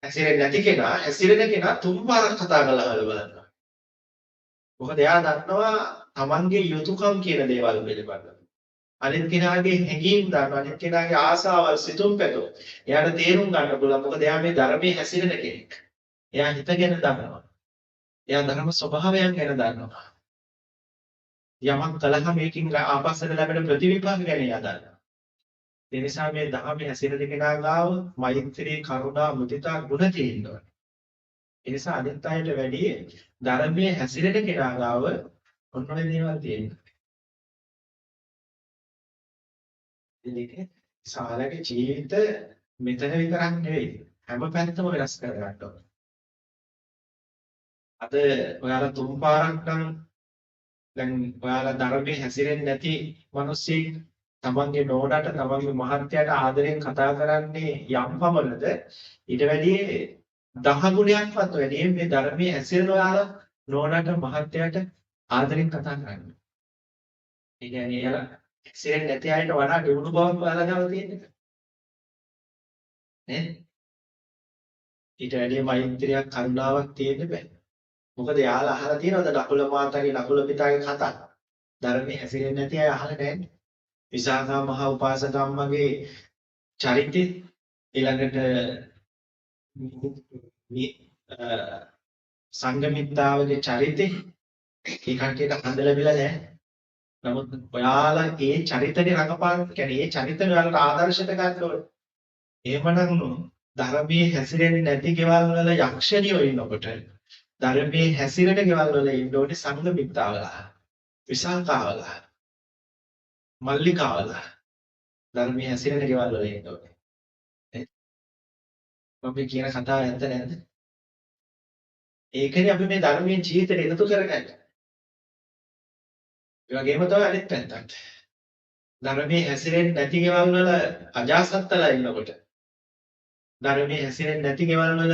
හැසිරෙන්නේ නැති කෙනා හැසිරෙන කෙනා තුන් පාරක් කතා කරලා අහලා බලනවා. මොකද එයා දන්නවා තමන්ගේ යුතුයකම් කියන දේවල් පිළිබඳව. අනිත් කෙනාගේ හැඟීම් දන්නවා, අනිත් කෙනාගේ ආසාවල් සිතුම් පැතුම්. එයාට තේරුම් ගන්න පුළුවන් මොකද එයා මේ ධර්මයේ හැසිරෙන කෙනෙක්. එයා හිතගෙන දන්නවා. එයා ධර්ම ස්වභාවයන් ගැන දන්නවා. යමක් කළාම මේකින් ආපස්සට ලැබෙන ප්‍රතිවිපාක ගැන එයා දන්නවා. ඒ නිසා මේ ධර්මයේ හැසිරෙන කෙනා ගාව මෛත්‍රී, කරුණා, මුදිතා ගුණ තියෙනවා. ඒ නිසා අනිත් අයට වැඩිය ධර්මයේ හැසිරෙන කෙනා ගාව ඔන්න ඔය දේවල් තියෙනවා. ඉතින් සාලගේ ජීවිත මෙතන විතරක් නෙවෙයි හැම පැත්තම වෙනස් කර ගන්න ඕනේ. අද ඔයාලා තුන් පාරක් නම් දැන් ඔයාලා ධර්මයේ හැසිරෙන්නේ නැති මිනිස්සෙක් තමන්ගේ නෝනට තමන්ගේ මහත්තයාට ආදරෙන් කතා කරන්නේ යම් පමණද ඊට වැඩිය 10 ගුණයක්වත් වැඩියෙන් මේ ධර්මයේ හැසිරෙන ඔයාලා නෝනට මහත්තයාට ආදරෙන් කතා කරන්නේ. ඒ කියන්නේ එයාලා හැසිරෙන්නේ නැති අයට වඩා දියුණු බවක් ඔයාලා ගාව තියෙනවා. නේද? ඊට වැඩිය මෛත්‍රියක් කරුණාවක් තියෙන්න බෑ. මොකද යාලා අහලා තියෙනවද නකුල මාතාගේ නකුල පිතාගේ කතා? ධර්මයේ හැසිරෙන්නේ නැති අය අහලා නැහැ. විසාකා මහ උපාසකම්මගේ චරිතය ඊළඟට සංගමිත්තාවගේ චරිතය ඒ කට්ටියට හඳ ලැබිලා නැහැ. නමුත් ඔයාලා ඒ චරිතේ රඟපාන කියන්නේ ඒ චරිතේ ඔයාලට ආදර්ශයට ගන්න ඕනේ. එහෙමනම් ධර්මයේ හැසිරෙන්නේ නැති ගෙවල් වල යක්ෂණියෝ ඉන්නකොට ධර්මයේ හැසිරෙන ගෙවල් වල ඉන්න ඕනේ සංගමිත්තාවලා, විසාකාවලා, මල්ලිකාවලා. ධර්මයේ හැසිරෙන ගෙවල් වල ඉන්න ඕනේ. මම කියන කතාව ඇත්ත නැද්ද? ඒකනේ අපි මේ ධර්මයේ ජීවිතේට එකතු කරගන්නේ. ඒ වගේම තමයි අනිත් පැත්තත්. ධර්මයේ හැසිරෙන්නේ නැති ගෙවල් වල අජාසත්තලා ඉන්නකොට ධර්මයේ හැසිරෙන්නේ නැති ගෙවල් වල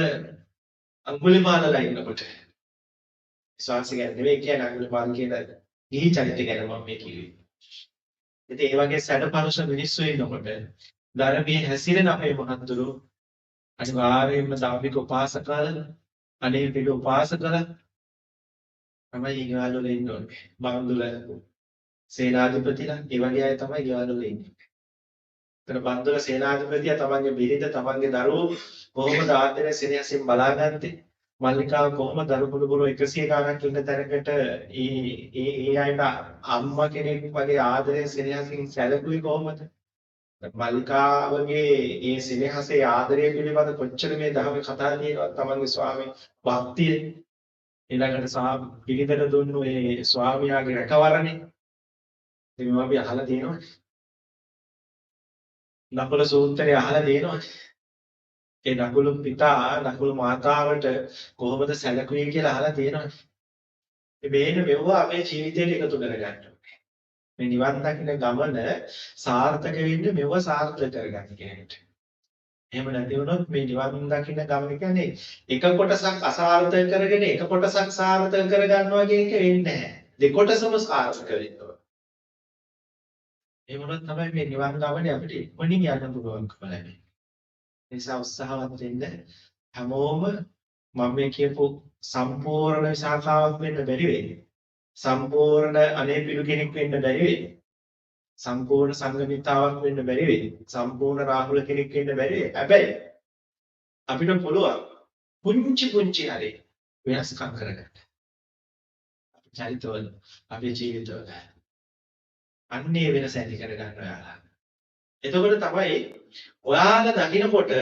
අඟුලිමාලලා ඉන්නකොට විශ්වාසය ගැන නෙවෙයි කියන්නේ අඟුලිමාල කියන ගිහි චරිතය ගැන මම මේ කිව්වේ. ඉතින් ඒ වගේ සැඩපරුෂ මිනිස්සු ඉන්නකොට ධර්මයේ හැසිරෙන අපේ මහත්තුරු අනිවාර්යයෙන්ම ධාර්මික උපාසකලා අනේ පිළ උපාසකලා තමයි ගෙවල් වල ඉන්න ඕනේ. බන්දුල සේනාධිපතිලා ඒ වගේ අය තමයි ගෙවල් වල ඉන්නේ. ඒතර බන්දුල සේනාධිපතියා තමන්ගේ බිරිඳ තමන්ගේ දරුවෝ කොහොමද ආදරේ සෙනෙහසින් බලාගත්තේ? මල්ලිකාව කොහොමද දරුපුරුබුරු 100 ගණනක් ඉන්න තැනකට ඒ අයට අම්මා කෙනෙක් වගේ ආදරේ සෙනෙහසින් සැලකුවේ කොහොමද? මල්ලිකාවගේ ඒ සෙනෙහසේ ආදරය පිළිබඳ කොච්චර මේ ධර්මයේ කතා තියෙනවද තමන්ගේ ස්වාමී භක්තිය ඊළඟට පිළිදෙල දුන්නු ඒ ස්වාමියාගේ රැකවරණේ ඉතින් අපි අහලා තියෙනවනේ නකුල සූත්‍රය අහලා තියෙනවනේ ඒ නකුල පිතා නකුල මාතාවට කොහොමද සැලකුවේ කියලා අහලා තියෙනවනේ මේ මෙවුවා අපේ ජීවිතේට එකතු කරගන්න මේ නිවන් දකින්න ගමන සාර්ථක වෙන්න මෙව සාර්ථක කරගන්න කෙනෙක්ට. එහෙම නැති වුණොත් මේ නිවන් දකින්න ගමන කියන්නේ එක කොටසක් අසාර්ථක කරගෙන එක කොටසක් සාර්ථක කරගන්නවා කියන එක වෙන්නේ නැහැ. දෙකොටසම සාර්ථක වෙන්න ඕන. එහෙම වුණොත් තමයි මේ නිවන් ගමනේ අපිට ඉක්මනින් යන්න පුළුවන්කම ලැබෙන්නේ. ඒ නිසා උත්සාහවත් වෙන්න හැමෝම මම මේ කියපු සම්පූර්ණ විසාකාවක් වෙන්න බැරි වෙන්නේ. සම්පූර්ණ අනේපිඩු කෙනෙක් වෙන්න බැරි වෙයි. සම්පූර්ණ සංගමිතාවක් වෙන්න බැරි වෙයි. සම්පූර්ණ රාහුල කෙනෙක් වෙන්න බැරි වෙයි. හැබැයි අපිට පුළුවන් පුංචි පුංචි හරි වෙනස්කම් කරගන්න. අපේ චරිතවල, අපේ ජීවිතවල. අන්නේ වෙනස ඇති කරගන්න ඔයාලා. එතකොට තමයි ඔයාලා දකින්නකොට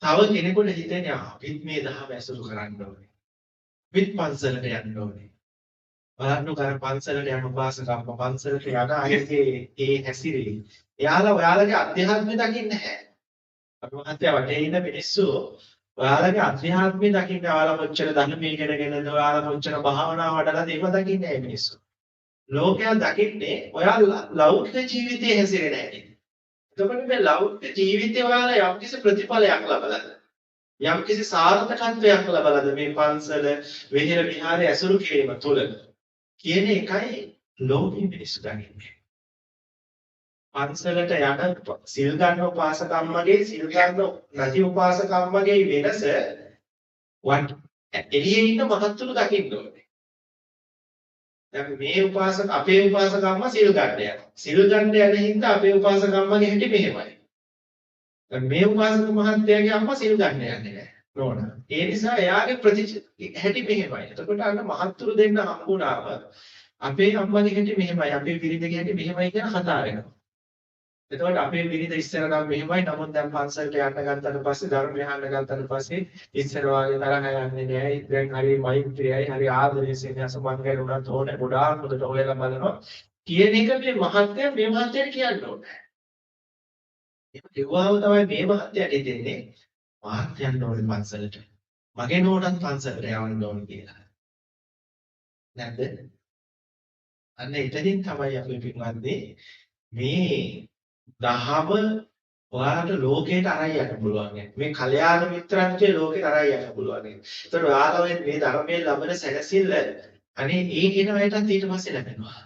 තව කෙනෙකුට හිතෙන්නේ අපිත් මේ දහම ඇසුරු කරන්න ඕනේ. අපිත් පන්සලට යන්න ඕනේ. බලන්න කර පන්සලට යන උපාසකම්ම පන්සලට යන අයගේ ඒ හැසිරීම. එයාලා ඔයාලගේ අධ්‍යාත්මය දකින්නේ නැහැ. අපි මහත්ය වටේ ඉන්න මිනිස්සු ඔයාලගේ අධ්‍යාත්මය දකින්නේ ඔයාලා කොච්චර ධර්මයේ ඉගෙනගෙනද ඔයාලා කොච්චර භාවනා වඩලාද ඒක දකින්නේ නැහැ මිනිස්සු. ලෝකයා දකින්නේ ඔයාලා ලෞකික ජීවිතයේ හැසිරෙන හැටි. එතකොට මේ ලෞකික ජීවිතේ ඔයාලා යම්කිසි ප්‍රතිඵලයක් ලබලාද? යම්කිසි සාර්ථකත්වයක් ලබලාද මේ පන්සල විහෙර විහාරයේ ඇසුරු කිරීම තුළ? කියන එකයි ලෝකෙ මිනිස්සු දකින්නේ. පන්සලට යන සිල් ගන්න උපාසකම්මගේ සිල් ගන්න නැති උපාසකම්මගේ වෙනස එළියේ ඉන්න මහත්තුරු දකින්න ඕනේ. දැන් මේ උපාසක අපේ උපාසකම්ම සිල් ගන්න යනවා. සිල් ගන්න යන හින්දා අපේ උපාසකම්මගේ හැටි මෙහෙමයි. දැන් මේ උපාසක මහත්තයාගේ අම්මා සිල් ගන්න යන්නේ නැහැ. නෝනා. ඒ නිසා එයාගේ හැටි මෙහෙමයි. එතකොට අන්න මහත්තුරු දෙන්න හම්බුනාම අපේ අම්මගේ හැටි මෙහෙමයි. අපේ පිරිතගේ හැටි මෙහෙමයි කියන කතා වෙනවා. එතකොට අපේ පිරිත ඉස්සර නම් මෙහෙමයි. නමුත් දැන් පන්සලට යන්න ගත්තට පස්සේ ධර්මය අහන්න ගත්තට පස්සේ ඉස්සර වාගේ තරහ යන්නේ නැහැ. දැන් හරි මෛත්‍රියයි හරි ආදරේ සෙනෙහස මං ගැන උනත් ඕනේ. ගොඩාක් හොඳට හොයලා බලනවා. කියන එක මේ මහත්ය මේ මහත්යට කියන්න ඕනේ. ඒක කිව්වම තමයි මේ මහත්යට දෙන්නේ. මහත්යන් ඕනේ පන්සලට. මගේ නෝනත් පන්සලට යවන්න ඕනේ කියලා. නැද්ද? අන්න එතනින් තමයි අපි පින්වත්නි මේ දහම ඔයාලට ලෝකයට අරයි යන්න පුළුවන්. මේ කල්යාණ මිත්‍රත්වයේ ලෝකයට අරයි යන්න පුළුවන්. ඒතර ඔයාලා මේ ධර්මයේ ලබන සැනසෙල්ල අනේ ඒ කියන අයටත් ඊට පස්සේ ලැබෙනවා.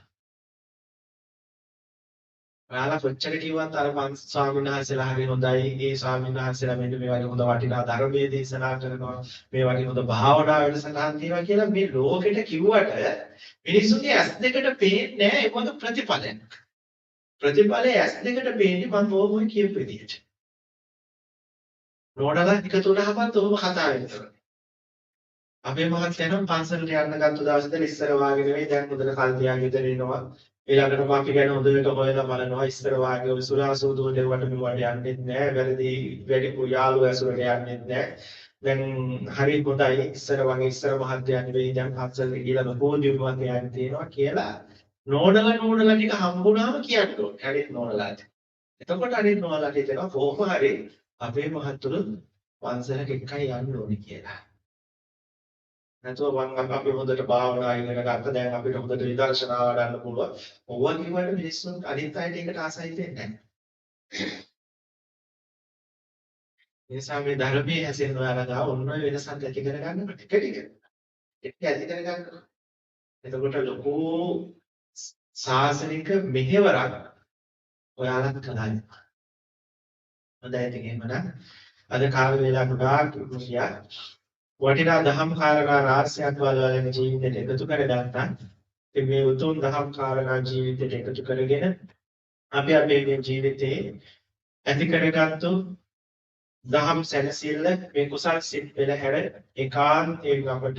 ඔයාලා කොච්චර කිව්වත් අර ස්වාමීන් වහන්සේලා හරි හොඳයි. ඒ ස්වාමීන් වහන්සේලා මෙන්න මේ වගේ හොඳ වටිනා ධර්මයේ දේශනා කරනවා. මේ වගේ හොඳ භාවනා වැඩසටහන් තියෙනවා කියලා මේ ලෝකෙට කිව්වට මිනිස්සුන්ගේ ඇස් දෙකට පේන්නේ නැහැ ඒ වගේ ප්‍රතිඵලයක්. ප්‍රතිඵලයේ ඇස් දෙකට පේන්නේ මම ඕමයි කියපු විදිහට. නෝඩලා එකතු වුණාමත් ඔහොම කතා වෙනවා. අපේ මහත්තයා නම් පන්සලට යන්න ගත්ත දවසේ ඉස්සර වාගේ නෙවෙයි දැන් හොඳට කල් තියාගෙන ඉන්නවා. ඊළඟට අපි ගැන හොඳට හොයලා බලනවා. ඉස්සර වාගේ ඔය සුරාසූදු දෙවට මෙවට යන්නෙත් නැහැ. වැඩි යාළුවෝ ඇසුරට යන්නෙත් නැහැ. දැන් හරි හොඳයි ඉස්සර වගේ ඉස්සර මහත්තයා නෙවෙයි දැන් පන්සලට ගිහලා බොහෝ දිනුවක් යන්න තියෙනවා කියලා නෝඩලා ටික හම්බුනාම කියන්න ඕනේ. හරියට නෝඩලාට. එතකොට හරියට නෝඩලාට හිතෙනවා කොහොම හරි අපේ මහත්තුරු පන්සලට එකයි යන්න ඕනේ කියලා. නැතුව මම අපි හොඳට භාවනා ඉගෙන ගත්ත දැන් අපිට හොඳට විදර්ශනා වඩන්න පුළුවන්. ඕවා කිව්වට මිනිස්සුන් අනිත් අයට ඒකට ආසයි දෙන්නේ නැහැ. ඒ නිසා මේ ධර්මයේ හැසිරෙන ඔයාලා ඔන්න ඔය වෙනසක් ඇති කරගන්න ටික ටික. ඒක ඇති කරගන්න. එතකොට ලොකු සාසනික මෙහෙවරක් ඔයාලත් කළා. හොඳයි ඉතින් එහෙමනම් අද කාල වේලා ගොඩාක් රුසියා වටිනා දහම් කාරණා රාශියක් වලවලින් ජීවිතයට එකතු කරගත්තා. ඉතින් මේ උතුම් දහම් කාරණා ජීවිතයට එකතු කරගෙන අපි අපේ ජීවිතේ ඇති කරගත්තු දහම් සැනසෙල්ල මේ කුසල් සිත් පෙරහැර ඒකාන්තයෙන් අපට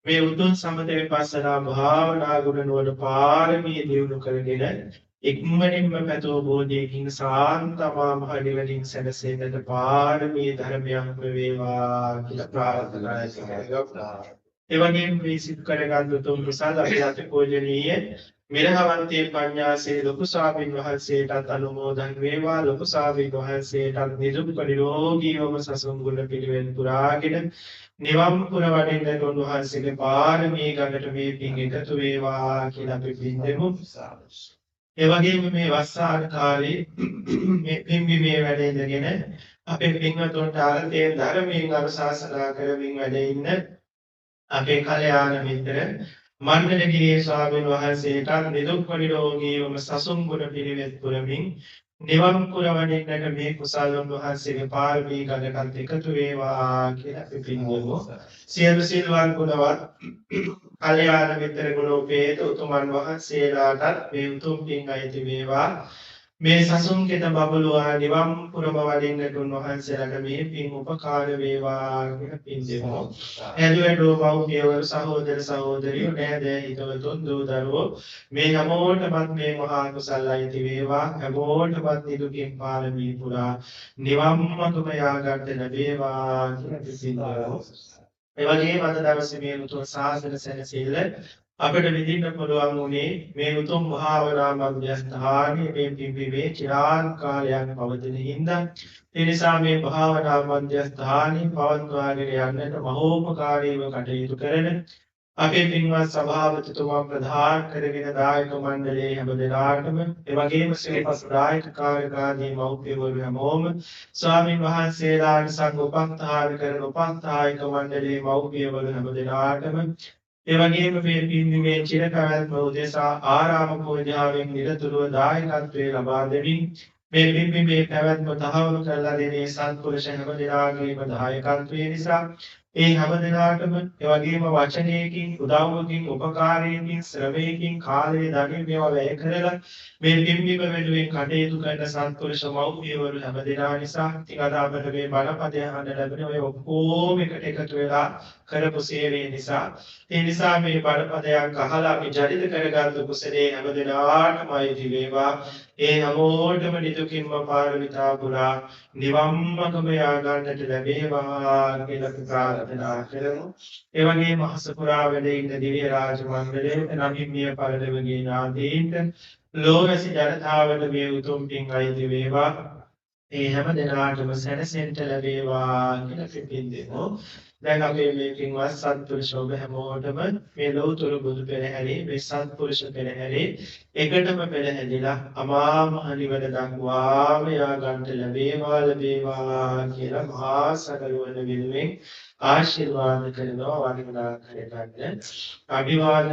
මේ උතුම් සමත විපස්සනා භාවනා ගුණ නුවණ පාරමී දියුණු කරගෙන ඉක්මනින්ම පැතෝ බෝධියකින් සාන්තමා මහ නිවනින් සැනසෙන්නට පාරමී ධර්මයන් වේවා කියලා ප්‍රාර්ථනා කරනවා. ඒ වගේම මේ සිත් කරගත් උතුම් කුසල අපි අත පූජනීය මිරහවන්තේ පඤ්ඤාසේ ලොකු ස්වාමීන් වහන්සේටත් අනුමෝදන් වේවා. ලොකු ස්වාමීන් වහන්සේටත් නිදුක් නිරෝගීවම සසුන් ගුණ පිළිවෙල පුරාගෙන නිවන් පුර වඩින්නට උන්වහන්සේගේ පාරමී ගඟට මේ පින් එකතු වේවා කියලා අපි පින්දෙමු. ඒ වගේම මේ වස්සාන කාලේ මේ පින්බිමේ වැඩ ඉඳගෙන අපේ පින්වතුන්ට ආරතේ ධර්මයෙන් අනුශාසනා කරමින් වැඩ ඉන්න අපේ කල්යාණ මිත්‍ර මණ්ඩලගිරියේ ස්වාමීන් වහන්සේට නිදුක් නිරෝගීවම සසුන් ගුණ පිළිවෙත් පුරමින් නිවන් පුර වඩින්නට මේ කුසල වහන්සේගේ පාරමී ගඟට එකතු වේවා කියලා අපි පින්වමු. සියලු සිල්වන් ගුණවත් කල්යාණ මිත්‍ර ගුණෝපේත උතුමන් වහන්සේලාට මේ උතුම් පින් අයිති වේවා. මේ සසුන් කෙත බබළුවා නිවන් පුරම වඩින්නට උන්වහන්සේලාට මේ පින් උපකාර වේවා කියලා පින් දෙමු. ඇදුවැඩෝ මව්පියවරු සහෝදර සහෝදරියෝ නෑදෑ හිතවතුන් දූ දරුවෝ මේ හැමෝටමත් මේ මහා කුසල අයිති වේවා. හැමෝටමත් නිදුකින් පාරමී පුරා නිවන් මඟම යාගන්න ලැබේවා කියලා පින් දෙමු. ඒ වගේම අද දවසේ මේ උතුම් සාසන සැනසෙල්ල අපිට විඳින්න පුළුවන් උනේ මේ උතුම් භාවනා මධ්‍යස්ථානයේ මේ පිම්බීමේ චිරාන් කාලයක් පවතින හින්දා ඒ නිසා මේ භාවනා මධ්‍යස්ථානයේ පවත්වාගෙන යන්නට මහෝපකාරීව කටයුතු කරන අපේ පින්වත් සභාපතිතුමා ප්‍රධාන කරගෙන දායක මණ්ඩලයේ හැම දෙනාටම ඒ වගේම ශ්‍රේපස් දායක කාර්යකාරී මව්පියවරු හැමෝම ස්වාමින් වහන්සේලාට සංඝ උපස්ථාන කරන උපස්ථායක මණ්ඩලයේ මව්පියවරු හැම දෙනාටම ඒ වගේම මේ පින්දීමේ චිර පැවැත්ම උදෙසා ආරාම පූජාවෙන් නිරතුරුව දායකත්වයේ ලබා දෙමින් මේ පින්දීමේ පැවැත්ම තහවුරු කරලා දෙනේ සත්පුරුෂ හැම දිනාගේම දායකත්වයේ නිසා ඒ හැම දිනාටම ඒ වගේම වචනයකින් උදව්වකින් උපකාරයකින් ශ්‍රමයකින් කාලය ධනෙ මේවා වැය කරලා මේ පින්දීම වෙනුවෙන් කටයුතු කරන සත්පුරුෂ මව්පියවරු හැම දිනා නිසා ඉතින් අද අපිට මේ බණපදය අහන්න ලැබෙන ඔය ඔක්කොම එකට එකතු වෙලා කරපු සේවය නිසා ඒ නිසා මේ බණපදයක් අහලා අපි ජනිත කරගත්තු කුසලයේ හැම දිනාටම අයිති වේවා. ඒ හැමෝටම නිදුකින්ම පාරමිතා පුරා නිවන් මඟම යා ගන්නට ලැබේවා කියලා ප්‍රාර්ථනා කරමු. ඒ වගේම අහස පුරා වැඩ ඉන්න දිව්‍ය රාජ මණ්ඩලයට නමිමිය පරිදවගේ නාදීන්ට ලෝකසි ජනතාවට මේ උතුම් පින් අයිති වේවා. ඒ හැම දිනාටම සැනසෙන්න ලැබේවා කියලා පිටින් දෙමු. දැන් අපි මේ පින්වත් සත්පුරුෂ ඔබ හැමෝටම මේ ලෞතර බුදු පෙරහැරේ මේ සත්පුරුෂ පෙරහැරේ එකටම පෙරහැදිලා අමා මහ නිවන දක්වාම යා ගන්නට ලැබේවා කියලා මහා සකලවන විල්මෙන් ආශිර්වාද කරනවා වන්දනා කරගන්න. අභිවාදන